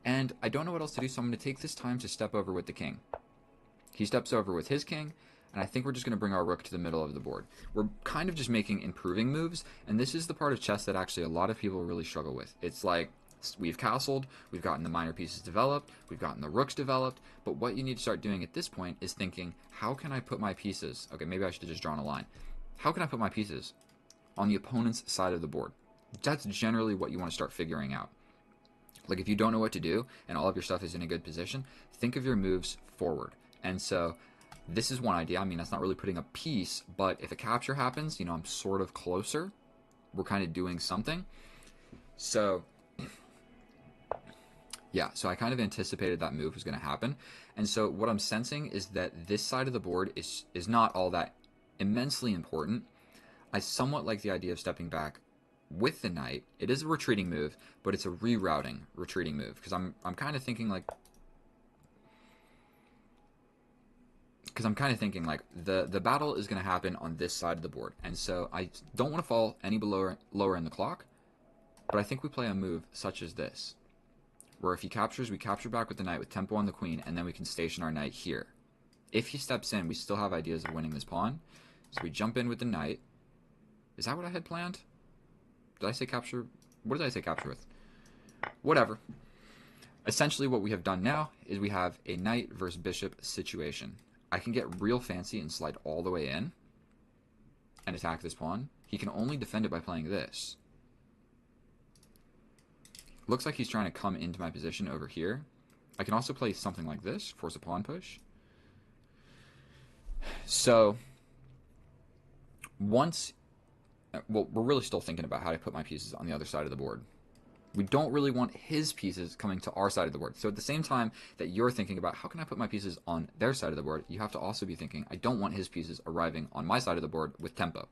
And I don't know what else to do, so I'm going to take this time to step over with the king. He steps over with his king, and I think we're just going to bring our rook to the middle of the board. We're kind of just making improving moves, and this is the part of chess that actually a lot of people really struggle with. It's like, we've castled, we've gotten the minor pieces developed, we've gotten the rooks developed, but what you need to start doing at this point is thinking, how can I put my pieces... Okay, maybe I should have just drawn a line. How can I put my pieces on the opponent's side of the board? That's generally what you want to start figuring out. Like, if you don't know what to do, and all of your stuff is in a good position, think of your moves forward. And so, this is one idea. I mean, that's not really putting a piece, but if a capture happens, you know, I'm sort of closer. We're kind of doing something. So... yeah, so I kind of anticipated that move was going to happen. And so what I'm sensing is that this side of the board is not all that immensely important. I somewhat like the idea of stepping back with the knight. It is a retreating move, but it's a rerouting retreating move. Because I'm kind of thinking like... Because I'm kind of thinking like the battle is going to happen on this side of the board. And so I don't want to fall any lower in the clock. But I think we play a move such as this, where if he captures, we capture back with the knight with tempo on the queen, and then we can station our knight here. If he steps in, we still have ideas of winning this pawn. So we jump in with the knight. Is that what I had planned? Did I say capture? What did I say capture with? Whatever. Essentially what we have done now is we have a knight versus bishop situation. I can get real fancy and slide all the way in and attack this pawn. He can only defend it by playing this. Looks like he's trying to come into my position over here. I can also play something like this, force a pawn push. So, once... well, we're really still thinking about how to put my pieces on the other side of the board. We don't really want his pieces coming to our side of the board. So at the same time that you're thinking about how can I put my pieces on their side of the board, you have to also be thinking, I don't want his pieces arriving on my side of the board with tempo.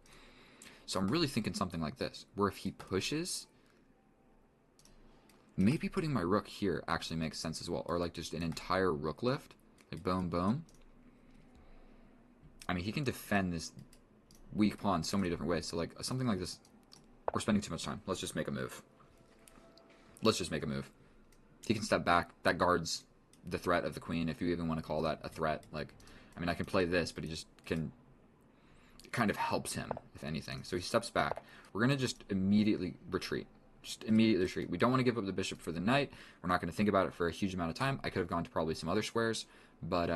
So I'm really thinking something like this, where if he pushes... maybe putting my rook here actually makes sense as well. Or like just an entire rook lift. Like boom, boom. I mean, he can defend this weak pawn so many different ways. So like something like this, we're spending too much time. Let's just make a move. Let's just make a move. He can step back. That guards the threat of the queen, if you even want to call that a threat. Like, I mean, I can play this, but he just can... it kind of helps him, if anything. So he steps back. We're going to just immediately retreat. Just immediately retreat. We don't want to give up the bishop for the knight. We're not going to think about it for a huge amount of time. I could have gone to probably some other squares, but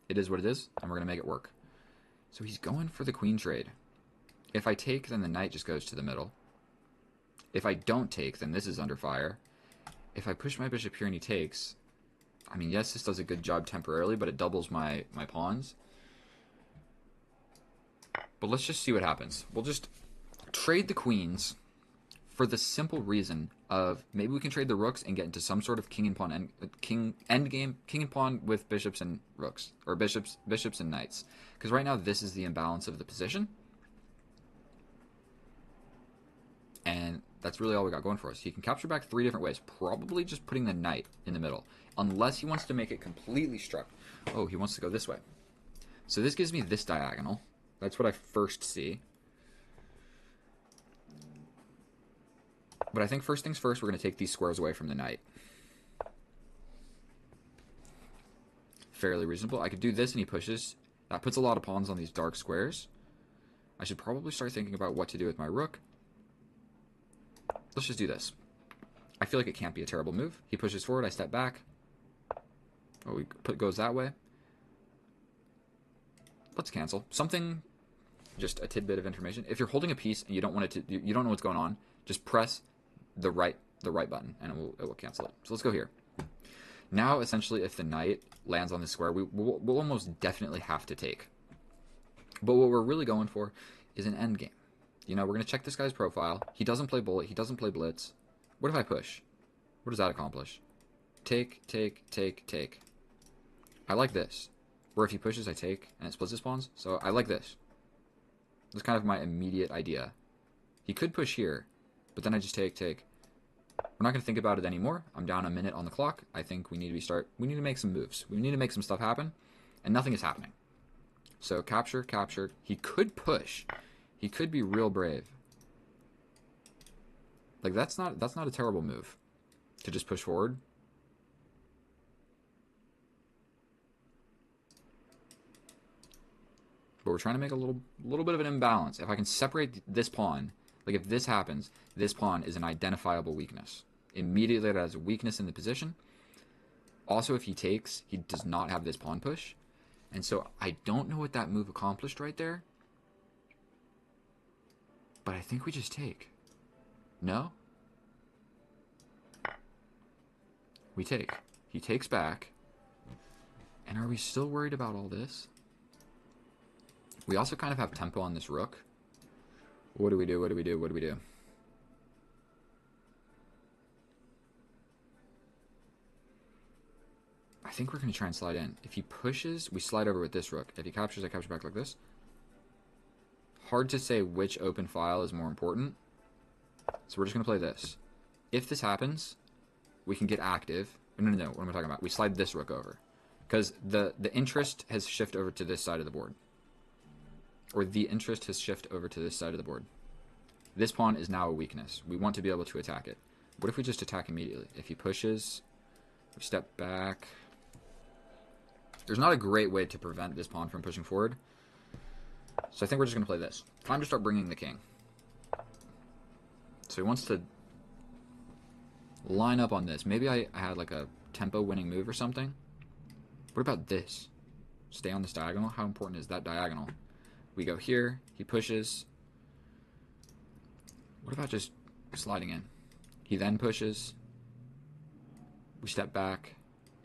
it is what it is, and we're going to make it work. So he's going for the queen trade. If I take, then the knight just goes to the middle. If I don't take, then this is under fire. If I push my bishop here and he takes, I mean, yes, this does a good job temporarily, but it doubles my pawns. But let's just see what happens. We'll just trade the queens for the simple reason of maybe we can trade the rooks and get into some sort of king and pawn endgame, king and pawn with bishops and rooks, or bishops and knights. Because right now this is the imbalance of the position. And that's really all we got going for us. He can capture back 3 different ways. Probably just putting the knight in the middle. Unless he wants to make it completely struck. Oh, he wants to go this way. So this gives me this diagonal. That's what I first see. But I think first things first, we're going to take these squares away from the knight. Fairly reasonable. I could do this and he pushes. That puts a lot of pawns on these dark squares. I should probably start thinking about what to do with my rook. Let's just do this. I feel like it can't be a terrible move. He pushes forward, I step back. Oh, goes that way. Let's cancel. Something, just a tidbit of information. If you're holding a piece and you don't want it to, you don't know what's going on, just press the right button and it will cancel it. So let's go here. Now, essentially, if the knight lands on this square, we'll almost definitely have to take. But what we're really going for is an endgame. You know, we're going to check this guy's profile. He doesn't play bullet. He doesn't play blitz. What if I push? What does that accomplish? Take, take, take, take. I like this. Where if he pushes, I take, and it splits his pawns. So I like this. That's kind of my immediate idea. He could push here, but then I just take, take. We're not going to think about it anymore. I'm down a minute on the clock. I think we need to make some moves. We need to make some stuff happen, and nothing is happening. So capture, capture. He could push. He could be real brave. Like that's not a terrible move to just push forward. But we're trying to make a little bit of an imbalance. If I can separate this pawn, like if this happens, this pawn is an identifiable weakness. Immediately it has a weakness in the position. Also, if he takes, he does not have this pawn push. And so I don't know what that move accomplished right there. But I think we just take. No? We take. He takes back. And are we still worried about all this? We also kind of have tempo on this rook. What do we do? What do we do? What do we do? I think we're going to try and slide in. If he pushes, we slide over with this rook. If he captures, I capture back like this. Hard to say which open file is more important. So we're just going to play this. If this happens, we can get active. No. What am I talking about? We slide this rook over. Because the interest has shifted over to this side of the board. Or the interest has shifted over to this side of the board. This pawn is now a weakness. We want to be able to attack it. What if we just attack immediately? If he pushes, we step back. There's not a great way to prevent this pawn from pushing forward. So I think we're just going to play this. Time to start bringing the king. So he wants to line up on this. Maybe I had like a tempo winning move or something. What about this? Stay on this diagonal? How important is that diagonal? We go here. He pushes. What about just sliding in? He then pushes. We step back.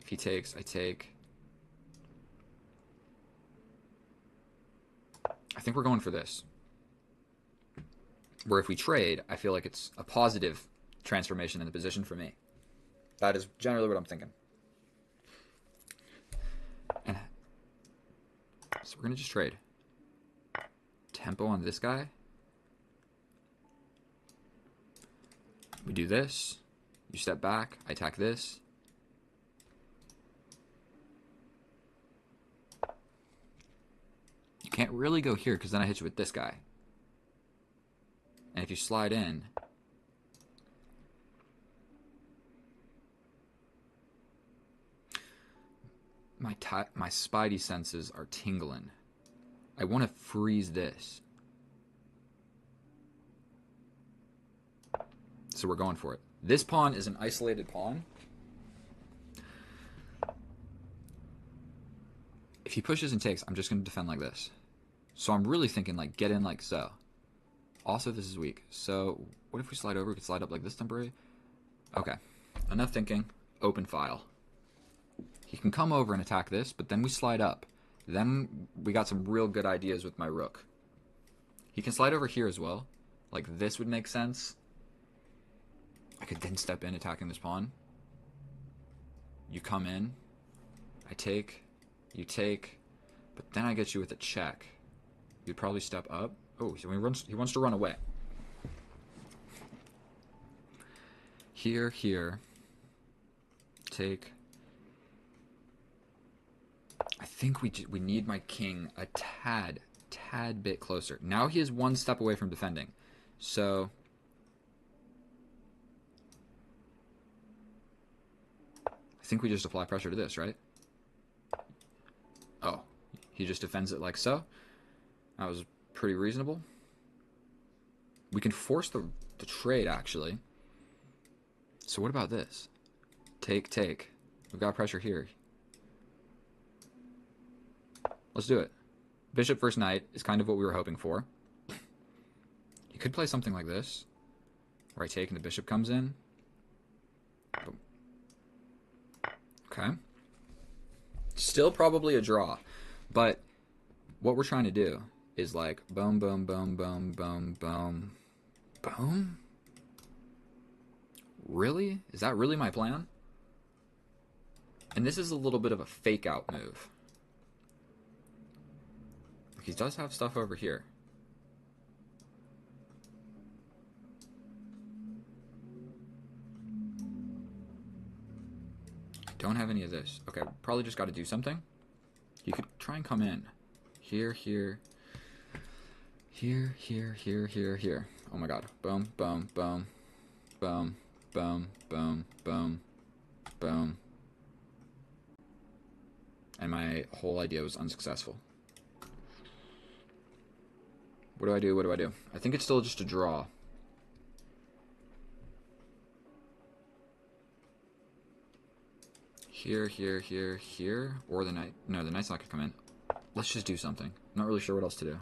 If he takes, I take. I think we're going for this. Where if we trade, I feel like it's a positive transformation in the position for me. That is generally what I'm thinking. And so we're going to just trade. Tempo on this guy. We do this. You step back. I attack this. You can't really go here because then I hit you with this guy. And if you slide in, my spidey senses are tingling. I want to freeze this. So we're going for it. This pawn is an isolated pawn. If he pushes and takes, I'm just going to defend like this. So I'm really thinking like get in like so. Also, this is weak. So what if we slide over? We could slide up like this temporary. Okay. Enough thinking. Open file. He can come over and attack this, but then we slide up. Then we got some real good ideas with my rook. He can slide over here as well. Like this would make sense. I could then step in attacking this pawn. You come in. I take. You take. But then I get you with a check. You'd probably step up. Oh, so he wants to run away. Here, here. Take. I think we need my king a tad bit closer. Now he is one step away from defending. So I think we just apply pressure to this, right? Oh, he just defends it like so. That was pretty reasonable. We can force the trade, actually. So what about this? Take, take. We've got pressure here. Let's do it. Bishop versus knight is kind of what we were hoping for. You could play something like this, where I take and the bishop comes in. Boom. Okay. Still probably a draw, but what we're trying to do is like boom, boom, boom, boom, boom, boom, boom. Really? Is that really my plan? And this is a little bit of a fake out move. He does have stuff over here. I don't have any of this. Okay, probably just got to do something. You could try and come in. Here, here. Here, here, here, here, here. Oh my god. Boom, boom, boom. Boom, boom, boom, boom, boom. And my whole idea was unsuccessful. What do I do? What do I do? I think it's still just a draw. Here, here, here, here. Or the knight. No, the knight's not going to come in. Let's just do something. I'm not really sure what else to do.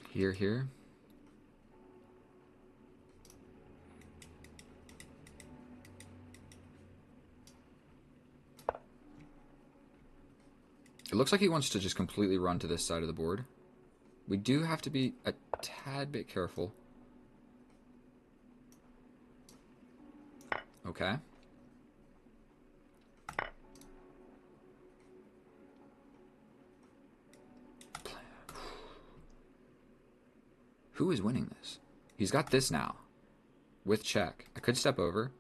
Here, here. It looks like he wants to just completely run to this side of the board. We do have to be a tad bit careful. Okay. Who is winning this? He's got this now. With check. I could step over.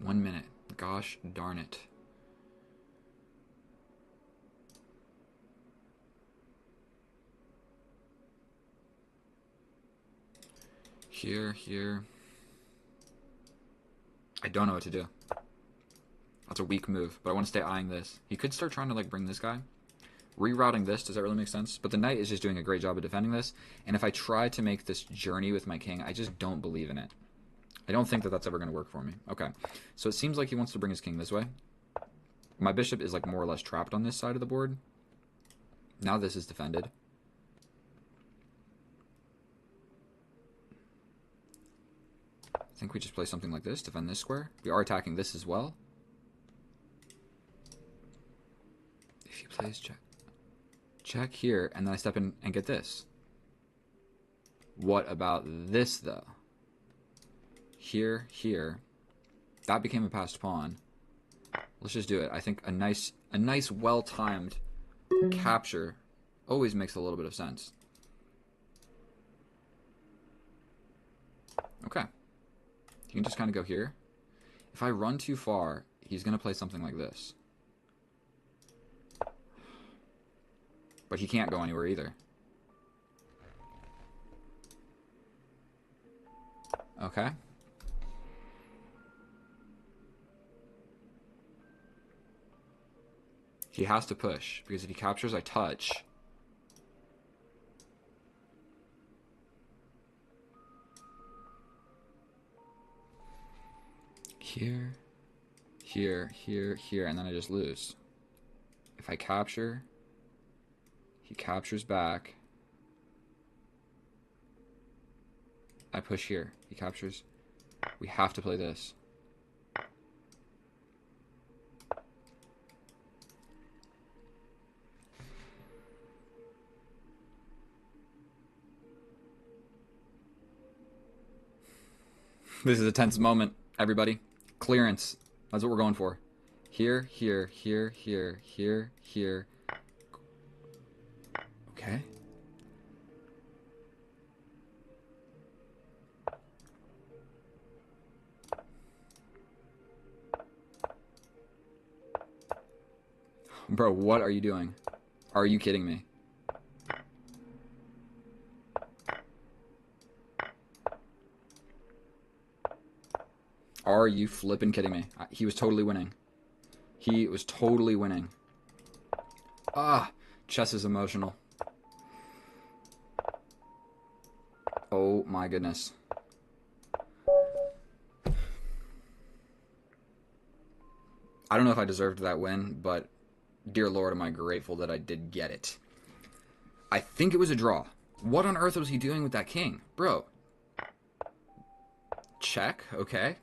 One minute. Gosh darn it. Here, here. I don't know what to do. That's a weak move, but I want to stay eyeing this. He could start trying to like bring this guy. Rerouting this, does that really make sense? But the knight is just doing a great job of defending this. And if I try to make this journey with my king, I just don't believe in it. I don't think that that's ever going to work for me. Okay, so it seems like he wants to bring his king this way. My bishop is like more or less trapped on this side of the board. Now this is defended. I think we just play something like this, defend this square. We are attacking this as well. If he plays check. Check here, and then I step in and get this. What about this, though? Here, here. That became a passed pawn. Let's just do it. I think a nice well-timed capture always makes a little bit of sense. Okay. You can just kind of go here. If I run too far, he's going to play something like this. But he can't go anywhere either. Okay. He has to push, because if he captures, I touch. Here, here, here, here, and then I just lose. If I capture, he captures back. I push here. He captures. We have to play this. This is a tense moment, everybody. Clearance. That's what we're going for. Here, here, here, here, here, here. Okay. Bro, what are you doing? Are you kidding me? Are you flipping kidding me? He was totally winning. He was totally winning. Ah, chess is emotional. Oh my goodness. I don't know if I deserved that win, but dear Lord, am I grateful that I did get it. I think it was a draw. What on earth was he doing with that king? Bro. Check, okay.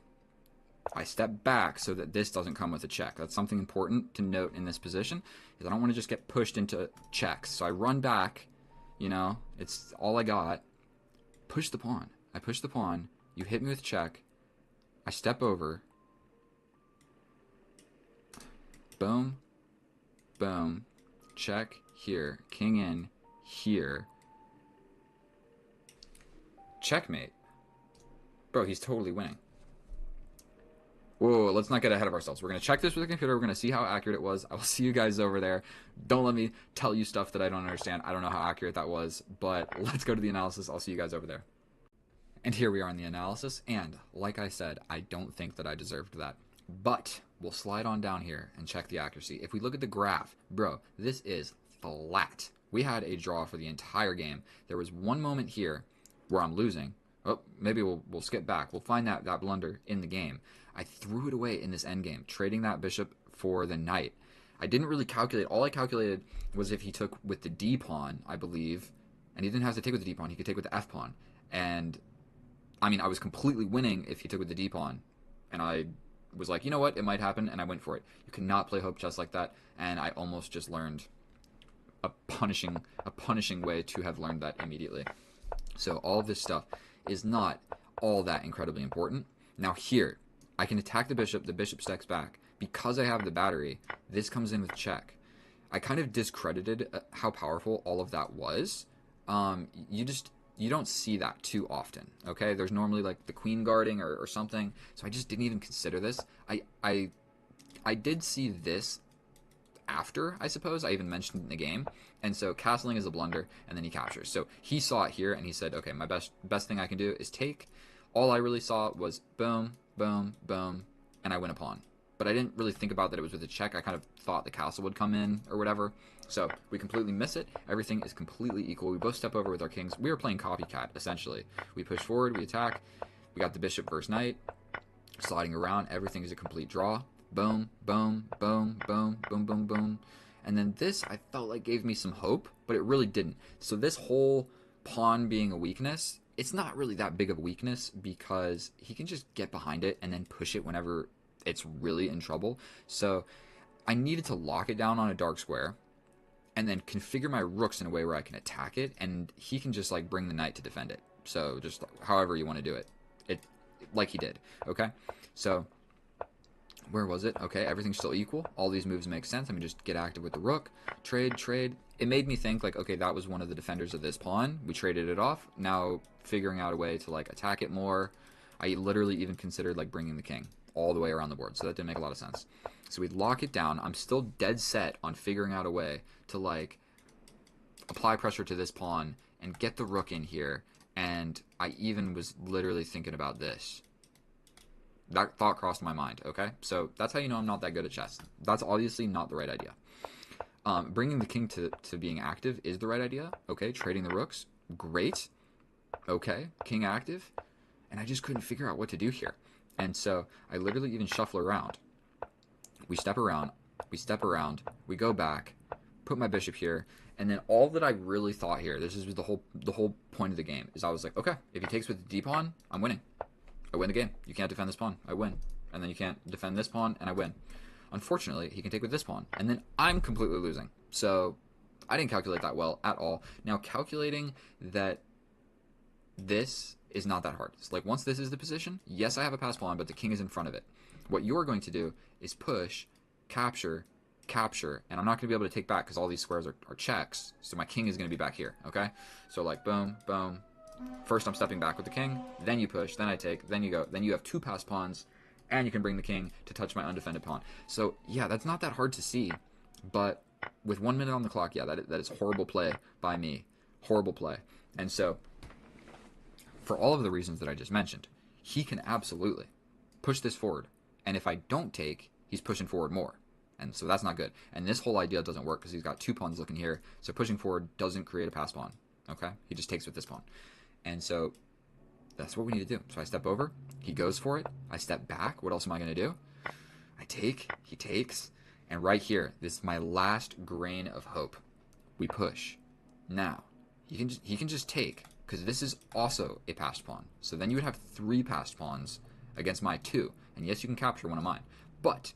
I step back so that this doesn't come with a check. That's something important to note in this position, is I don't want to just get pushed into checks. So I run back, you know, it's all I got. Push the pawn. I push the pawn. You hit me with check. I step over. Boom. Boom. Check here. King in here. Checkmate. Bro, he's totally winning. Whoa, let's not get ahead of ourselves. We're going to check this with the computer. We're going to see how accurate it was. I will see you guys over there. Don't let me tell you stuff that I don't understand. I don't know how accurate that was, but let's go to the analysis. I'll see you guys over there. And here we are in the analysis. And like I said, I don't think that I deserved that. But we'll slide on down here and check the accuracy. If we look at the graph, bro, this is flat. We had a draw for the entire game. There was one moment here where I'm losing. Oh, maybe we'll skip back. We'll find that blunder in the game. I threw it away in this endgame, trading that bishop for the knight. I didn't really calculate. All I calculated was if he took with the d pawn, I believe, and he didn't have to take with the d pawn. He could take with the f pawn. And, I mean, I was completely winning if he took with the d pawn. And I was like, you know what, it might happen, and I went for it. You cannot play hope chess like that, and I almost just learned a punishing way to have learned that immediately. So all of this stuff is not all that incredibly important. Now here, I can attack the bishop stacks back. Because I have the battery, this comes in with check. I kind of discredited how powerful all of that was. You don't see that too often, okay? There's normally like the queen guarding or something, so I just didn't even consider this. I did see this after, I suppose. I even mentioned it in the game. And so castling is a blunder, and then he captures. So he saw it here, and he said, okay, my best thing I can do is take. All I really saw was boom, boom, boom, and I win a pawn. But I didn't really think about that it was with a check. I kind of thought the castle would come in or whatever. So we completely miss it. Everything is completely equal. We both step over with our kings. We were playing copycat, essentially. We push forward, we attack. We got the bishop versus knight. Sliding around, everything is a complete draw. Boom, boom, boom, boom, boom, boom, boom. And then this, I felt like gave me some hope, but it really didn't. So this whole pawn being a weakness, it's not really that big of a weakness because he can just get behind it and then push it whenever it's really in trouble. So I needed to lock it down on a dark square and then configure my rooks in a way where I can attack it, and he can just like bring the knight to defend it. So just however you want to do it. Like he did, okay? So where was it? Okay, everything's still equal. All these moves make sense. Let me just get active with the rook. Trade. It made me think, like, okay, that was one of the defenders of this pawn. We traded it off. Now figuring out a way to, like, attack it more. I literally even considered, like, bringing the king all the way around the board. So that didn't make a lot of sense. So we'd lock it down. I'm still dead set on figuring out a way to, like, apply pressure to this pawn and get the rook in here. And I even was literally thinking about this. That thought crossed my mind, okay? So that's how you know I'm not that good at chess. That's obviously not the right idea. Bringing the king to being active is the right idea. Okay, trading the rooks, great. Okay, king active. And I just couldn't figure out what to do here. And so I literally even shuffle around. We step around, we go back, put my bishop here, and then all that I really thought here, this is the whole point of the game, is I was like, okay, if he takes with the d pawn, I'm winning. I win the game. You can't defend this pawn. I win. And then you can't defend this pawn, and I win. Unfortunately, he can take with this pawn, and then I'm completely losing. So I didn't calculate that well at all. Now, calculating that this is not that hard. It's like once this is the position, yes, I have a passed pawn, but the king is in front of it. What you're going to do is push capture, capture, and I'm not going to be able to take back because all these squares are checks, so my king is going to be back here, okay? So like boom, boom. First I'm stepping back with the king, then you push, then I take, then you go, then you have 2 passed pawns, and you can bring the king to touch my undefended pawn. So yeah, that's not that hard to see, but with 1 minute on the clock, yeah, that is horrible play by me. Horrible play. And so, for all of the reasons that I just mentioned, he can absolutely push this forward. And if I don't take, he's pushing forward more. And so that's not good. And this whole idea doesn't work because he's got 2 pawns looking here. So pushing forward doesn't create a pass pawn. Okay? He just takes with this pawn. And so that's what we need to do. So I step over. He goes for it. I step back. What else am I going to do? I take. He takes. And right here, this is my last grain of hope. We push. Now, he can just take, because this is also a passed pawn. So then you would have 3 passed pawns against my 2. And yes, you can capture one of mine. But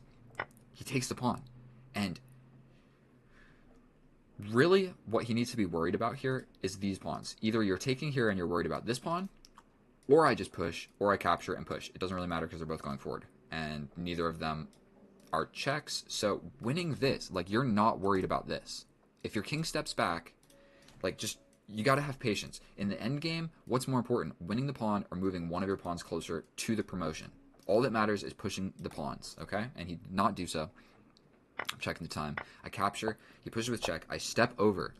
he takes the pawn. And really, what he needs to be worried about here is these pawns. Either you're taking here and you're worried about this pawn, or I just push, or I capture and push. It doesn't really matter because they're both going forward. And neither of them are checks. So winning this, like, you're not worried about this. If your king steps back, like, just, you got to have patience. In the end game, what's more important, winning the pawn or moving one of your pawns closer to the promotion? All that matters is pushing the pawns, okay? And he did not do so. I'm checking the time. I capture. He pushes with check. I step over.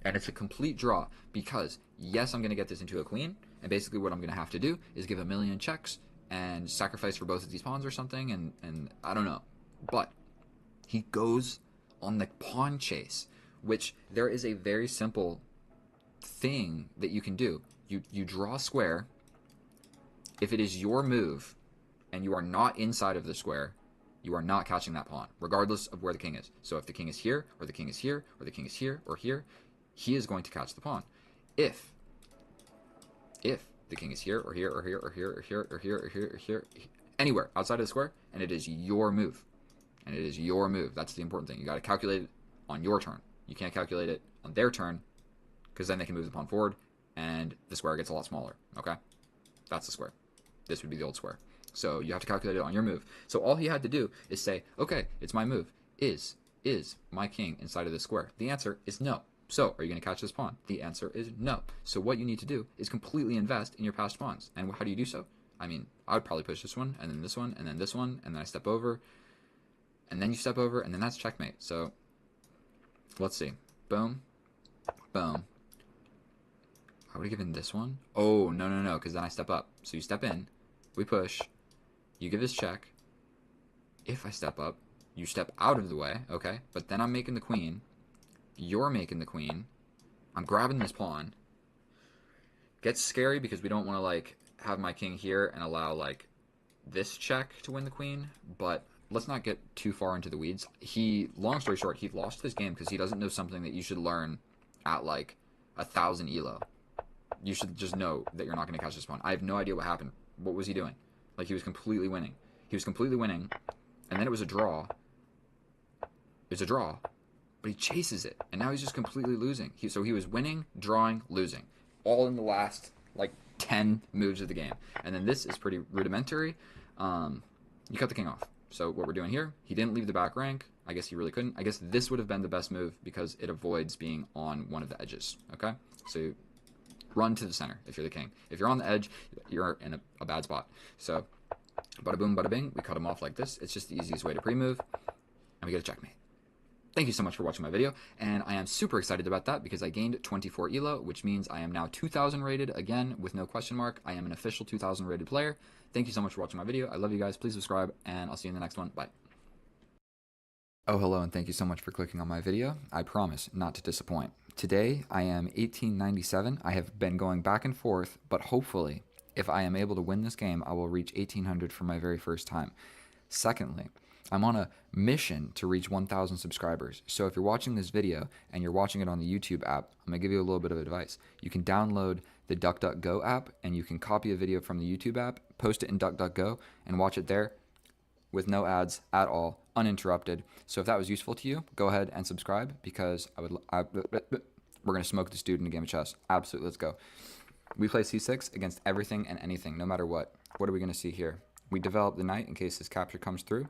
And it's a complete draw because, yes, I'm going to get this into a queen. And basically what I'm going to have to do is give a million checks and sacrifice for both of these pawns or something. And I don't know. But he goes on the pawn chase, which there is a very simple thing that you can do. You draw a square. If it is your move and you are not inside of the square, you are not catching that pawn, regardless of where the king is. So if the king is here, or the king is here, or the king is here, or here, he is going to catch the pawn. If the king is here, or here, or here, or here, or here, or here, or here, or here, anywhere outside of the square, and it is your move. And it is your move. That's the important thing. You got to calculate it on your turn. You can't calculate it on their turn, because then they can move the pawn forward, and the square gets a lot smaller. Okay? That's the square. This would be the old square. So you have to calculate it on your move. So all he had to do is say, okay, it's my move. Is my king inside of this square? The answer is no. So are you going to catch this pawn? The answer is no. So what you need to do is completely invest in your passed pawns. And how do you do so? I mean, I would probably push this one, and then this one, and then this one, and then I step over, and then you step over, and then that's checkmate. So let's see. Boom. Boom. I would have given this one. Oh, no, because then I step up. So you step in. We push. You give this check. If I step up, you step out of the way, okay? But then I'm making the queen. You're making the queen. I'm grabbing this pawn. Gets scary because we don't want to, like, have my king here and allow, like, this check to win the queen. But let's not get too far into the weeds. Long story short, he lost this game because he doesn't know something that you should learn at, like, 1,000 elo. You should just know that you're not going to catch this pawn. I have no idea what happened. What was he doing? Like, he was completely winning. He was completely winning, and then it was a draw. It was a draw, but he chases it, and now he's just completely losing. So he was winning, drawing, losing, all in the last, like, 10 moves of the game. And then this is pretty rudimentary. You cut the king off. So what we're doing here, he didn't leave the back rank. I guess he really couldn't. I guess this would have been the best move because it avoids being on one of the edges, okay? So run to the center if you're the king. If you're on the edge, you're in a bad spot. So, bada boom, bada bing, we cut him off like this. It's just the easiest way to pre-move, and we get a checkmate. Thank you so much for watching my video, and I am super excited about that because I gained 24 elo, which means I am now 2,000 rated, again, with no question mark. I am an official 2,000 rated player. Thank you so much for watching my video. I love you guys. Please subscribe, and I'll see you in the next one. Bye. Oh, hello, and thank you so much for clicking on my video. I promise not to disappoint. Today, I am 1897. I have been going back and forth, but hopefully, if I am able to win this game, I will reach 1800 for my very first time. Secondly, I'm on a mission to reach 1,000 subscribers. So if you're watching this video and you're watching it on the YouTube app, I'm going to give you a little bit of advice. You can download the DuckDuckGo app, and you can copy a video from the YouTube app, post it in DuckDuckGo, and watch it there with no ads at all, uninterrupted. So if that was useful to you, go ahead and subscribe because we're going to smoke this dude in a game of chess. Absolutely, let's go. We play c6 against everything and anything, no matter what. What are we going to see here? We develop the knight in case his capture comes through.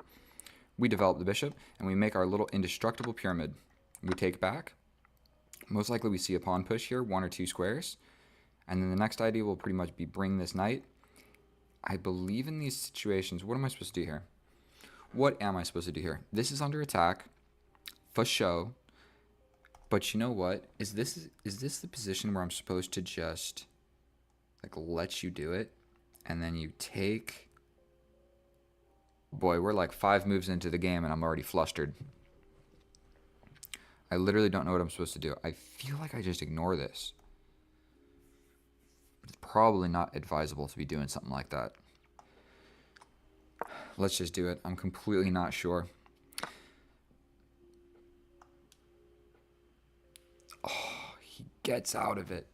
We develop the bishop, and we make our little indestructible pyramid. We take back. Most likely we see a pawn push here, 1 or 2 squares. And then the next idea will pretty much be bring this knight. I believe in these situations, what am I supposed to do here? What am I supposed to do here? This is under attack, for show. But you know what? Is this the position where I'm supposed to just like let you do it? And then you take... Boy, we're like 5 moves into the game and I'm already flustered. I literally don't know what I'm supposed to do. I feel like I just ignore this. It's probably not advisable to be doing something like that. Let's just do it. I'm completely not sure. Oh, he gets out of it.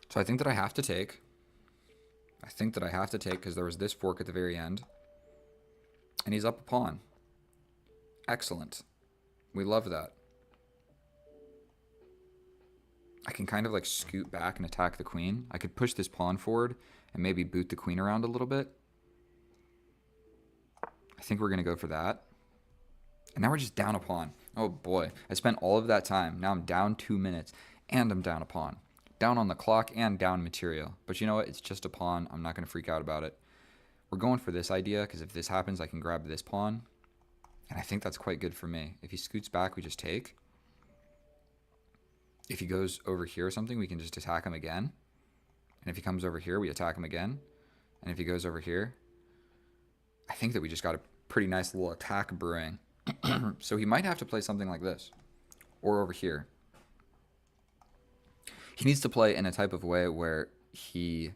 So I think that I have to take. I think that I have to take because there was this fork at the very end. And he's up a pawn. Excellent. We love that. I can kind of like scoot back and attack the queen. I could push this pawn forward and maybe boot the queen around a little bit. I think we're going to go for that. And now we're just down a pawn. Oh boy. I spent all of that time. Now I'm down 2 minutes and I'm down a pawn. Down on the clock and down material. But you know what? It's just a pawn. I'm not going to freak out about it. We're going for this idea because if this happens, I can grab this pawn. And I think that's quite good for me. If he scoots back, we just take. If he goes over here or something, we can just attack him again. And if he comes over here, we attack him again. And if he goes over here, I think that we just got a pretty nice little attack brewing. So he might have to play something like this. Or over here. He needs to play in a type of way where he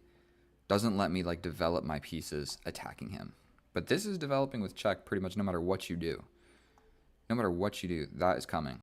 doesn't let me like develop my pieces attacking him. But this is developing with check pretty much no matter what you do. No matter what you do, that is coming.